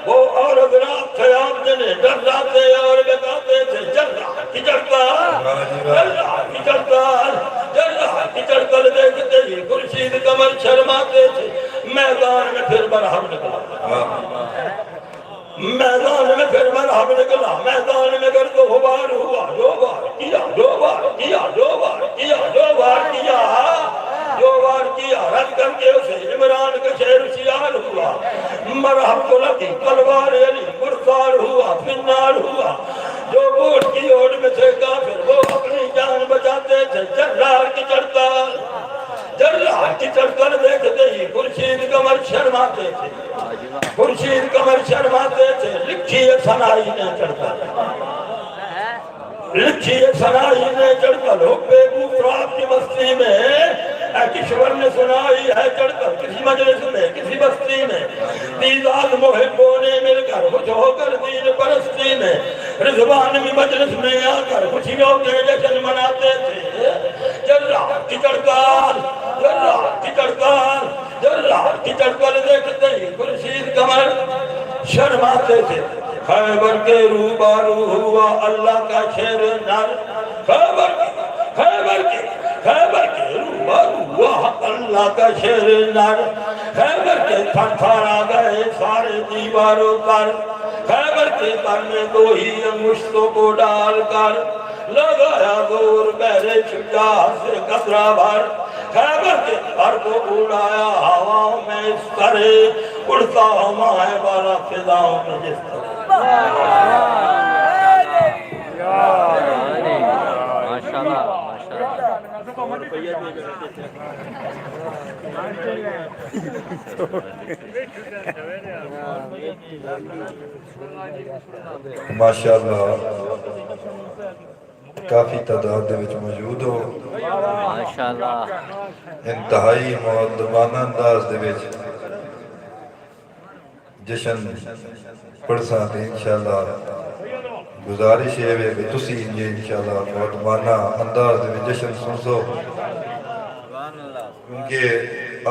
وہ عورت رات تھے آپ جنے ڈر جاتے اور بتاتے تھے، جرہ کچڑکار، جرہ کچڑکار، جرہ کچڑکار دیکھتے ہی خورشید قمر شرماتے تھے، میدان میں پھر مرحب نکلا، میدان میں پھر مرحب نکلا، میدان میں گرد و غبار ہوا، جو بار کیا، جو بار کیا، جو بار کیا، جو بار کیا، جو بار کیا، رد کر کے اسے عمران کا شہر سیال ہوا، مرحب کو لگی تلوار علی، گرزار ہوا، فنار ہوا، جو کوٹ کی اوٹ میں سے کافر وہ اپنی جان بچاتے تھے، جرار کی چڑھتار، جرار کی چڑھتار دیکھتے ہی خورشید قمر شرماتے تھے، خورشید قمر شرماتے تھے، لکھیے سنائی نے چڑھتا، لکھیے سنائی نے چڑھتا، حبے گفرات کی مستی میں اے کشور نے سنائی ہے چڑھ کر، کسی مجلس میں کسی بستی میں دیداد محبوں نے مل کر خوش ہو کر دین پرستی میں، رضوان بھی مجلس میں آ کر خوشیوں کے جشن مناتے تھے، جرہ کچڑکار، جرہ کچڑکار، جرہ کچڑکار دیکھتے ہی خورشید قمر شرماتے تھے، خیبر کے روبارو ہوا اللہ کا شیر نر، خیبر کے روبارو ہوا اللہ کا شیر نر، خیبر کے تھر تھر آ گئے سارے دیواروں پر، خیبر کے تن میں دو ہی انگشتوں کو ڈال کر لگایا زور بہرے شجاع سے قطرہ بھر، خیبر کے تھر کو اڑایا ہواؤں میں اس طرح اڑتا ہمائے والا فضاؤں میں جس طرح۔ ماشاءاللہ کافی تعداد دے وچ موجود ہو، انتہائی مؤدبانہ انداز دے وچ جشن پڑھساں تے انشاءاللہ گزارش ہے کہ تسی یہ انشاءاللہ مؤدبانہ انداز دے وچ جشن سنسو، کیونکہ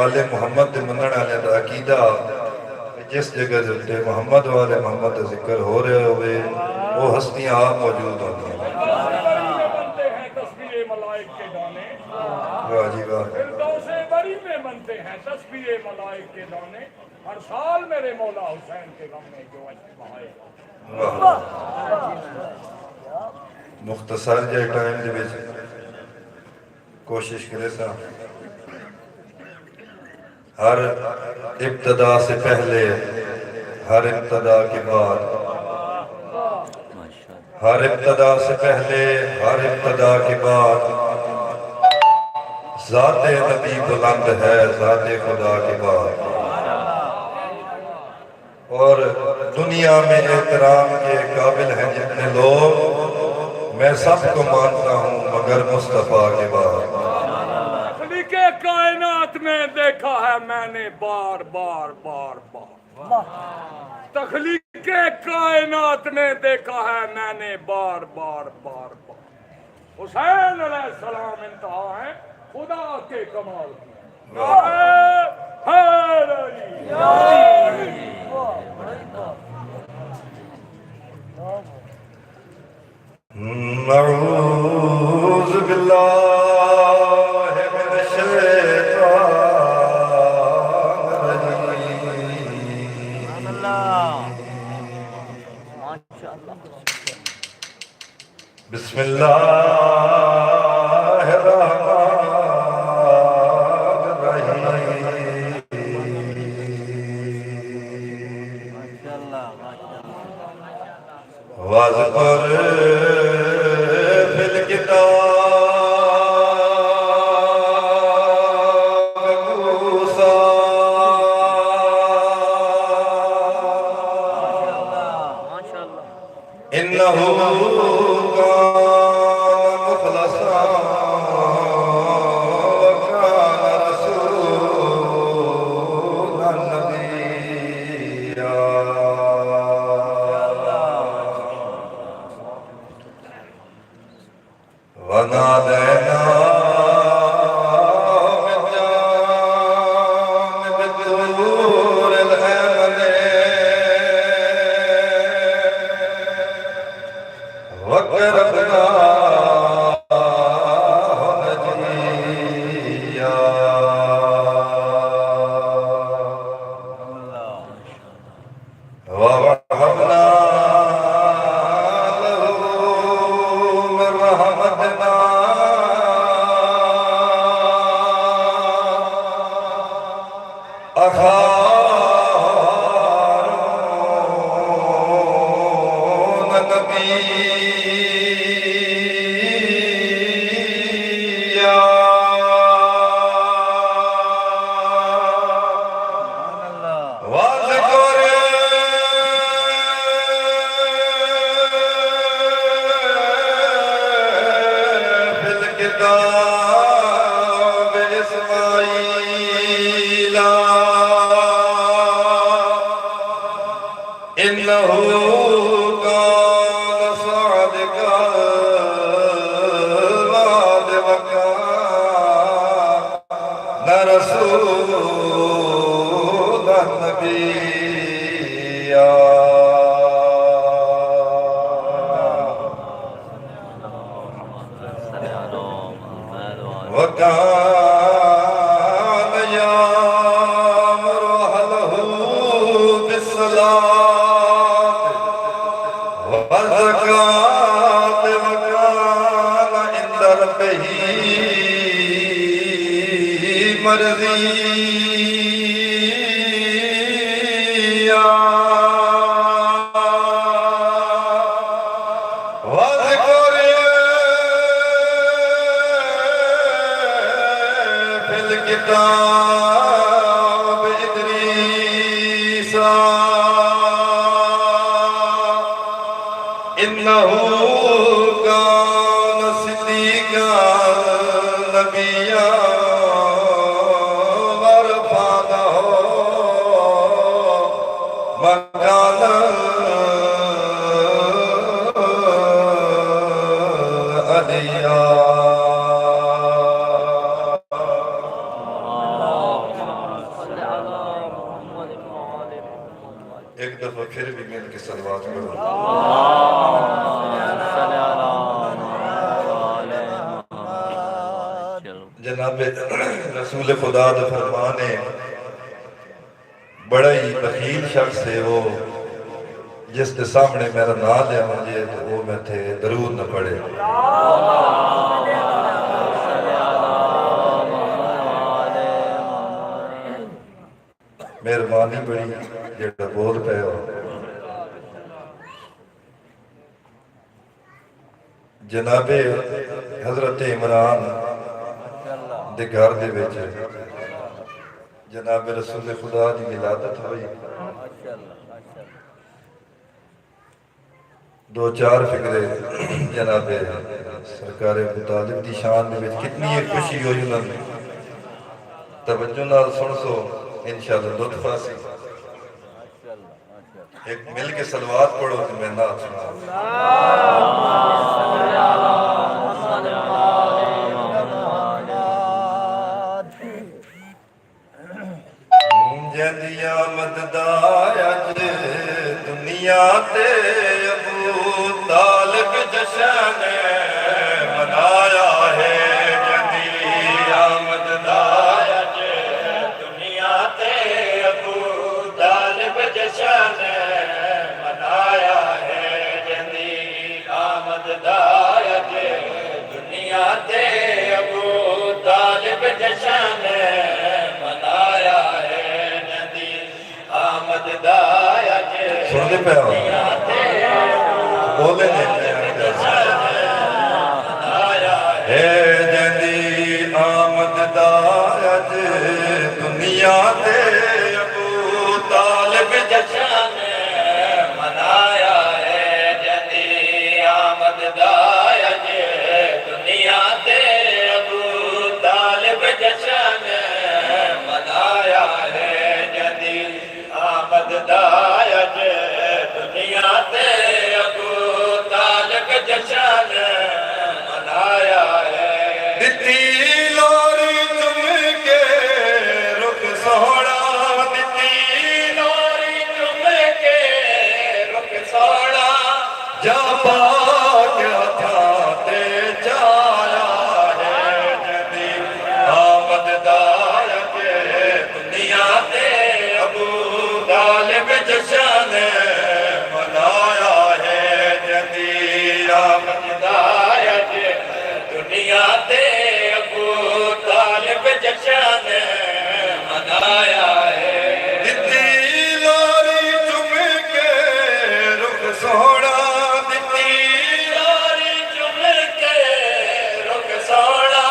آل محمد دے منن والے دا عقیدہ جس جگہ دے محمد والے محمد کا ذکر ہو رہے ہوئے وہ ہستیاں آپ موجود ہوتی ہیں۔ بنتے ہیں تسبیح ملائک کے دانے، واہ جی واہ، فردوس بری میں بنتے ہیں تسبیح ملائک کے دانے، ہر سال میرے مولا حسین کے غم میں جو اشک بہائے۔ واہ، مختصر جے ٹائم دے وچ کوشش کرے سا ہر ابتدا سے پہلے، ہر ابتدا کے بعد، ہر ابتدا سے پہلے، ہر ابتدا کے بعد، ذات نبی بلند ہے ذات خدا کے بعد، اور دنیا میں احترام کے قابل ہیں جتنے لوگ، میں سب کو مانتا ہوں مگر مصطفیٰ کے بعد۔ تخلیق کائنات میں دیکھا ہے میں نے بار بار بار بار، تخلیق کائنات میں دیکھا ہے میں نے بار بار بار بار، حسین علیہ السلام انتہا ہے خدا کے کمال کی، حیدر علی نعوذ باللہ من الشیطان الرجیم بسم اللہ الرحمن الرحیم واذکر فی الکتاب موسیٰ انہ ایک دفعہ پھر بھی مل کے صلوات کرو جناب رسول خدا دا فرمان ہے بڑا ہی بخیل شخص ہے وہ جس کے سامنے میرا نام لیا مجھے تو وہ میں تھے درود نہ پڑے مہربانی بڑی جڑا بول پہ ہو جناب حضرت عمران دے گھر دے وچ جناب رسول خدا دی ولادت ہوئی دو چار فکرے جناب سرکار مطالب دی شان دے وچ کتنی ایک خوشی ہوئی انہوں نے توجہ نال سن سو انشاءاللہ لطف آسی ایک مل کے صلوات پڑھو کہ میں نہ سنا جدی آمد دایا دنیا تے ابو طالب جشن منایا ہے جدی آمد دا دنیا تے ابو طالب جشن منایا ہے جدی آمد دا دنیا تے ابو طالب جشن منایا ہے جدی آمد دا سنتے پہ ہو بولے نہیں ہے جدی آمد دا اج دنیا تے ابو طالب جشن منایا ہے جدی آمد دا دنیا تے ابو طالب جشن منایا ہے جدی آمد دا دنیا تے ابو طالب جشن منایا ہے دتی لوری تم کے رخ سوڑا دتی لوری تم کے رخ سوڑا جا پاک ہتھاں تے جایا ہے جدی آمد دا دنیا تے ابو طالب جشن منایا ہے جدی آمد دا دنیا تے ابو طالب جشن منایا ہے دتی لوری تم کے رخ سوڑا دتی لوری چم کے رخ سوڑا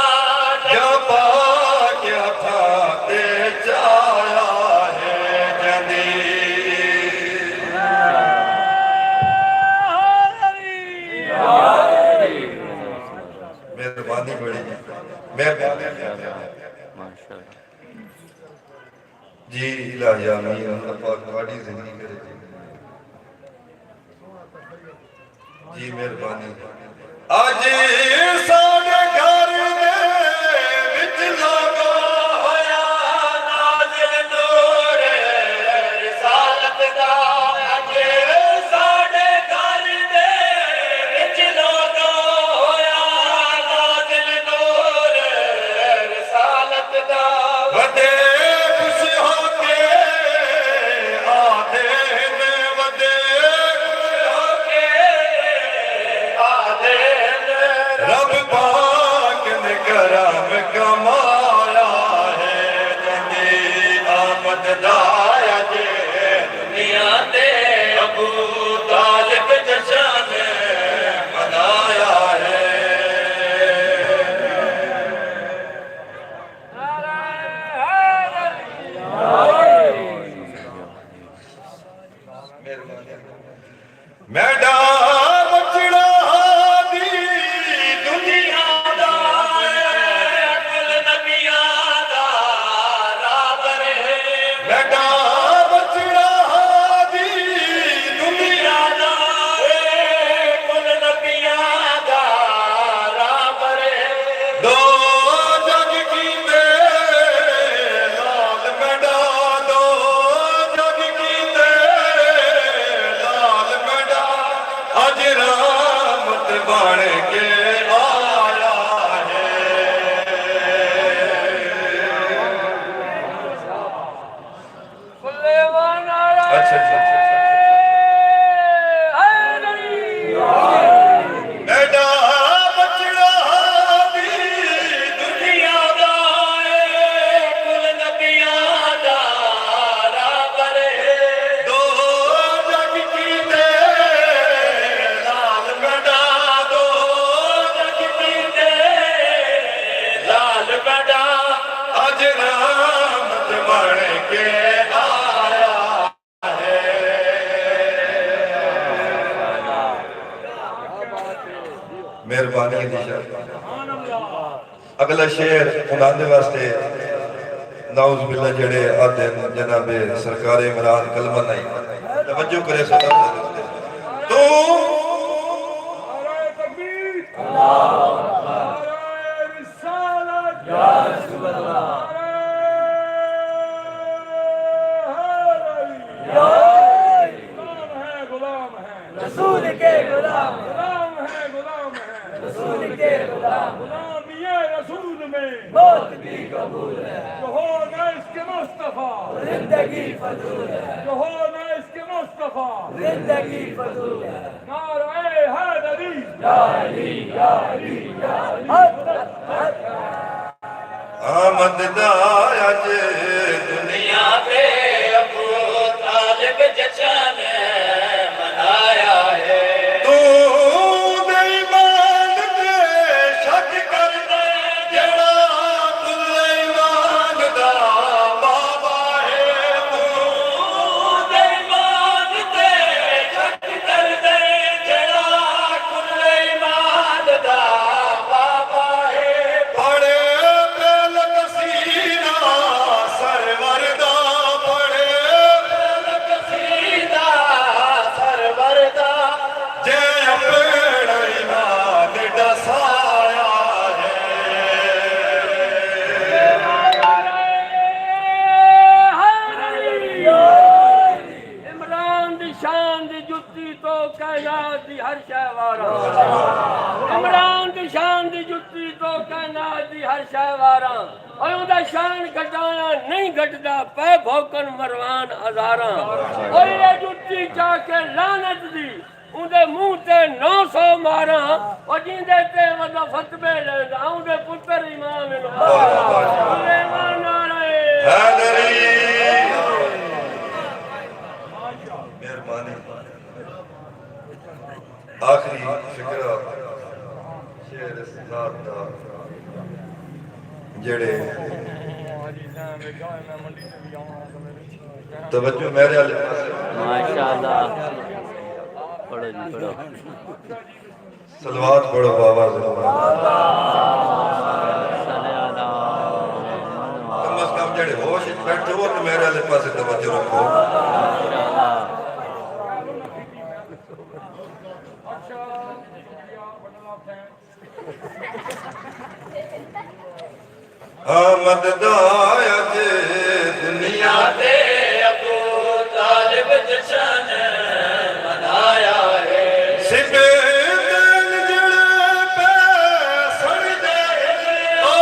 جا پاک ہتھاں تے جایا ہے جدی مہربانی بڑی مہربانی جی الہی آمین اللہ پاک تھوڑی زندگی کرے جی مہربانی آج ساڑے گھر دے وچ لگا ہویا نازل نور رسالت دا اج ساڈے گھر دے وچ لوگا ہویا نازل نور رسالت دا ودے خوش ہو کے آدھے نے ودے ہو کے آدھے رب پاک نے کرم کمایا ہے جدی آمد دا دنیا تے ابو طالب جشن منایا ہے میڈا بچڑا دی دنیا دا کل نبیاں دا رابر میڈا بچڑا دی دنیا دا کل نبیاں دا رابر دو جگ کیتے لال میڈا دو جگ کیتے لال میڈا اج رحمت بن کے آیا ہے اچھا میڈا بچڑا دی دنیا دا کل نبیاں دا رابر دو جگ کیتے لال بڑا دو جگ کیتے لال بڑا اج رحمت بن کے آیا ہے مہربانی دی شرط اگلا شعر انہاں دے واسطے نعوذ باللہ جڑے آدھے جناب سرکار عمران کلمہ نہیں توجہ کرے صدا تو رسول کے غلام ہے غلام موت بھی قبول ہے جو ہو نہ اس کے مصطفیٰ زندگی فضول ہے جو ہو نہ اس کے مصطفیٰ زندگی فضول ہے نعرہ حیدری یا علی یا علی یا علی آمد دا اج دنیا پہ ابو طالب جشن منایا ہے تو دے ایمان تے شک کر دے جڑا کل ایمان دا بابا ہے تو دے ایمان تے شک کر دے جڑا کل ایمان دا بابا ہے پڑے پہل کسینا سرور دا پڑے سیدھا سرور دا جے اپنا ایمان ڈسایا عمران دی شان دی جتی تو کائنات دی ہر شے وارا عمران دی شان دی جتی تو کائنات دی ہر شے وارا اور اوندا شان گھٹایا نہیں گھٹدا پے بھوکن مروان ہزاراں اور یہ جتی چا کے لعنت دی اندے منہ تے 900 ماراں اور جیندے تے ودا فتوے لیندا اندے پتر امام سلیمان نعرہ حیدری مہربانی آخری فکرہ شعر ذات دا جڑے توجہ میرے والے پاسے ماشاءاللہ پڑھو جی پڑھو صلوات پڑھو بابا ضرور کم از کم جڑے ہوش وچ بیٹھے ہو تو میرے والے پاسے توجہ رکھو آمد دا اج دنیا دے ابو طالب جشن منایا ہے سکے دل جڑے پہ سڑ دے او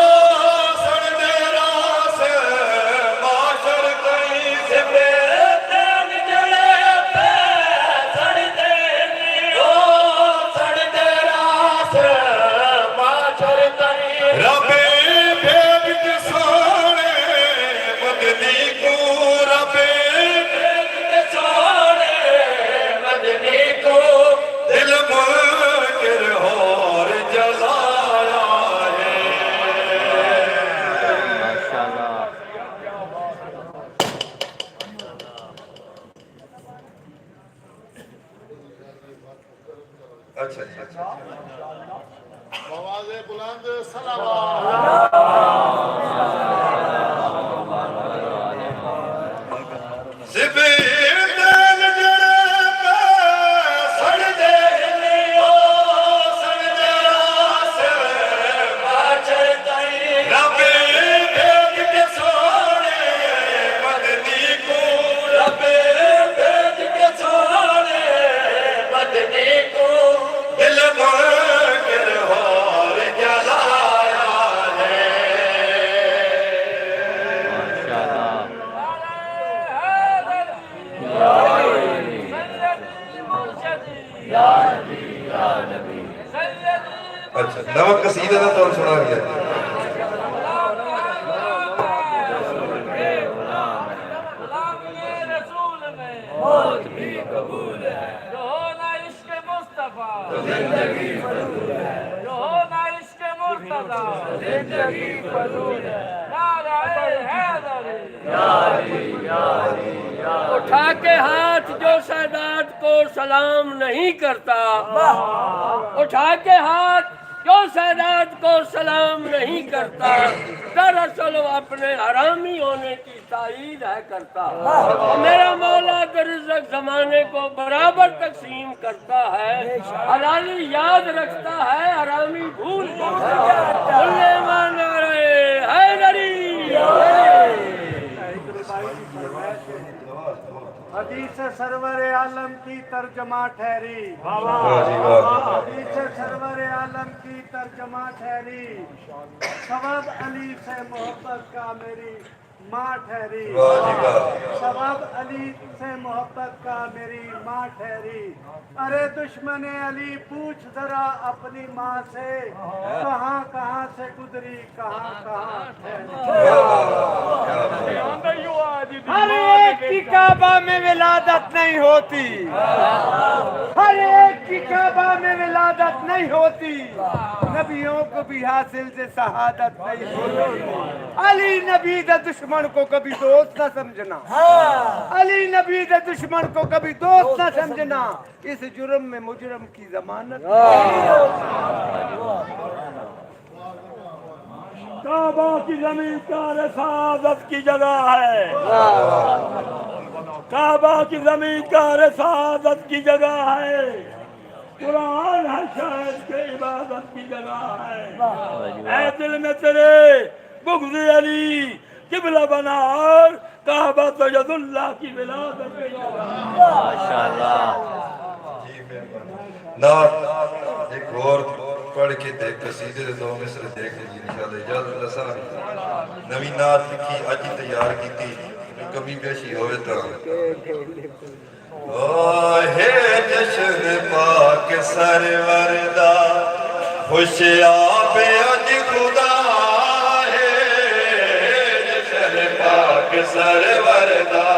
سڑ دے راس معاشر کئی سبے تن جڑے پہ سڑ دے او سڑ دے راس ماچر کئی رب بھیج کے سونے مدنی کو رب سونے مدنی کو دل منکر اور جلایا ہے اچھا جی اچھا سبیر دل جڑے پہ سڑ دے او سڑ دے راس ماچر کئی رب بھیج کے سونے مدنی کو رب بھیج کے سونے مدنی کو دل منکر اور جلایا ہے اچھا نوا قصیدہ دا تو سنا گیا موت بھی قبول ہے جو ہونا عشق مصطفیٰ زندگی فضول ہے جو ہونا عشق مرتضیٰ زندگی فضول ہے نعرہ حیدری یا علی یا علی اٹھا کے ہاتھ جو سادات کو سلام نہیں کرتا اٹھا کے ہاتھ جو سادات کو سلام نہیں کرتا دراصل وہ اپنے حرامی ہونے کی تائید ہے کرتا اور میرا مولا رزق زمانے کو برابر تقسیم کرتا ہے حلالی یاد رکھتا ہے حرامی بھول سلیمان نعرہ حیدری حدیث سرور عالم کی ترجمہ ٹھہری واہ جی واہ حدیث سرور عالم کی ترجمہ ٹھہری سبب علی سے محبت کا میری ماں ٹھہری واہ جی واہ سبب علی سے محبت کا میری ماں ٹھہری ارے دشمن علی پوچھ ذرا اپنی ماں سے کہاں کہاں سے گزری کہاں کہاں ٹھہری ہر ایک کی کعبہ میں ولادت نہیں ہوتی ہر ایک کی کعبہ میں ولادت نہیں ہوتی نبیوں کو بھی حاصل سے شہادت نہیں ہوتی علی نبی دے دشمن کو کبھی دوست نہ سمجھنا علی نبی دے دشمن کو کبھی دوست نہ سمجھنا اس جرم میں مجرم کی ضمانت کعبہ کی زمین کار سعادت کی جگہ ہے کعبہ کی زمین کار سعادت کی جگہ ہے قرآن ہے شاہد کے عبادت کی جگہ ہے اے دل میں تیرے بغض علی قبلہ بنا اور کعبہ تو ید اللہ کی ولادت کی جگہ نعت ایک اور پڑھ کے دیکھ قصیدے دے دو مصر دیکھ جی انشاءاللہ اجازت اللہ صاحب نوی نعت لکھی اج ہی تیار کی تھی کمی بیشی ہوئے تا ہے جشن پاک سرور دا خوش آپ اج خدا ہے جشن پاک سرور دا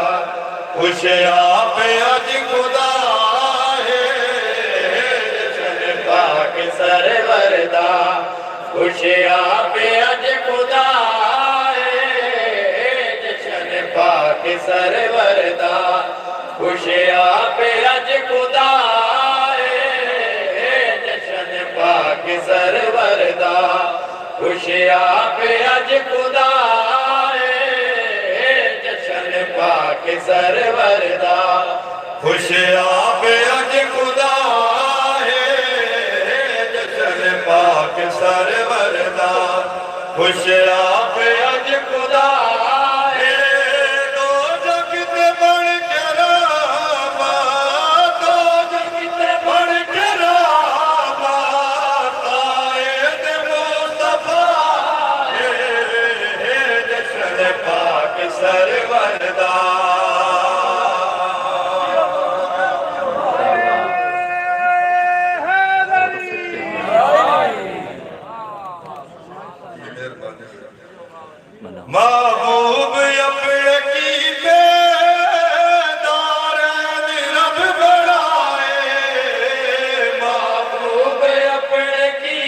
خوش آپ اج خدا سرور دا خوش آپ اج خدا جشن پاک سرور دا خوش آپ اج خدا جشن پاک سرور دا خوش آپ اج خدا جشن پاک سرور دا خوش آپ اج خدا پاک سرور دا خوش آپ اج خدا دو جگ تے بڑھ کے راما دو جگ تے بڑھ کے راما قائد مصطفیٰ جشن پاک سرور دا محبوب اپنے کی دارین رب بڑھائے محبوب اپنے کی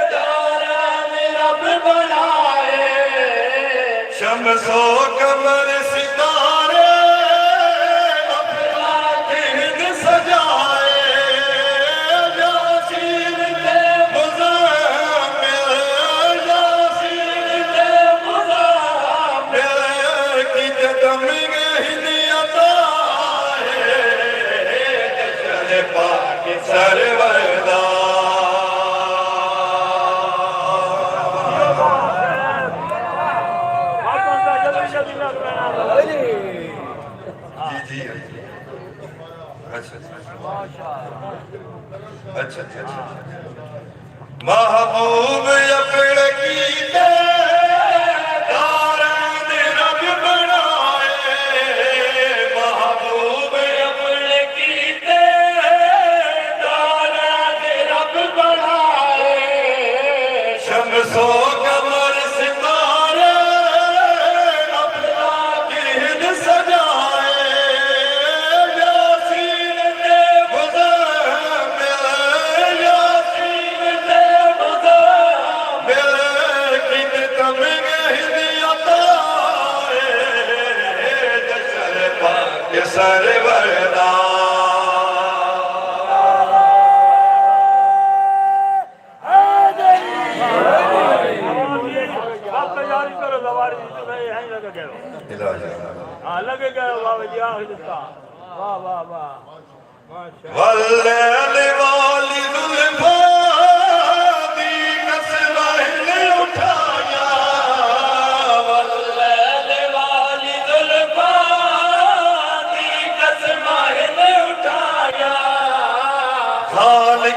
دارین رب بڑھائے شمس و قمر ستارے اپنا دن سجائے یاسین کے سرور دا جی جی اچھا محبوب اپنے کی دارین رب بنائے محبوب اپنے کی دارین رب بنائے شمس و قمر ستارے اپنا دن سجائے یاسین تے مزمل یاسین تے مزمل کت تمہیں ہدیت جشن پاک سرور دا لگے گئے بابا جی واہ واہ واہ واللیل والی ظلفا دی کسلہن اٹھایا واللیل والی ظلفا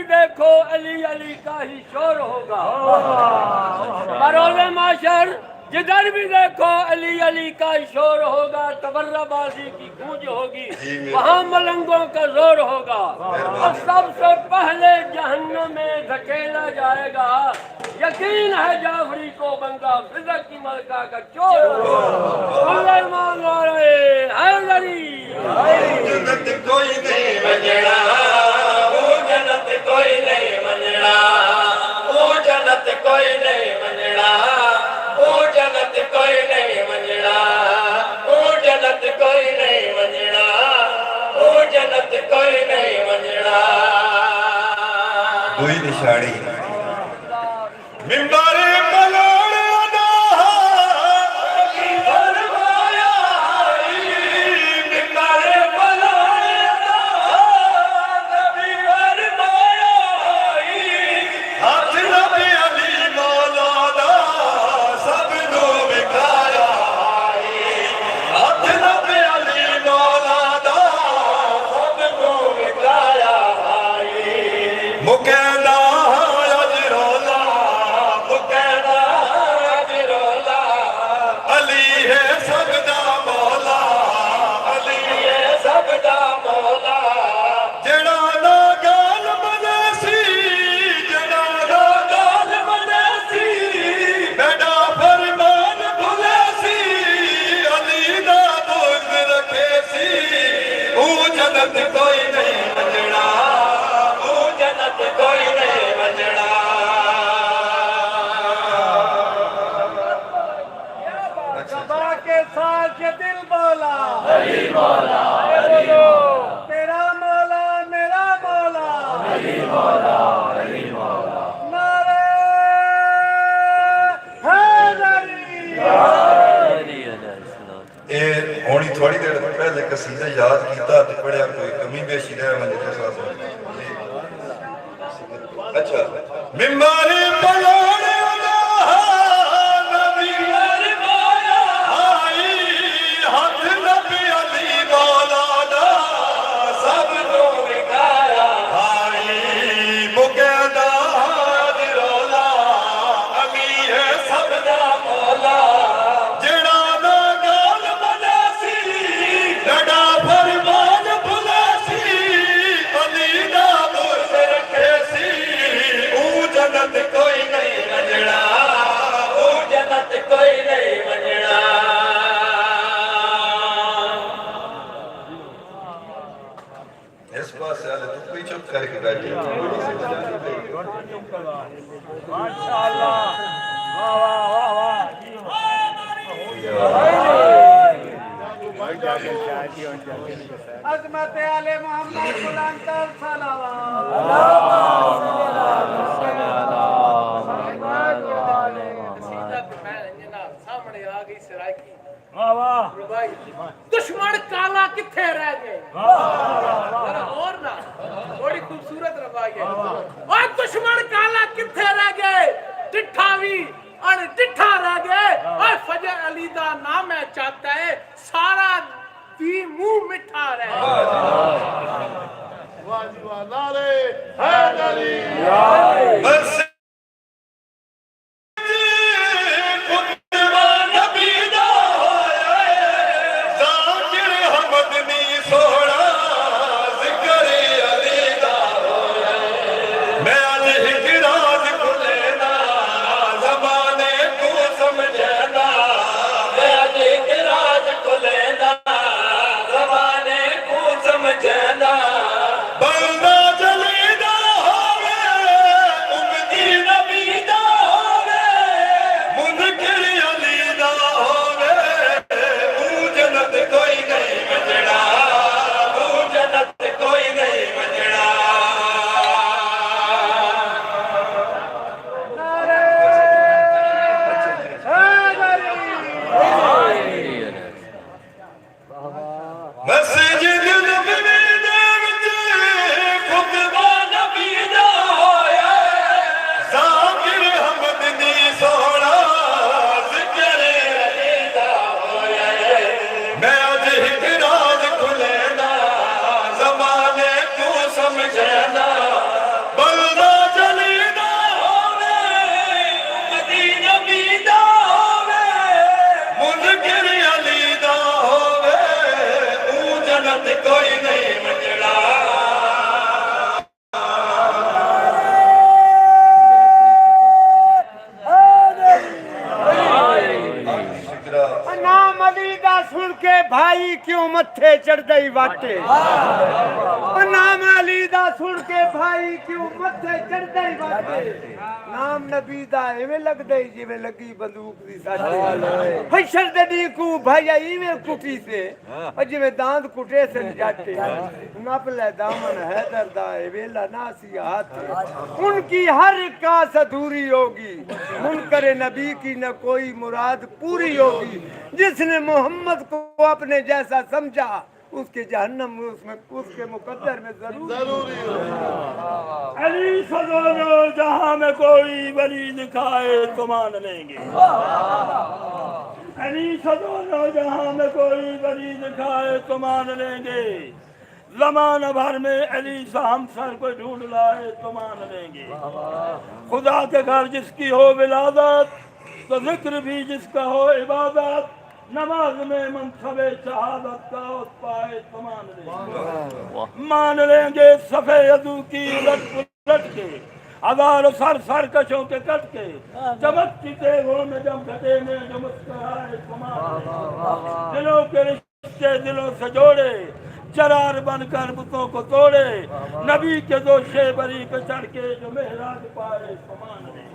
بھی دیکھو علی علی کا ہی شور ہوگا بروز معاشر جدھر بھی دیکھو علی علی کا شور ہوگا تبرہ بازی کی گونج ہوگی وہاں ملنگوں کا زور ہوگا اور سب سے پہلے جہنم میں دھکیلا جائے گا یقین ہے جعفری کو بندہ فضا کی ملکہ کا چور سلیمان والے حیدری جنت کوئی نہیں منجڑا وہ جنت کوئی نہیں منجڑا وہ جنت کوئی نہیں منجڑا وہ جنت کوئی نہیں منجڑا وہ جنت کوئی نہیں منجڑا وہ جنت کوئی نہیں منجڑا دوئی نشانی منبر ملوڑ ادا فرمایا منبر ملوڑ ادا نبی فرمایا ہاتھ نبی علی مولا دا سب نو بکھایا ہاتھ نبی علی مولا دا سب نو بکھایا مکینہ اج رولا مکینہ اج رولا علی ہے سب دا مولا علی ہے سب دا مولا جڑا نا گال منے سی جڑا نا گال منے سی بیٹا فرمان بھلے سی علی دا بغض رکھے سی او جنت کوئی نہیں منجڑا وہ جنت کوئی نہیں منجڑا صبا کے ساتھ یہ دل بولا تیرا مولا میرا مولا نعرہ حیدری اے ہونی تھوڑی دیر پہلے قصیدہ یاد کیتا تے پڑھیا کوئی کمی بیشی رہے منجھے کے ساتھ اچھا ممبر پلوڑ ادا نبی فرمایا ہاتھ نبی علی مولا دا سب نو بکھایا مکینہ اج رولا علی ہے سب دا مولا جڑا نا گال منے سی جڑا فرمان بھلے سی علی دا بغض رکھے سی او جنت کوئی نہیں منجڑا وہ جنت کوئی نہیں منجڑا اس پاس والے تو کوئی چپ کر کے بیٹھے ماشاءاللہ واہ واہ واہ عظمت علی محمد غلام کا صلوات سامنے آ گئی سرائکی واہ واہ دشمن کالا کتھے رہ گئے ذرا اور نا بڑی خوبصورت روائی ہے اور دشمن کالا کتھے رہ گئے ٹٹھا بھی اور ٹٹھا رہ گئے اور فجر علی دا نام ہے چاہتا ہے سارا بھی منہ مٹھا رہ بس بندہ جلیدہ ہوئے بھائی کیوں متھے چڑھ دئی واٹے نام علی دا سن کے بھائی کیوں متھے چڑھ دئی واٹے نام نبی دا ایویں لگ دئی جویں لگی بندوق دی ساٹے حشر دے دی کو بھائی ایویں کٹی سے جویں داند کٹے سن جاٹے نپ لے دامن حیدر دا ویلا ناسیات ان کی ہر کاس ادھوری ہوگی منکر نبی کی نہ کوئی مراد پوری ہوگی جس نے محمد کو اپنے جیسا سمجھا اس کے جہنم اس کے مقدر میں ضروری علی سزولو جہاں میں کوئی ولی دکھائے تو مان لیں گے علی سزولو جہاں میں کوئی ولی دکھائے تو مان لیں گے زمانہ بھر میں علی سا ہم سر کو ڈھونڈ لائے تو مان لیں گے خدا کے گھر جس کی ہو ولادت تو ذکر بھی جس کا ہو عبادت نماز میں منصب شہادت کا اس پائے تو مان لیں گے صفحہ عدو کی الٹ کے ہزاروں سر کشوں کے کٹ کے چمکتی تیغوں میں جب گھٹے میں جو مسکرائے تو مان لیں گے دلوں کے رشتے دلوں سے جوڑے چرار بن کر بتوں کو توڑے نبی کے دو شیبری پہ چڑھ کے جو مہراج پائے تو مان لیں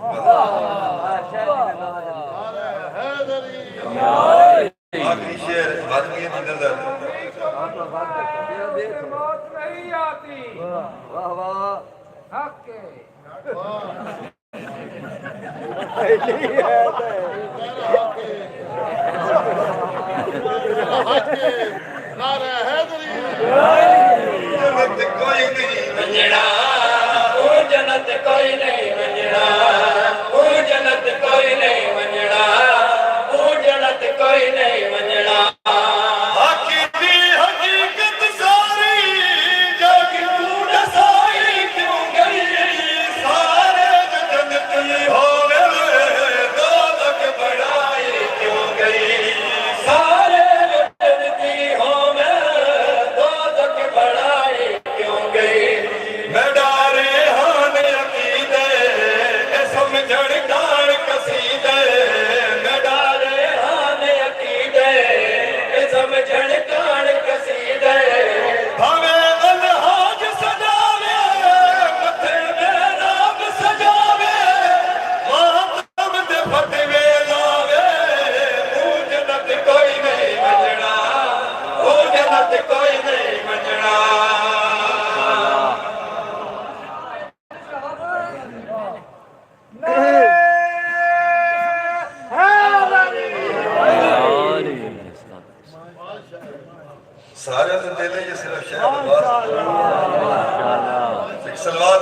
آخری شعر آدمی کی نظر موت نہیں آتی حق کے جنت کوئی نہیں ونجڑا او جنت کوئی نہیں ونجڑا او جنت کوئی نہیں ونجڑا او جنت کوئی نہیں ونجڑا حقیقی حقیقت ساری جگ تو دسائی کیوں گئی سارے جنتی ہوے دوزخ بڑائی کیوں گئی سارے جنتی ہوے دوزخ بڑائی کیوں گئی میں ڈارے ہاں عقیدے اے سمجھڑ ڈار قصیدے میں ڈارے ہاں عقیدے اے سمجھڑ ڈار قصیدے بھاویں الحاج سجاوے متھے میں نام سجاوے ماتم دے فتوے لاوے او جنت کوئی نہیں ونجڑا او جنت کوئی نہیں ونجڑا سارے تو دل ہے یہ صرف شہر ایک سلوات